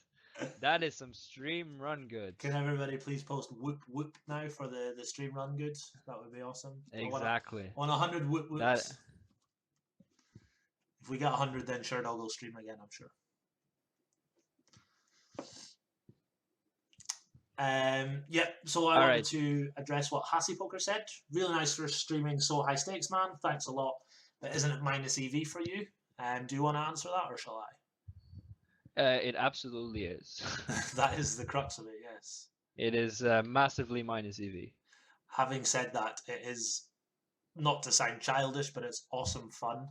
That is some stream run good. Can everybody please post whoop whoop now for the stream run good? That would be awesome. Exactly. On 100 whoop whoops. That... If we get 100, then Sherdog will stream again, I'm sure. So I wanted to address what Hassy Poker said. Really nice for streaming so high stakes, man. Thanks a lot. But isn't it minus EV for you? Do you want to answer that, or shall I? It absolutely is. That is the crux of it, yes. It is massively minus EV. Having said that, it is, not to sound childish, but it's awesome fun.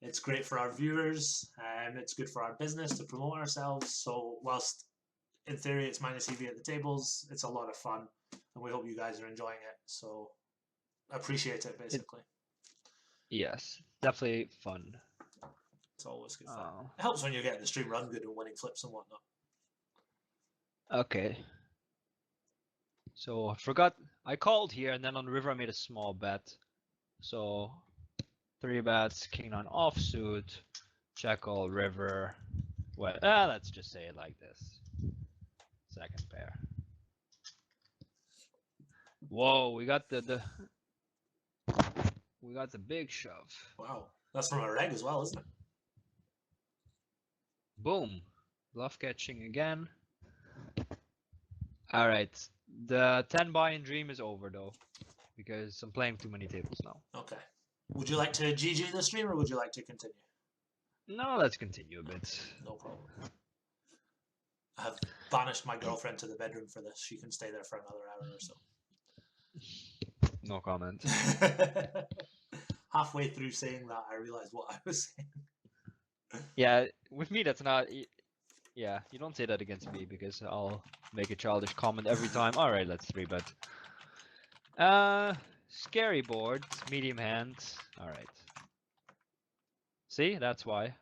It's great for our viewers. It's good for our business to promote ourselves. So whilst in theory it's minus EV at the tables, it's a lot of fun, and we hope you guys are enjoying it. So appreciate it, basically. Yes, definitely fun. It's always good fun. It helps when you're getting the stream run good and winning flips and whatnot. Okay. So I forgot, I called here, and then on the river I made a small bet. So 3 bets, king 9 offsuit, check all river. Well, let's just say it like this. Second pair. Whoa, we got the big shove. Wow, that's from a reg as well, isn't it? Boom, bluff catching again. All right, the 10 buy-in dream is over though, because I'm playing too many tables now. Okay. Would you like to GG the stream, or would you like to continue? No, let's continue a bit. No problem. I have banished my girlfriend to the bedroom for this. She can stay there for another hour or so. No comment. Halfway through saying that, I realized what I was saying. Yeah, with me that's not... Yeah, you don't say that against me, because I'll make a childish comment every time. Alright, let's 3-bet. Scary board, medium hand. Alright. See, that's why.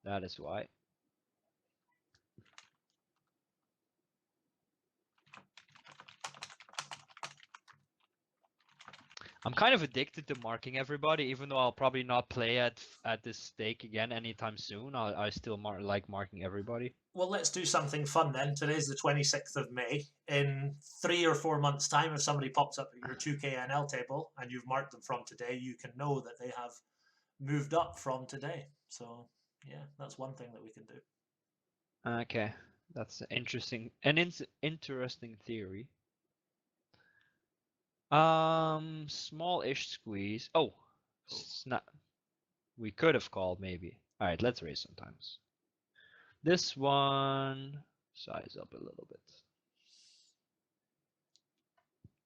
That is why. I'm kind of addicted to marking everybody, even though I'll probably not play at this stake again anytime soon. I still like marking everybody. Well, let's do something fun then. Today's the 26th of May. In 3 or 4 months' time, if somebody pops up at your 2KNL table and you've marked them from today, you can know that they have moved up from today. So, yeah, that's one thing that we can do. Okay, that's interesting. Interesting theory. Small-ish squeeze. Oh, snap. We could have called maybe. All right, let's raise sometimes. This one, size up a little bit.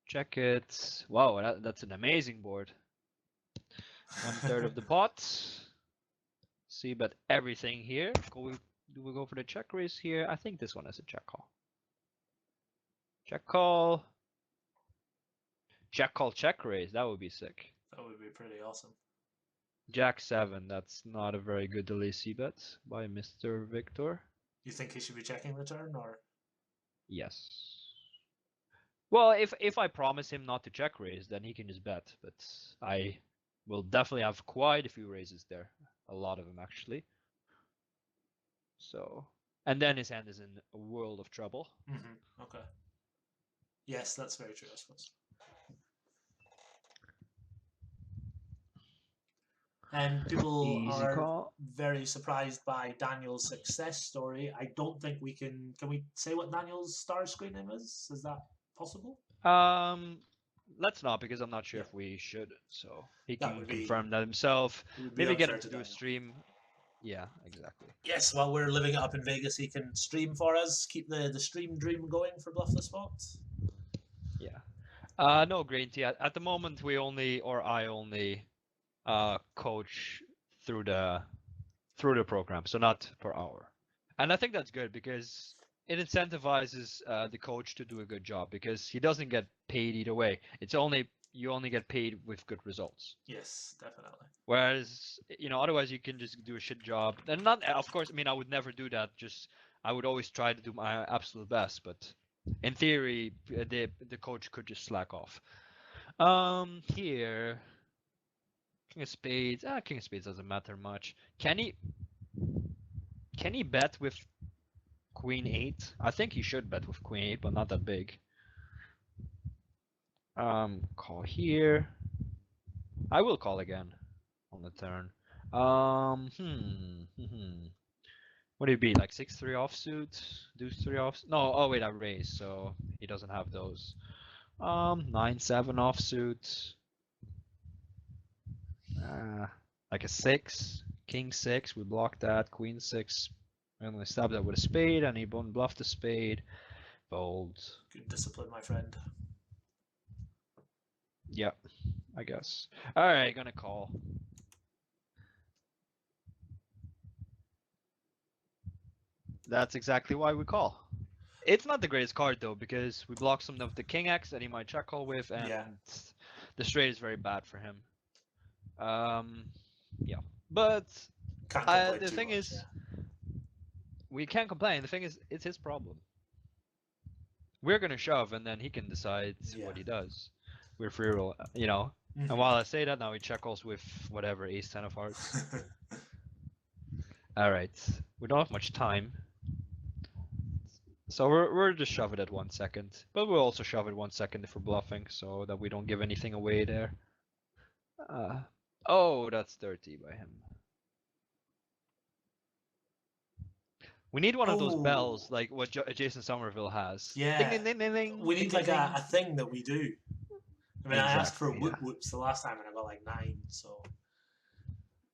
Check it. Wow, that's an amazing board. 1/3 of the pot. See, but everything here. Do we go for the check raise here? I think this one is a check call. Check call. Check call, check raise. That would be sick. That would be pretty awesome. Jack 7. That's not a very good delay C bet by Mr. Victor. You think he should be checking the turn, or? Yes. Well, if I promise him not to check raise, then he can just bet. But I will definitely have quite a few raises there. A lot of them, actually. So, and then his hand is in a world of trouble. Mm-hmm. Okay. Yes, that's very true, I suppose. And people are very surprised by Daniel's success story. I don't think we can we say what Daniel's star screen name is? Is that possible? Let's not, because I'm not sure if we should. So he That can would be- confirm that himself. It would be Maybe get unfair him to do a Daniel. stream. Yeah, exactly. Yes, while we're living it up in Vegas, he can stream for us. Keep the stream dream going for Bluff the Spot. Yeah. No, Green Tea. At the moment, we only, or I only, coach through the program, so not per hour. And I think that's good because it incentivizes the coach to do a good job, because he doesn't get paid either way. It's only you only get paid with good results. Yes, definitely. Whereas, otherwise you can just do a shit job. And not, of course, I mean, I would never do that. Just I would always try to do my absolute best, but in theory, the coach could just slack off. Here, King of Spades. King of Spades doesn't matter much. Can he bet with Queen 8? I think he should bet with Queen 8, but not that big. Call here. I will call again on the turn. What do you be, like 6-3 offsuit? Deuce 3 off? No, oh wait, I raised, so he doesn't have those. 9-7 offsuit. Like a 6. King 6, we block that. Queen 6. And we stab that with a spade, and he won't bluff the spade. Fold. Good discipline, my friend. Yep, I guess. Alright, gonna call. That's exactly why we call. It's not the greatest card though, because we block some of the King X that he might check call with, and the straight is very bad for him. Yeah, but the thing is, we can't complain. The thing is, it's his problem. We're gonna shove, and then he can decide what he does. We're free roll, And while I say that, now he check calls with whatever, Ace 10 of hearts. All right, we don't have much time, so we're just shove it at 1 second. But we'll also shove it 1 second if we're bluffing, so that we don't give anything away there. Oh, that's dirty by him. We need one of those bells, like what Jason Somerville has. Yeah. Ding, ding, ding, ding, we need ding, like ding, a thing that we do. I mean, I asked for Exactly, whoops the last time and I got like 9, so.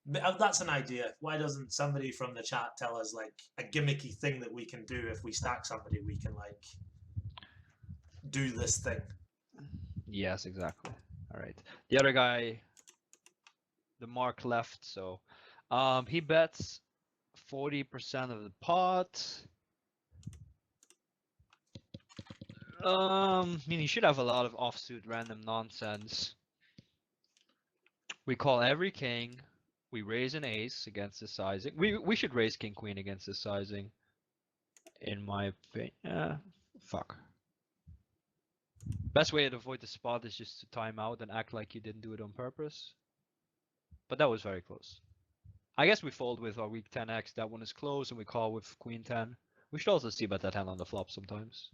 That's an idea. Why doesn't somebody from the chat tell us like a gimmicky thing that we can do if we stack somebody? We can like do this thing. Yes, exactly. All right. The other guy, the mark left, so he bets 40% of the pot. I mean, he should have a lot of offsuit random nonsense. We call every king. We raise an ace against the sizing. We should raise king queen against the sizing, in my opinion. Fuck. Best way to avoid the spot is just to time out and act like you didn't do it on purpose. But that was very close. I guess we fold with our weak 10x. That one is close, and we call with queen 10. We should also see about that hand on the flop sometimes.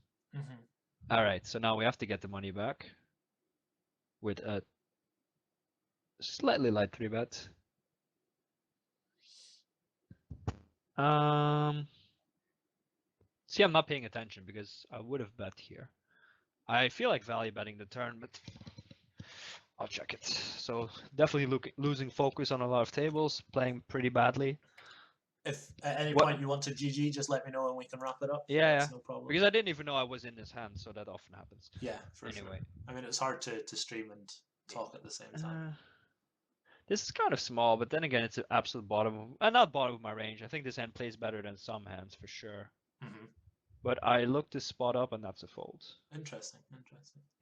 All right, so now we have to get the money back with a slightly light 3-bet. See, I'm not paying attention because I would have bet here. I feel like value betting the turn, but I'll check it. So definitely losing focus on a lot of tables, playing pretty badly. If at any point you want to GG, just let me know and we can wrap it up. Yeah, no problem. Because I didn't even know I was in his hand, so that often happens. Yeah, for anyway. Sure. I mean, it's hard to stream and talk at the same time. This is kind of small, but then again, it's an absolute bottom, not bottom of my range. I think this hand plays better than some hands for sure. But I looked this spot up, and that's a fold. Interesting.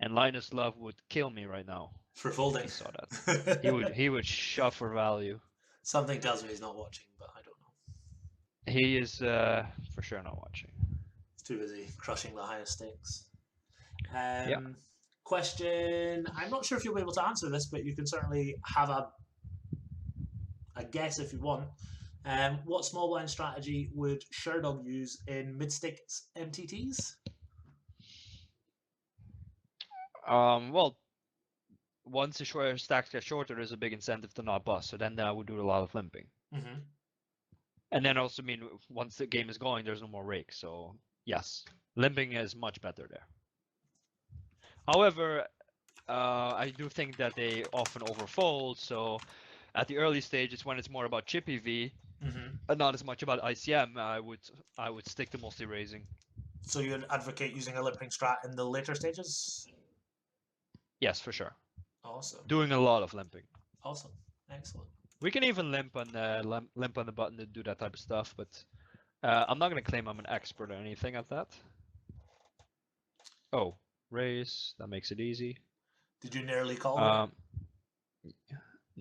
And Linus Love would kill me right now for folding. He saw that. he would shove for value. Something tells me he's not watching, but I don't know. He is for sure not watching. He's too busy crushing the highest stakes. Yeah. Question. I'm not sure if you'll be able to answer this, but you can certainly have a guess if you want. What small blind strategy would Sherdog use in mid-stakes MTTs? Well, once the stacks get shorter, there's a big incentive to not bust. So then I would do a lot of limping. And then also mean once the game is going, there's no more rake. So yes, limping is much better there. However, I do think that they often overfold. So at the early stages, when it's more about chippy V, and not as much about ICM, I would stick to mostly raising. So you'd advocate using a limping strat in the later stages? Yes, for sure. Awesome. Doing a lot of limping. Awesome. Excellent. We can even limp on the button to do that type of stuff, but I'm not going to claim I'm an expert or anything at that. Oh, raise. That makes it easy. Did you nearly call it?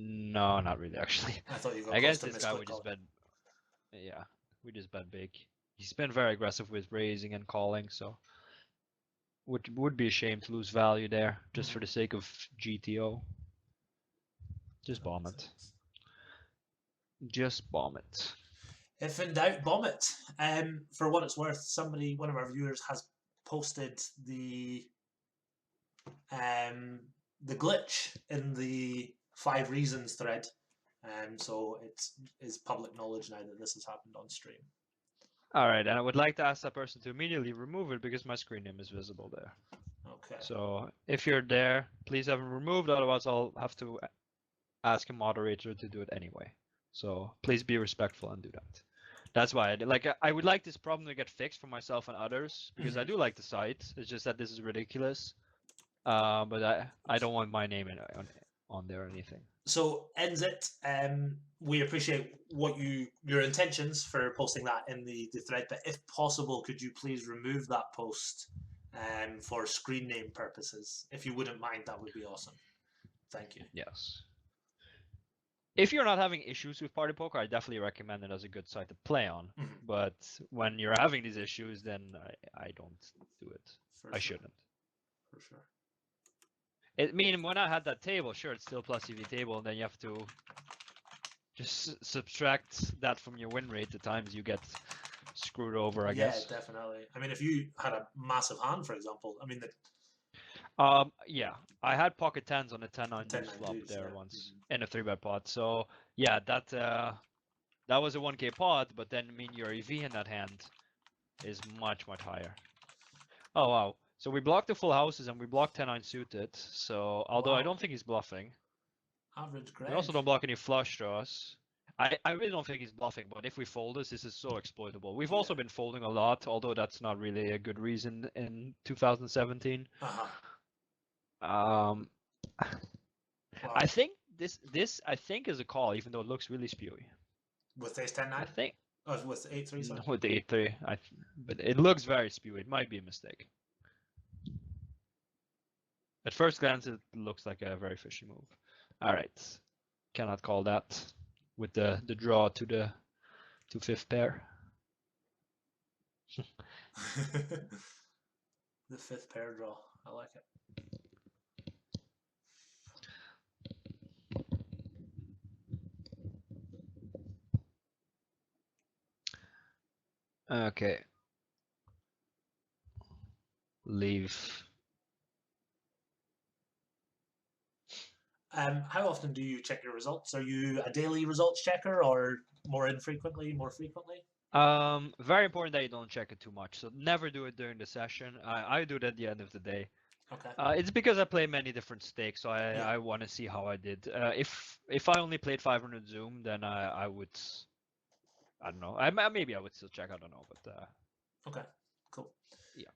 No, not really, actually. I thought you got against this guy, we just bet. Yeah, we just bet big. He's been very aggressive with raising and calling, so would be a shame to lose value there just for the sake of GTO. Just bomb it. Just bomb it. If in doubt, bomb it. For what it's worth, one of our viewers has posted the glitch in the 5 reasons thread, so it is public knowledge now that this has happened on stream. All right, and I would like to ask that person to immediately remove it because my screen name is visible there. Okay. So if you're there, please have it removed. Otherwise, I'll have to ask a moderator to do it anyway. So please be respectful and do that. That's why I would like this problem to get fixed for myself and others because I do like the site. It's just that this is ridiculous. But I don't want my name on there or anything. So ends it. We appreciate your intentions for posting that in the thread, but if possible, could you please remove that post for screen name purposes? If you wouldn't mind, that would be awesome. Thank you. Yes. If you're not having issues with Party Poker, I definitely recommend it as a good site to play on. But when you're having these issues, then I don't do it. I shouldn't. For sure. I mean, when I had that table, sure, it's still plus EV table, and then you have to just subtract that from your win rate the times you get screwed over, I guess. Yeah, definitely. I mean, if you had a massive hand, for example, I mean, yeah, I had pocket 10s on a 10-9 flop there once in a 3-bet pot. So yeah, that was a 1K pot, but then I mean your EV in that hand is much higher. Oh wow. So we blocked the full houses and we blocked 10-9 suited. So although I don't think he's bluffing. Average grade. We also don't block any flush draws. I really don't think he's bluffing, but if we fold this is so exploitable. We've also been folding a lot, although that's not really a good reason in 2017. Wow. I think this I think is a call, even though it looks really spewy. With ace 10-9? I think. Oh, with 8-3, sorry. With the 8-3, but it looks very spewy. It might be a mistake. At first glance, it looks like a very fishy move. All right, cannot call that with the draw to the 5th pair. The 5th pair draw. I like it. Okay. Leave. How often do you check your results? Are you a daily results checker or more infrequently, more frequently? Very important that you don't check it too much. So never do it during the session. I do it at the end of the day. Okay. It's because I play many different stakes, so Yeah. I want to see how I did. If I only played 500 Zoom, then I would, I don't know. Maybe I would still check. I don't know, but Okay. Cool. yeah.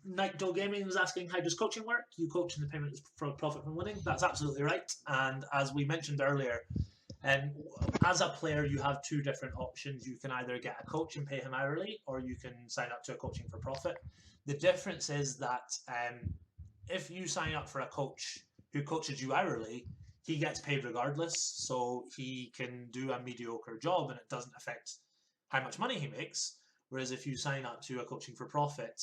Night Doe Gaming was asking, how does coaching work? You coach and the payment is for profit from winning. That's absolutely right. And as we mentioned earlier, as a player, you have two different options. You can either get a coach and pay him hourly, or you can sign up to a coaching for profit. The difference is that if you sign up for a coach who coaches you hourly, he gets paid regardless. So he can do a mediocre job and it doesn't affect how much money he makes. Whereas if you sign up to a coaching for profit,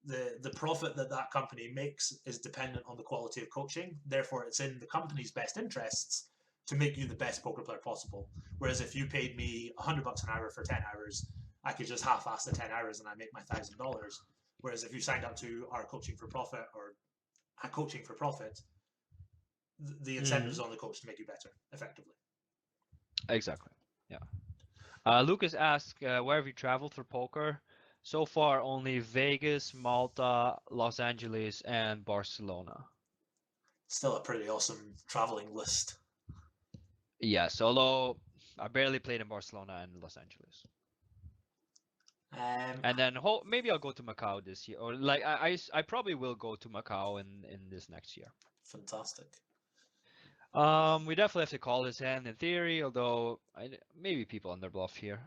the profit that that company makes is dependent on the quality of coaching. Therefore, it's in the company's best interests to make you the best poker player possible. Whereas if you paid me $100 an hour for 10 hours, I could just half-ass the 10 hours and I make my $1,000. Whereas if you signed up to our coaching for profit or a coaching for profit, the incentive is on the coach to make you better, effectively. Exactly. Yeah. Lucas asked, where have you traveled for poker? So far, only Vegas, Malta, Los Angeles, and Barcelona. Still a pretty awesome traveling list. Yes, although I barely played in Barcelona and Los Angeles. And then maybe I'll go to Macau this year, or like I probably will go to Macau in this next year. Fantastic. We definitely have to call his hand in theory, although maybe people underbluff here.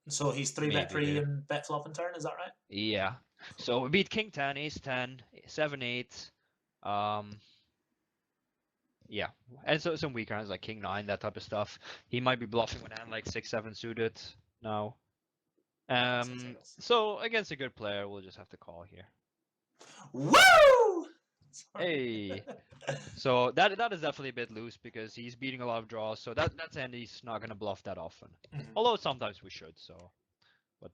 So he's 3-bet pre and bet flop and turn, is that right? Yeah. So we beat King 10, Ace 10, 7 8. Yeah. And so some weak hands like King 9, that type of stuff. He might be bluffing with hand like 6 7 suited now. So against a good player, we'll just have to call here. Woo! Hey. So that is definitely a bit loose because he's beating a lot of draws. So that's and he's not gonna bluff that often. Although sometimes we should. So, but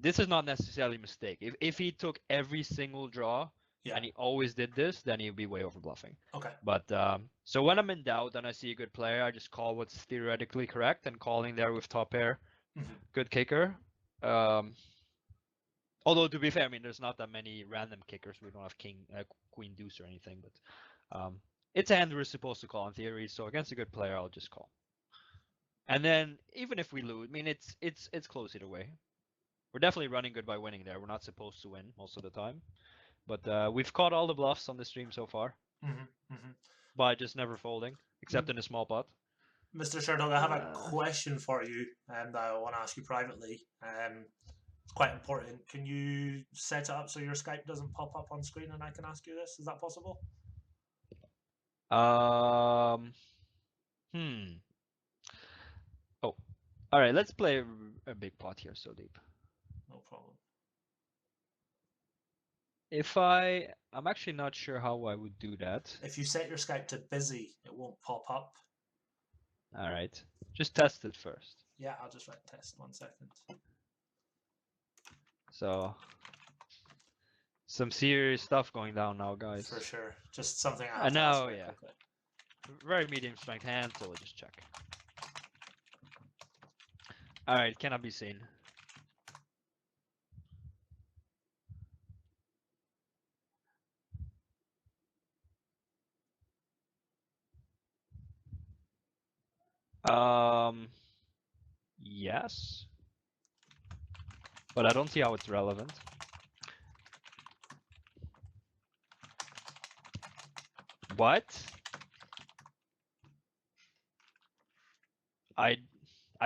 this is not necessarily a mistake. If he took every single draw and he always did this, then he'd be way over bluffing. Okay. But so when I'm in doubt and I see a good player, I just call what's theoretically correct, and calling there with top pair, good kicker. Although to be fair, I mean there's not that many random kickers. We don't have king, queen, deuce or anything, but it's a hand we're supposed to call in theory. So against a good player, I'll just call. And then even if we lose, I mean it's close either way. We're definitely running good by winning there. We're not supposed to win most of the time, but we've caught all the bluffs on the stream so far by just never folding, except in a small pot. Mr. Sherdog, I have a question for you that I want to ask you privately. It's quite important. Can you set it up so your Skype doesn't pop up on screen and I can ask you this? Is that possible? Oh, all right. Let's play a big pot here, so deep. No problem. I'm actually not sure how I would do that. If you set your Skype to busy, it won't pop up. All right. Just test it first. Yeah, I'll just write test 1 second. So, some serious stuff going down now, guys. For sure. Just something I have to ask very quickly. Very medium strength hand, so we'll just check. All right, cannot be seen. Yes. But I don't see how it's relevant. What? I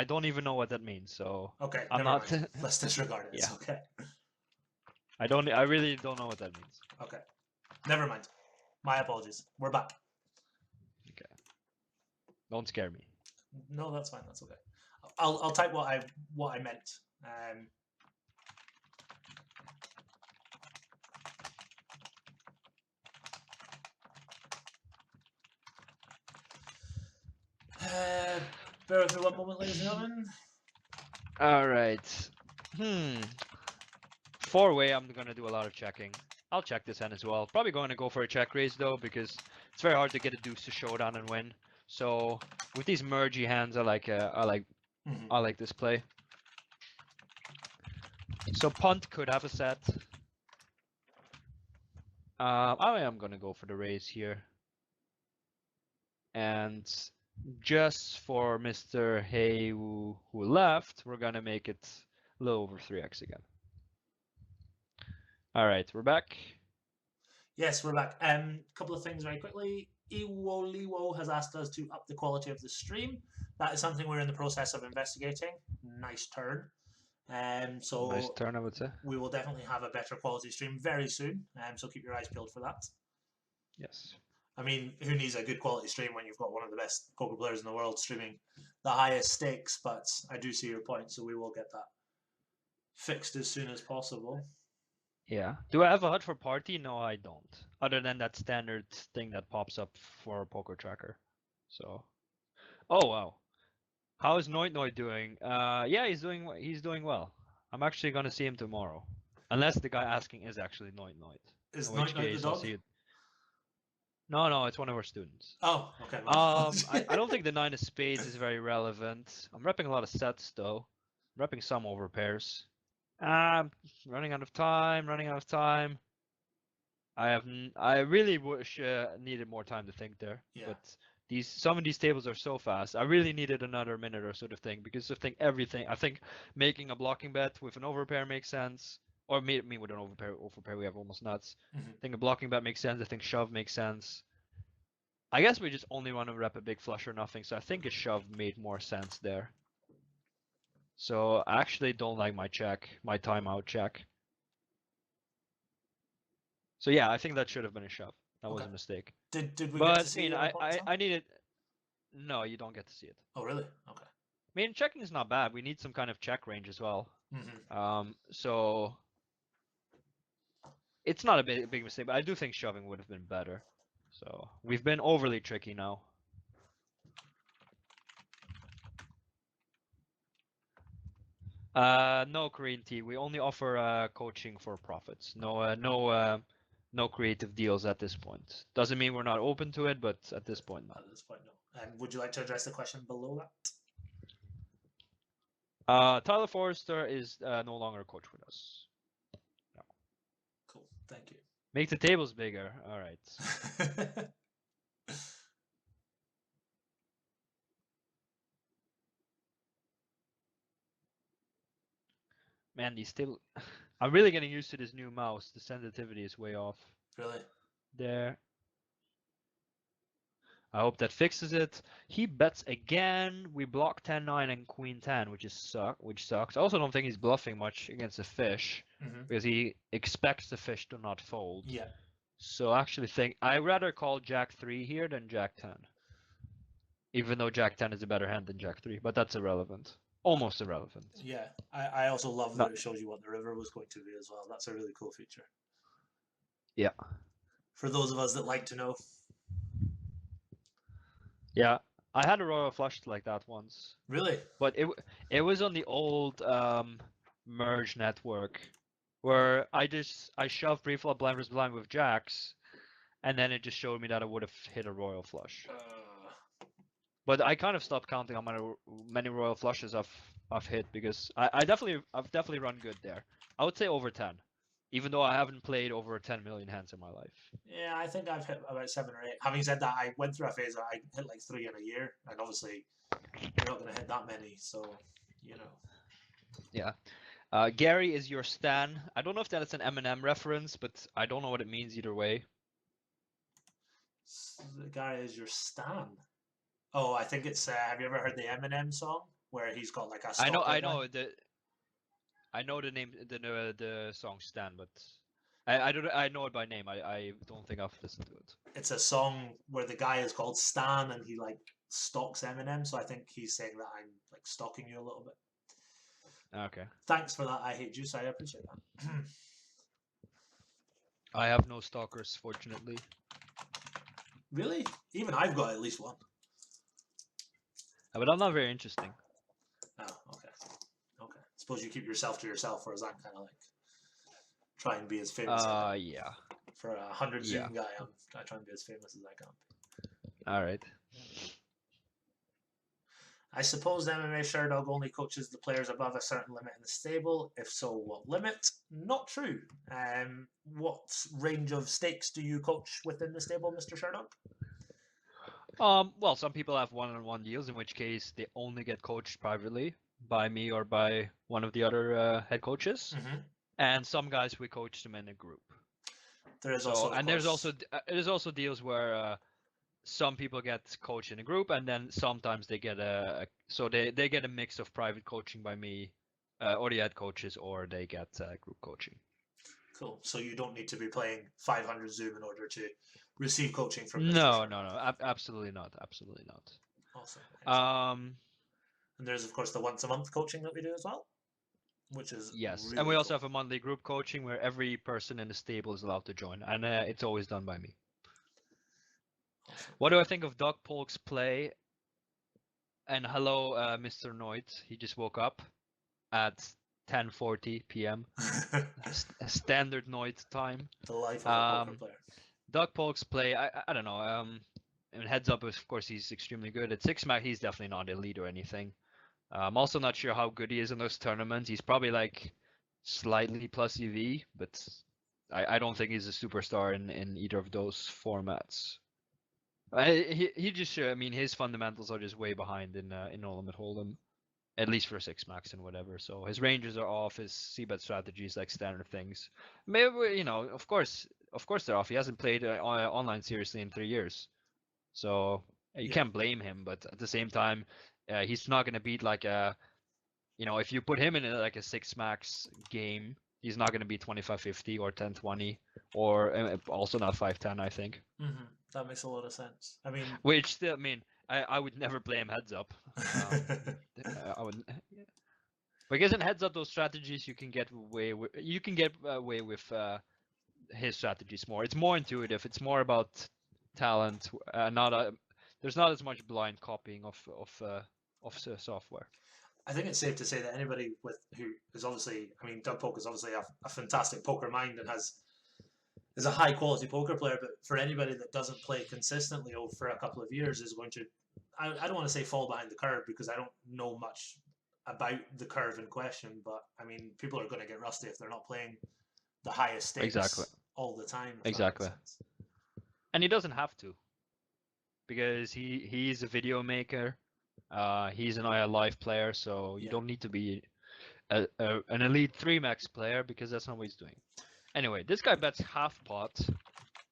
don't even know what that means, so okay, I'm not mind. Let's disregard it. It's okay. I really don't know what that means. Okay. Never mind. My apologies. We're back. Okay. Don't scare me. No, that's fine. That's okay. I'll type what I meant. Bear with me one moment, ladies and gentlemen. All right. Four-way, I'm gonna do a lot of checking. I'll check this hand as well. Probably going to go for a check raise though, because it's very hard to get a deuce to showdown and win. So with these mergey hands, I like this play. So punt could have a set. I am gonna go for the raise here. And just for Mr. Hay who left, we're gonna make it a little over 3x again. All right, we're back. Yes, we're back. Couple of things very quickly. Iwoliwo has asked us to up the quality of the stream. That is something we're in the process of investigating. Nice turn. So Nice turn, I would say. we will definitely have a better quality stream very soon. So keep your eyes peeled for that. Yes. I mean, who needs a good quality stream when you've got one of the best poker players in the world streaming the highest stakes? But I do see your point, so we will get that fixed as soon as possible. Yeah. Do I have a HUD for party? No, I don't. Other than that standard thing that pops up for Poker Tracker. So. Oh wow. How is Noit Noit doing? Yeah, he's doing well. I'm actually gonna see him tomorrow, unless the guy asking is actually Noit Noit. Is In which Noit Noit the case I'll dog? see it. No, it's one of our students. Oh, okay. I don't think the 9 of spades is very relevant. I'm repping a lot of sets though. I'm repping some over pairs. Running out of time. I really wish needed more time to think there. Yeah. But some of these tables are so fast. I really needed another minute or so to think, because I think making a blocking bet with an overpair makes sense. Or me with an overpair we have almost nuts. I think a blocking bet makes sense. I think shove makes sense. I guess we just only want to rep a big flush or nothing, so I think a shove made more sense there. So I actually don't like my timeout check. So yeah, I think that should have been a shove. That was a mistake. Did we but get to see I needed. No, you don't get to see it. Oh really? Okay. I mean, checking is not bad. We need some kind of check range as well. So it's not a big mistake, but I do think shoving would have been better. So we've been overly tricky now. No Korean tea. We only offer coaching for profits. No creative deals at this point. Doesn't mean we're not open to it, but at this point, no. At this point, no. And would you like to address the question below that? Tyler Forrester is no longer a coach with us. No. Cool. Thank you. Make the tables bigger. All right. Man, these tables. I'm really getting used to this new mouse. The sensitivity is way off. Really? There. I hope that fixes it. He bets again. We block 10-9 and queen 10, which sucks. I also don't think he's bluffing much against the fish, because he expects the fish to not fold. Yeah. So I actually think I'd rather call Jack 3 here than Jack 10. Even though Jack 10 is a better hand than Jack 3, but that's irrelevant. Almost irrelevant. Yeah, I also love that it shows you what the river was going to be as well. That's a really cool feature. Yeah. For those of us that like to know. Yeah, I had a royal flush like that once. Really? But it was on the old merge network, where I shoved pre-flop blind versus blind with jacks, and then it just showed me that I would have hit a royal flush. But I kind of stopped counting how many royal flushes I've hit, because I've definitely run good there. I would say over 10, even though I haven't played over 10 million hands in my life. Yeah, I think I've hit about 7 or 8. Having said that, I went through a phase where I hit like 3 in a year, and obviously you're not going to hit that many, so you know. Yeah. Gary is your stan. I don't know if that is an Eminem reference, but I don't know what it means either way. Gary is your stan. Oh, I think it's. Have you ever heard the Eminem song where he's got like a? I know the name, the song Stan, but I know it by name. I don't think I've listened to it. It's a song where the guy is called Stan and he like stalks Eminem. So I think he's saying that I'm like stalking you a little bit. Okay. Thanks for that. I hate juice. I appreciate that. I have no stalkers, fortunately. Really? Even I've got at least one. But I'm not very interesting. Oh, okay. Okay. Suppose you keep yourself to yourself, whereas I'm kind of like try and be as famous as I can. Yeah. For a 100 Yeah. Zoom guy, I try and be as famous as I can. All right. I suppose MMAsherdog only coaches the players above a certain limit in the stable. If so, what limit? Not true. What range of stakes do you coach within the stable, Mr. Sherdog? Well, some people have one-on-one deals, in which case they only get coached privately by me or by one of the other head coaches. Mm-hmm. And some guys we coach them in a group. There is So, also, and there's also deals where some people get coached in a group, and then sometimes they get so they get a mix of private coaching by me, or the head coaches, or they get group coaching. Cool. So you don't need to be playing 500 Zoom in order to receive coaching from Mr. No, Sherdog. no, absolutely not, absolutely not. Awesome. Excellent. Um, And there's of course the once a month coaching that we do as well, which is yes, really and we also cool. have a monthly group coaching where every person in the stable is allowed to join, and it's always done by me. Awesome. What do I think of Doug Polk's play? And hello, Mr. Noit. He just woke up at 10:40 p.m. Standard Noit time. The life of a poker player. Doug Polk's play, I don't know. I mean, heads up, of course, he's extremely good. At 6-mac, he's definitely not elite or anything. I'm also not sure how good he is in those tournaments. He's probably like slightly plus EV, but I don't think he's a superstar in either of those formats. He just, I mean, his fundamentals are just way behind in No Limit Hold'em, at least for 6-max and whatever. So his ranges are off. His c-bet strategies like standard things. Maybe, you know, of course they're off. He hasn't played online seriously in 3 years, so you can't blame him. But at the same time, he's not gonna beat like a, you know, if you put him in like a 6-max game, he's not gonna beat 25-50 or 10-20 or also not 5-10, I think. Mm-hmm. That makes a lot of sense. I mean, Which still, I mean, I would never play him heads up. I would, because in heads up those strategies you can get away with his strategies more. It's more intuitive. It's more about talent. There's not as much blind copying of software. I think it's safe to say that anybody who is obviously, I mean, Doug Polk is obviously a fantastic poker mind and is a high quality poker player. But for anybody that doesn't play consistently for a couple of years, is going to, I don't want to say fall behind the curve because I don't know much about the curve in question. But I mean, people are going to get rusty if they're not playing the highest stakes all the time. Exactly. And he doesn't have to, because he's a video maker. He's an IL Live player, so you don't need to be an elite 3-max player, because that's not what he's doing. Anyway, this guy bets half pot,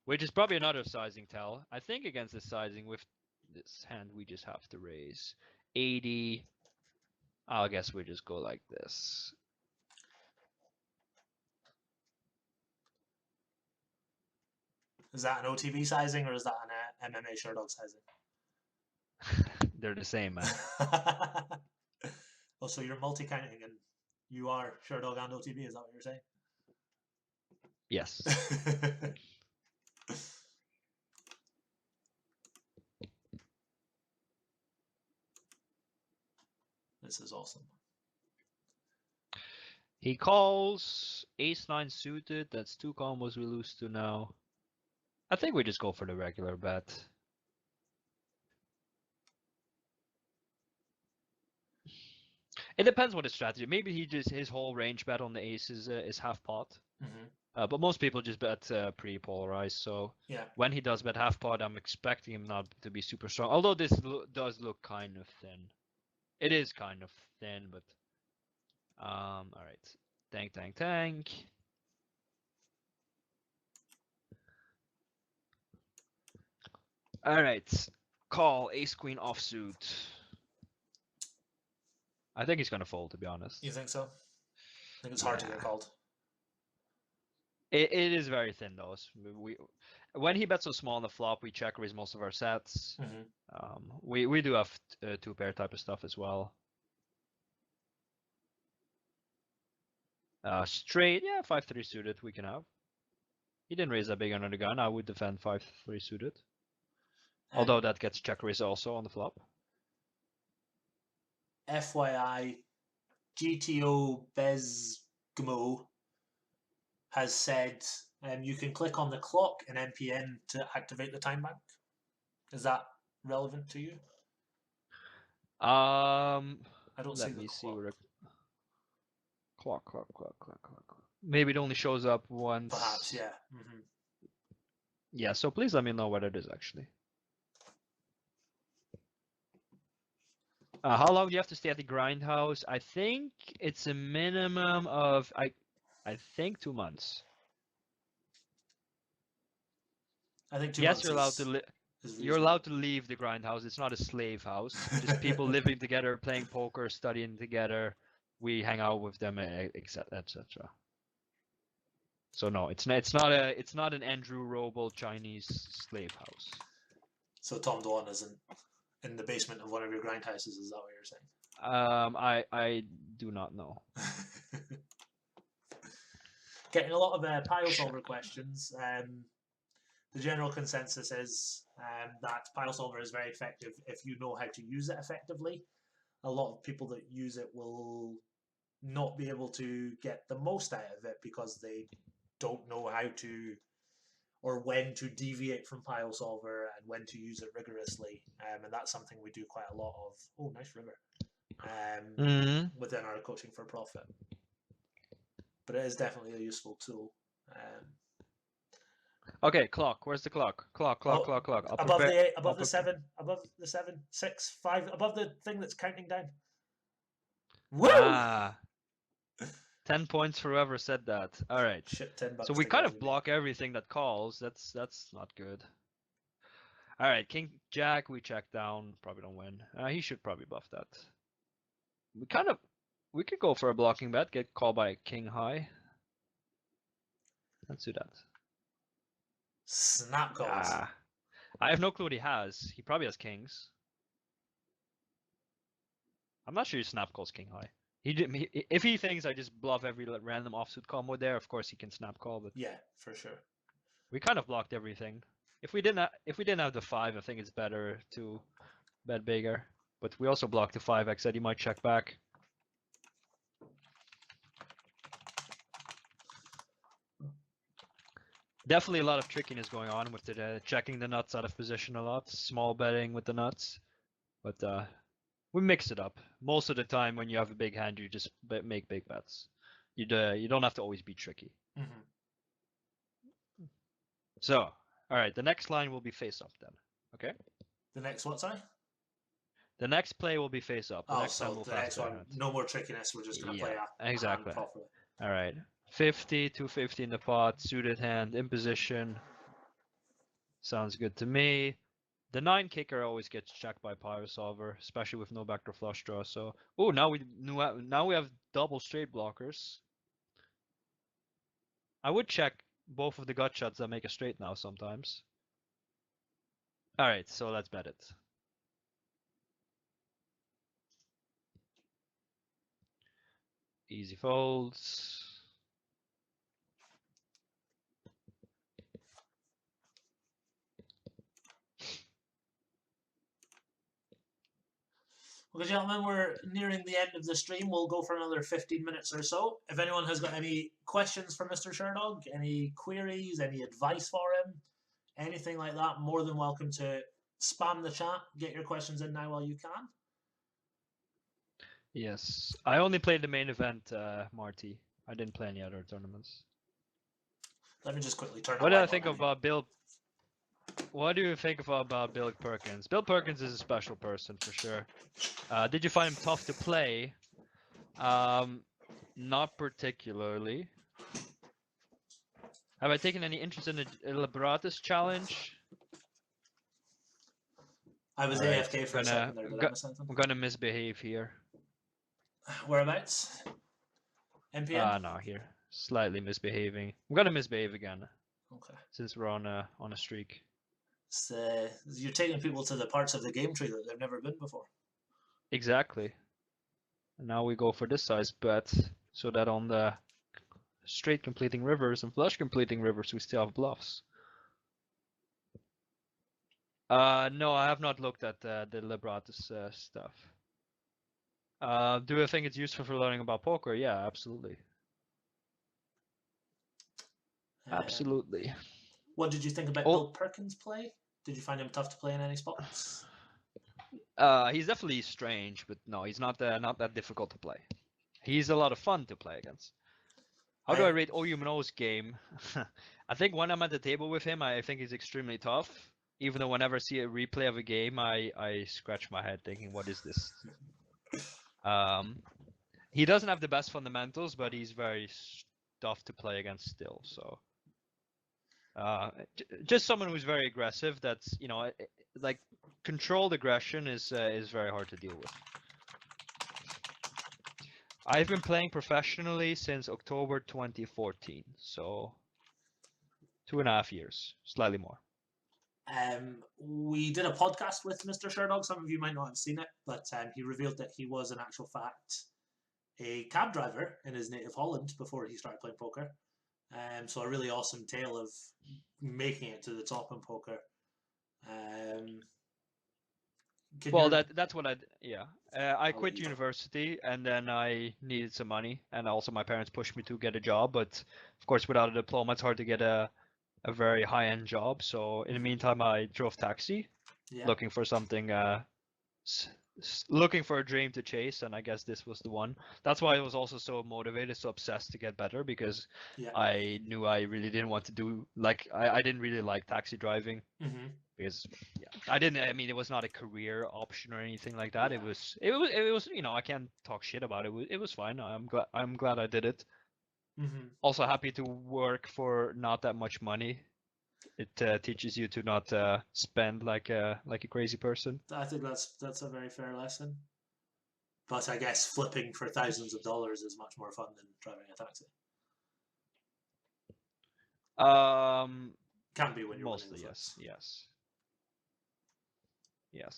which is probably another sizing tell. I think against this sizing with this hand, we just have to raise 80. I guess we just go like this. Is that an OTB sizing or is that an MMAsherdog sizing? They're the same, man. Oh, so you're multi-counting and you are Sherdog and OTB, is that what you're saying? Yes. This is awesome. He calls ace-9 suited. That's 2 combos we lose to now. I think we just go for the regular bet. It depends what his strategy. Maybe his whole range bet on the ace is half pot. Mm-hmm. But most people just bet pre-polarized. So when he does bet half pot, I'm expecting him not to be super strong. Although this does look kind of thin. It is kind of thin, but all right. Tank. All right. Call ace queen offsuit. I think he's gonna fold, to be honest. You think so? I think it's hard to get called. It is very thin though. When he bets so small on the flop, we check raise most of our sets. Mm-hmm. We do have 2-pair type of stuff as well. Straight, yeah, 5-3 suited we can have. He didn't raise that big under the gun. I would defend 5-3 suited. Although that gets check raise also on the flop. FYI, GTO Bezgmo has said you can click on the clock in MPN to activate the time bank. Is that relevant to you? Um, I don't see let the me see clock. where clock. Maybe it only shows up once. Perhaps, yeah. Mm-hmm. Yeah, so please let me know what it is actually. How long do you have to stay at the grindhouse? I think it's a minimum of I think 2 months. I think 2 Yes, months you're allowed to is you're reasonable. allowed to leave the grindhouse. It's not a slave house. Just people living together, playing poker, studying together. We hang out with them, etc., etc. So no, it's not an Andrew Roble Chinese slave house. So Tom Dwan isn't in the basement of one of your grindhouses, is that what you're saying? I do not know. Getting a lot of pile solver questions. The general consensus is that pile solver is very effective if you know how to use it effectively. A lot of people that use it will not be able to get the most out of it because they don't know how to or when to deviate from pile solver and when to use it rigorously. And that's something we do quite a lot of. Oh, nice river. Within our coaching for profit. But it is definitely a useful tool. Okay, clock. Where's the clock? Clock. I'll above prepare. the 8, above the 7, above the 7, 6, 5, above the thing that's counting down. Woo! Ah, 10 points for whoever said that. All right. Shit, $10 So we to kind get of block everything that calls. That's not good. All right, King Jack, we check down. Probably don't win. He should probably bluff that. We could go for a blocking bet. Get called by King High. Let's do that. Snap calls. Ah, I have no clue what he has. He probably has kings. I'm not sure he snap calls King High. If he thinks I just bluff every random offsuit combo there, of course he can snap call. But yeah, for sure. we kind of blocked everything. If we didn't have the 5, I think it's better to bet bigger. But we also blocked the 5x that he might check back. Definitely a lot of trickiness going on with the checking the nuts out of position a lot, small betting with the nuts. But we mix it up. Most of the time when you have a big hand, you just make big bets. You don't have to always be tricky. Mm-hmm. So, all right, the next line will be face up then. Okay? The next what, sorry? The next play will be face up. The next time we'll the next one, hand. no more trickiness. We're just going to play a exactly. hand properly. All right. 50, 250 in the pot, suited hand, in position. Sounds good to me. The 9 kicker always gets checked by Pyro Solver, especially with no backdoor flush draw. So, oh, now we have double straight blockers. I would check both of the gut shots that make a straight now sometimes. All right, so let's bet it. Easy folds. Okay, gentlemen, we're nearing the end of the stream. We'll go for another 15 minutes or so. If anyone has got any questions for Mr. Sherdog, any queries, any advice for him, anything like that, more than welcome to spam the chat. Get your questions in now while you can. Yes, I only played the main event, Marty. I didn't play any other tournaments. Let me just quickly turn What do I think about Bill? What do you think about Bill Perkins? Bill Perkins is a special person for sure. Did you find him tough to play? Not particularly. Have I taken any interest in the Libratus challenge? I was AFK for a second there. Did I miss something? I'm gonna misbehave here. Whereabouts? MPN? No, here. Slightly misbehaving. I'm gonna misbehave again. Okay. Since we're on a streak. You're taking people to the parts of the game tree that they've never been before. Exactly. And now we go for this size bet, so that on the straight completing rivers and flush completing rivers we still have bluffs. No, I have not looked at the Libratus stuff. Do I think it's useful for learning about poker? Yeah, absolutely. Absolutely. What did you think about Oh, Bill Perkins' play? Did you find him tough to play in any spots? he's definitely strange, but no, he's not that difficult to play. He's a lot of fun to play against. How do I rate Oyumno's game? I think when I'm at the table with him, I think he's extremely tough. Even though whenever I see a replay of a game, I scratch my head thinking, what is this? He doesn't have the best fundamentals, but he's very tough to play against still. So, just someone who's very aggressive. That's like controlled aggression is very hard to deal with. I've been playing professionally since October 2014, so 2.5 years, slightly more. We did a podcast with Mr. Sherdog. Some of you might not have seen it, but he revealed that he was, in actual fact, a cab driver in his native Holland before he started playing poker. So a really awesome tale of making it to the top in poker. Well, that's what I I'll let quit you talk. university and then I needed some money, and also my parents pushed me to get a job. But of course, without a diploma, it's hard to get a very high-end job. So in the meantime, I drove taxi, Yeah. looking for something, looking for a dream to chase, and I guess this was the one. That's why I was also so motivated, so obsessed to get better, because Yeah. I knew I really didn't want to do I didn't really like taxi driving. Mm-hmm. Because I didn't. I mean, it was not a career option or anything like that. Yeah. It was. I can't talk shit about it. It was fine. I'm glad I did it. Mm-hmm. Also happy to work for not that much money. It teaches you to not spend like a crazy person. I think that's a very fair lesson. But I guess flipping for thousands of dollars is much more fun than driving a taxi. Can be when you're winning the Mostly flips. yes.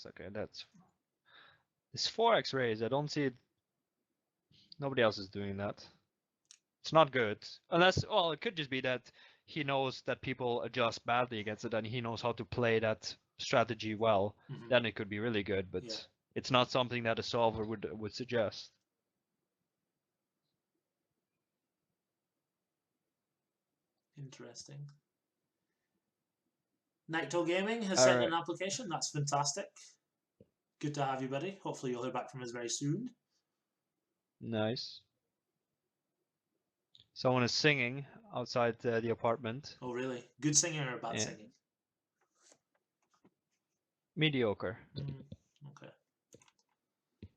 Okay, that's this 4x raise. I don't see it. Nobody else is doing that. It's not good. Unless, well, it could just be that he knows that people adjust badly against it and he knows how to play that strategy well. Mm-hmm. Then it could be really good, but Yeah. it's not something that a solver would suggest. Interesting. Naito Gaming has All sent right. an application. That's fantastic. Good to have you, buddy. Hopefully you'll hear back from us very soon. Nice. Someone is singing outside the apartment. Oh, really? Good singing or bad Yeah. singing? Mediocre. Okay.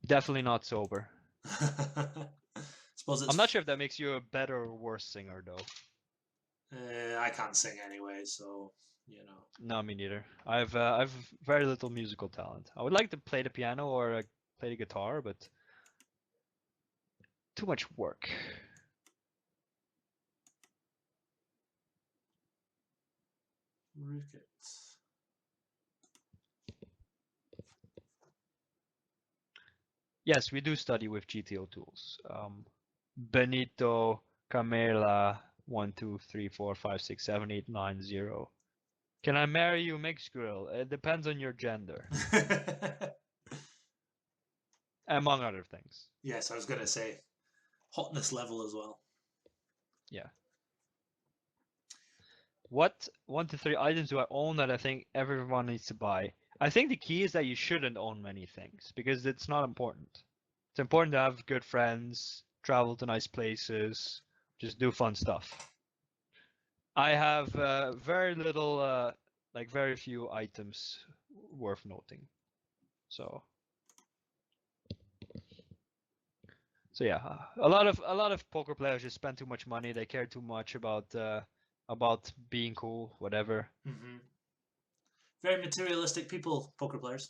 Definitely not sober. Suppose it's. I'm not sure if that makes you a better or worse singer, though. I can't sing anyway, so No, me neither. I've very little musical talent. I would like to play the piano or play the guitar, but too much work. Rook it. Yes, we do study with GTO tools. Benito Camela 1, 2, 3, 4, 5, 6, 7, 8, 9, 0. Can I marry you, mixed grill? It depends on your gender, among other things. Yes, I was going to say hotness level as well. Yeah. What 1 to 3 items do I own that I think everyone needs to buy? I think the key is that you shouldn't own many things because it's not important. It's important to have good friends, travel to nice places, just do fun stuff. I have very little, like very few items worth noting. So yeah, a lot of poker players just spend too much money. They care too much about being cool, whatever. Mm-hmm. Very materialistic people, poker players.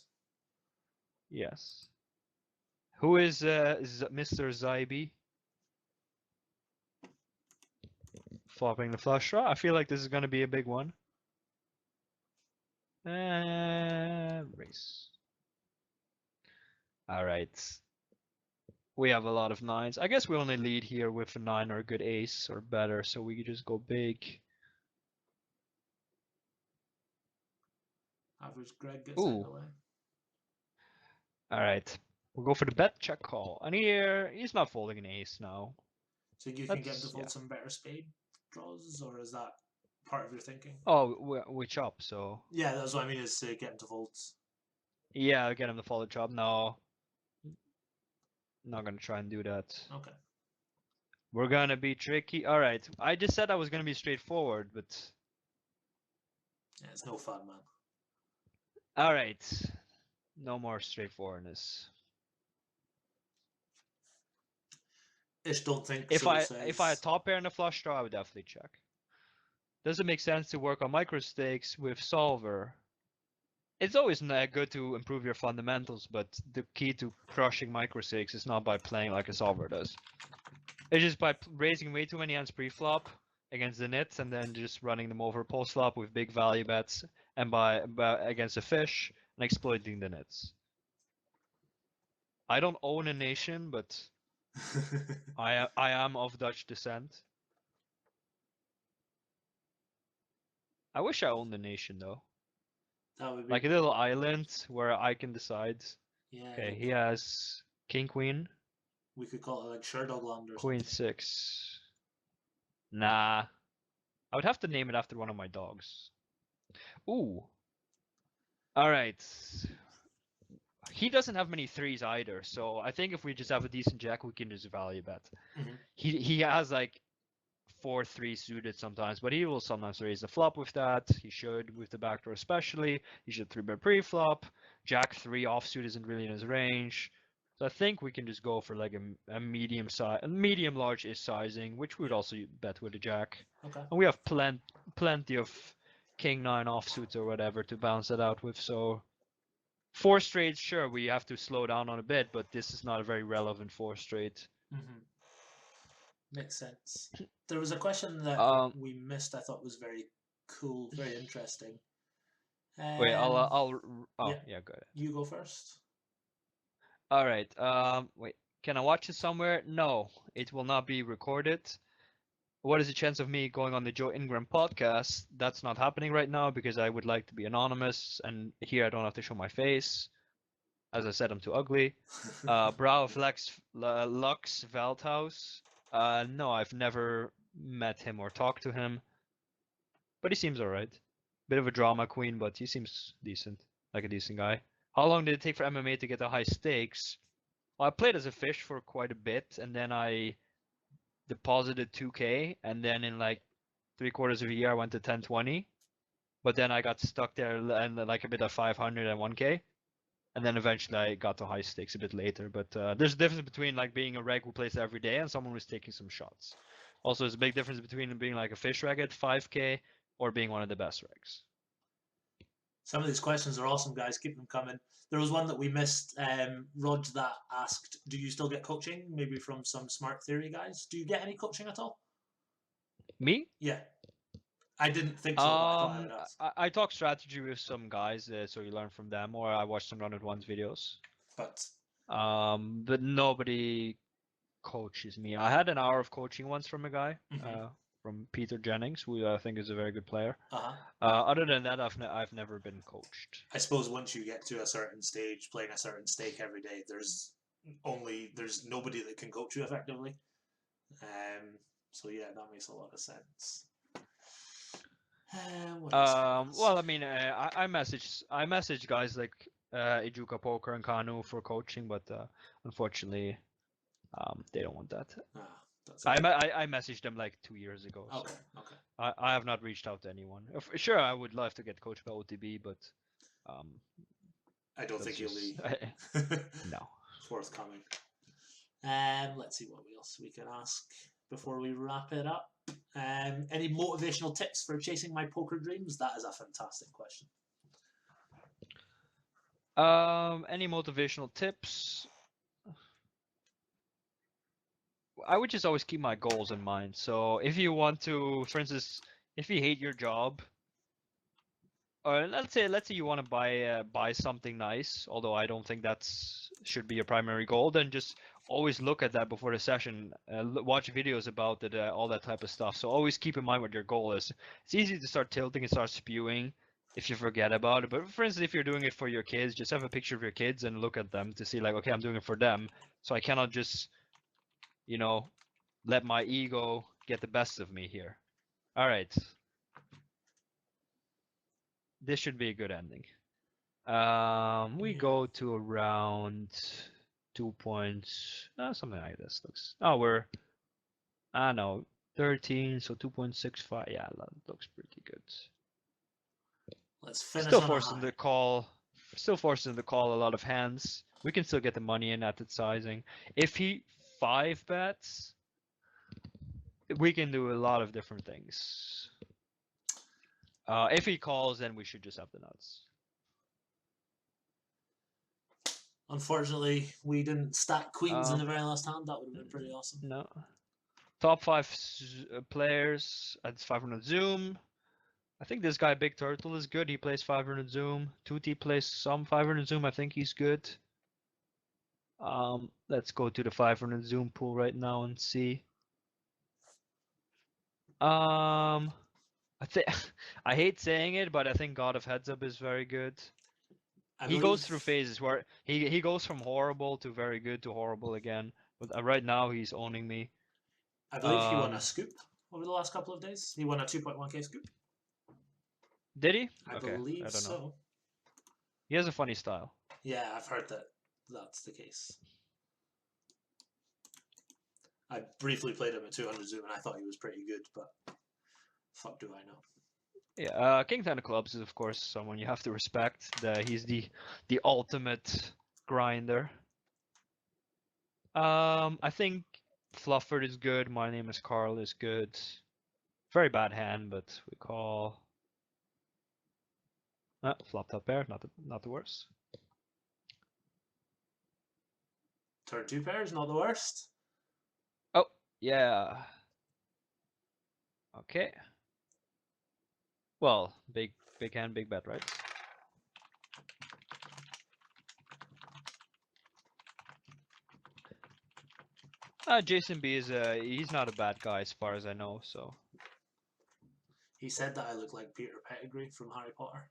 Yes. Who is Mr. Zybe? Flopping the flush draw. I feel like this is going to be a big one. Race. All right. We have a lot of nines. I guess we only lead here with a 9 or a good ace or better, so we could just go big. Average Greg gets out of the way. All right. We'll go for the bet check call. And he's not folding an ace now. So you can get him to fold some better spade draws, or is that part of your thinking? Oh, we chop, so... Yeah, that's what I mean, is to get him to fold. Yeah, get him to fold the chop. No. Not gonna try and do that. Okay. We're gonna be tricky. Alright, I just said I was gonna be straightforward, but... Yeah, it's no fun, man. Alright. No more straightforwardness. Ish don't think If so. If I had top pair and a flush draw, I would definitely check. Does it make sense to work on micro stakes with solver? It's always good to improve your fundamentals, but the key to crushing micro stakes is not by playing like a solver does. It's just by raising way too many hands pre-flop against the nits and then just running them over post-flop with big value bets and by against a fish and exploiting the nits. I don't own a nation, but I am of Dutch descent. I wish I owned a nation though. That would be like a little island where I can decide. Yeah. Okay, he has king queen. We could call it like Sherdog Land or Queen something. 6. Nah. I would have to name it after one of my dogs. Ooh. Alright. He doesn't have many threes either, so I think if we just have a decent jack, we can just value bet. Mm-hmm. He has like 4-3 suited sometimes, but he will sometimes raise the flop with that. He should with the backdoor especially. He should 3-bet pre-flop. Jack 3 offsuit isn't really in his range. So I think we can just go for like a medium size, medium large is sizing, which we would also bet with a jack. Okay. And we have plenty of king 9 offsuits or whatever to bounce it out with. So 4 straight, sure, we have to slow down on a bit, but this is not a very relevant 4 straight. Mm-hmm. Makes sense. There was a question that we missed. I thought was very cool, very interesting. Wait, yeah, go ahead. You go first. All right. Wait, can I watch it somewhere? No, it will not be recorded. What is the chance of me going on the Joe Ingram podcast? That's not happening right now because I would like to be anonymous, and here I don't have to show my face. As I said, I'm too ugly. Brow of Lux Veldhaus. No, I've never met him or talked to him, but he seems alright. Bit of a drama queen, but he seems decent, like a decent guy. How long did it take for MMA to get the high stakes? Well, I played as a fish for quite a bit, and then I deposited 2K, and then in like 3/4 of a year I went to 1020, but then I got stuck there and like a bit of 500 and 1K, and then eventually I got to high stakes a bit later. But there's a difference between like being a reg who plays every day and someone who's taking some shots. Also, there's a big difference between being like a fish reg at 5K or being one of the best regs. Some of these questions are awesome, guys. Keep them coming. There was one that we missed. Rod that asked, "Do you still get coaching? Maybe from some Smart Theory guys? Do you get any coaching at all?" Me? Yeah, I didn't think so. But I thought I would ask. I talk strategy with some guys, so you learn from them, or I watch some Run It Once videos. But nobody coaches me. I had an hour of coaching once from a guy, from Peter Jennings, who I think is a very good player. Other than that, I've never been coached. I suppose once you get to a certain stage, playing a certain stake every day, there's nobody that can coach you effectively. So yeah, that makes a lot of sense. Well, I mean, I message guys like Ijuka Poker and Kanu for coaching, but unfortunately, they don't want that. I messaged them like 2 years ago. So Okay. I have not reached out to anyone. Sure, I would love to get coached by OTB, but I don't think you'll be no forthcoming. Let's see what else we can ask before we wrap it up. Any motivational tips for chasing my poker dreams? That is a fantastic question. Any motivational tips? I would just always keep my goals in mind. So if you want to, for instance, if you hate your job, or let's say you want to buy something nice, although I don't think should be your primary goal, then just always look at that before the session, watch videos about it, all that type of stuff. So always keep in mind what your goal is. It's easy to start tilting and start spewing if you forget about it. But for instance, if you're doing it for your kids, just have a picture of your kids and look at them to see like, okay, I'm doing it for them. So I cannot just, you know, let my ego get the best of me here. All right. This should be a good ending. We Yeah. go to around 2 points, something like this. Oh, I know, 13, so 2.65. Yeah, that looks pretty good. Let's finish Still on a forcing high. the call. Still forcing the call a lot of hands. We can still get the money in at the sizing. If he 5 bets, we can do a lot of different things. If he calls, then we should just have the nuts. Unfortunately, we didn't stack queens in the very last hand. That would have been pretty awesome. No. Top 5 players at 500 Zoom. I think this guy Big Turtle is good. He plays 500 Zoom. Tutti plays some 500 Zoom. I think he's good. Let's go to the 500 Zoom pool right now and see. I think I hate saying it, but I think God of Heads Up is very good. He goes through phases where he goes from horrible to very good to horrible again. But right now he's owning me. I believe he won a scoop over the last couple of days. He won a 2.1k scoop. Did he? I Okay, believe I don't know. so. He has a funny style. Yeah, I've heard that that's the case. I briefly played him at 200 Zoom and I thought he was pretty good, but fuck do I know. Yeah, King Ten of Clubs is of course someone you have to respect. He's the ultimate grinder. I think Flufford is good. My name is Carl is good. Very bad hand, but we call. Flop top pair, not the worst. Turn 2 pairs, not the worst. Oh, yeah. Okay. Well, big hand, big bet, right? Jason B is he's not a bad guy as far as I know, so. He said that I look like Peter Pettigrew from Harry Potter.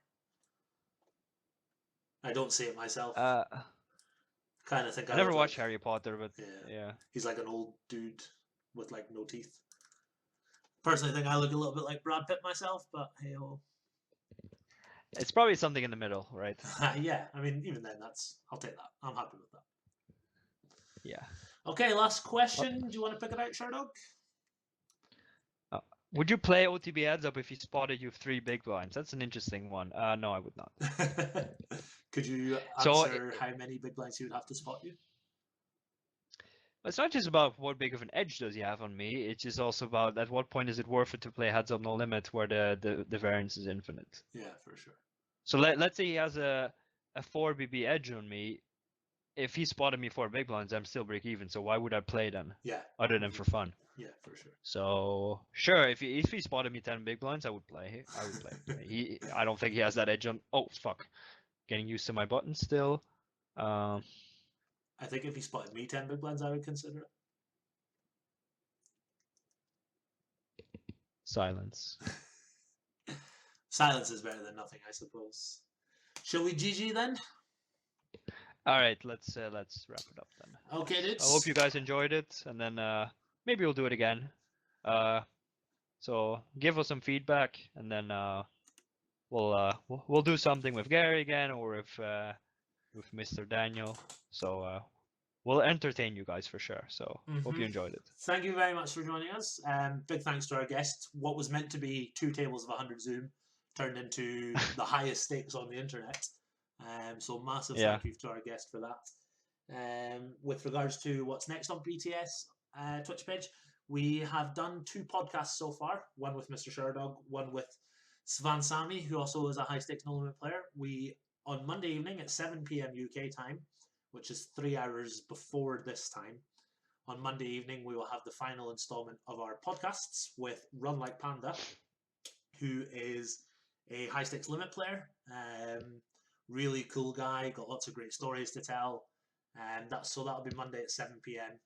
I don't see it myself. Kind of think I I never look watched like, Harry Potter, but yeah. He's like an old dude with like no teeth. Personally, think I look a little bit like Brad Pitt myself, but hey, oh. It's probably something in the middle, right? Yeah, I mean, even then, I'll take that. I'm happy with that. Yeah. Okay, last question. Do you want to pick it out, Sherdog? Would you play OTB heads up if he spotted you with 3 big blinds? That's an interesting one. No, I would not. Could you answer how many big blinds he would have to spot you? It's not just about what big of an edge does he have on me. It's just also about at what point is it worth it to play heads up no limit where the variance is infinite. Yeah, for sure. So let's say he has a 4 BB edge on me. If he spotted me 4 big blinds, I'm still break even. So why would I play then? Yeah. Other than for fun. Yeah, for sure. So sure, if he spotted me 10 big blinds, I would play. I don't think he has that edge on. Oh fuck, getting used to my buttons still. I think if he spotted me 10 big blinds, I would consider it. Silence. Silence is better than nothing, I suppose. Shall we GG then? All right, let's wrap it up then. Okay, dudes. I hope you guys enjoyed it, and then maybe we'll do it again. So give us some feedback, and then we'll do something with Gary again, or with Mr. Daniel. So we'll entertain you guys for sure. So hope you enjoyed it. Thank you very much for joining us. Big thanks to our guest. What was meant to be 2 tables of 100 Zoom turned into the highest stakes on the internet. So massive thank you to our guest for that. With regards to what's next on BTS Twitch page, we have done 2 podcasts so far. One with Mr. Sherdog, one with Svan Sami, who also is a high stakes no limit player. We on Monday evening at 7 p.m. UK time, which is 3 hours before this time. On Monday evening, we will have the final installment of our podcasts with Run Like Panda, who is a high stakes limit player. Really cool guy, got lots of great stories to tell. So that'll be Monday at 7 p.m.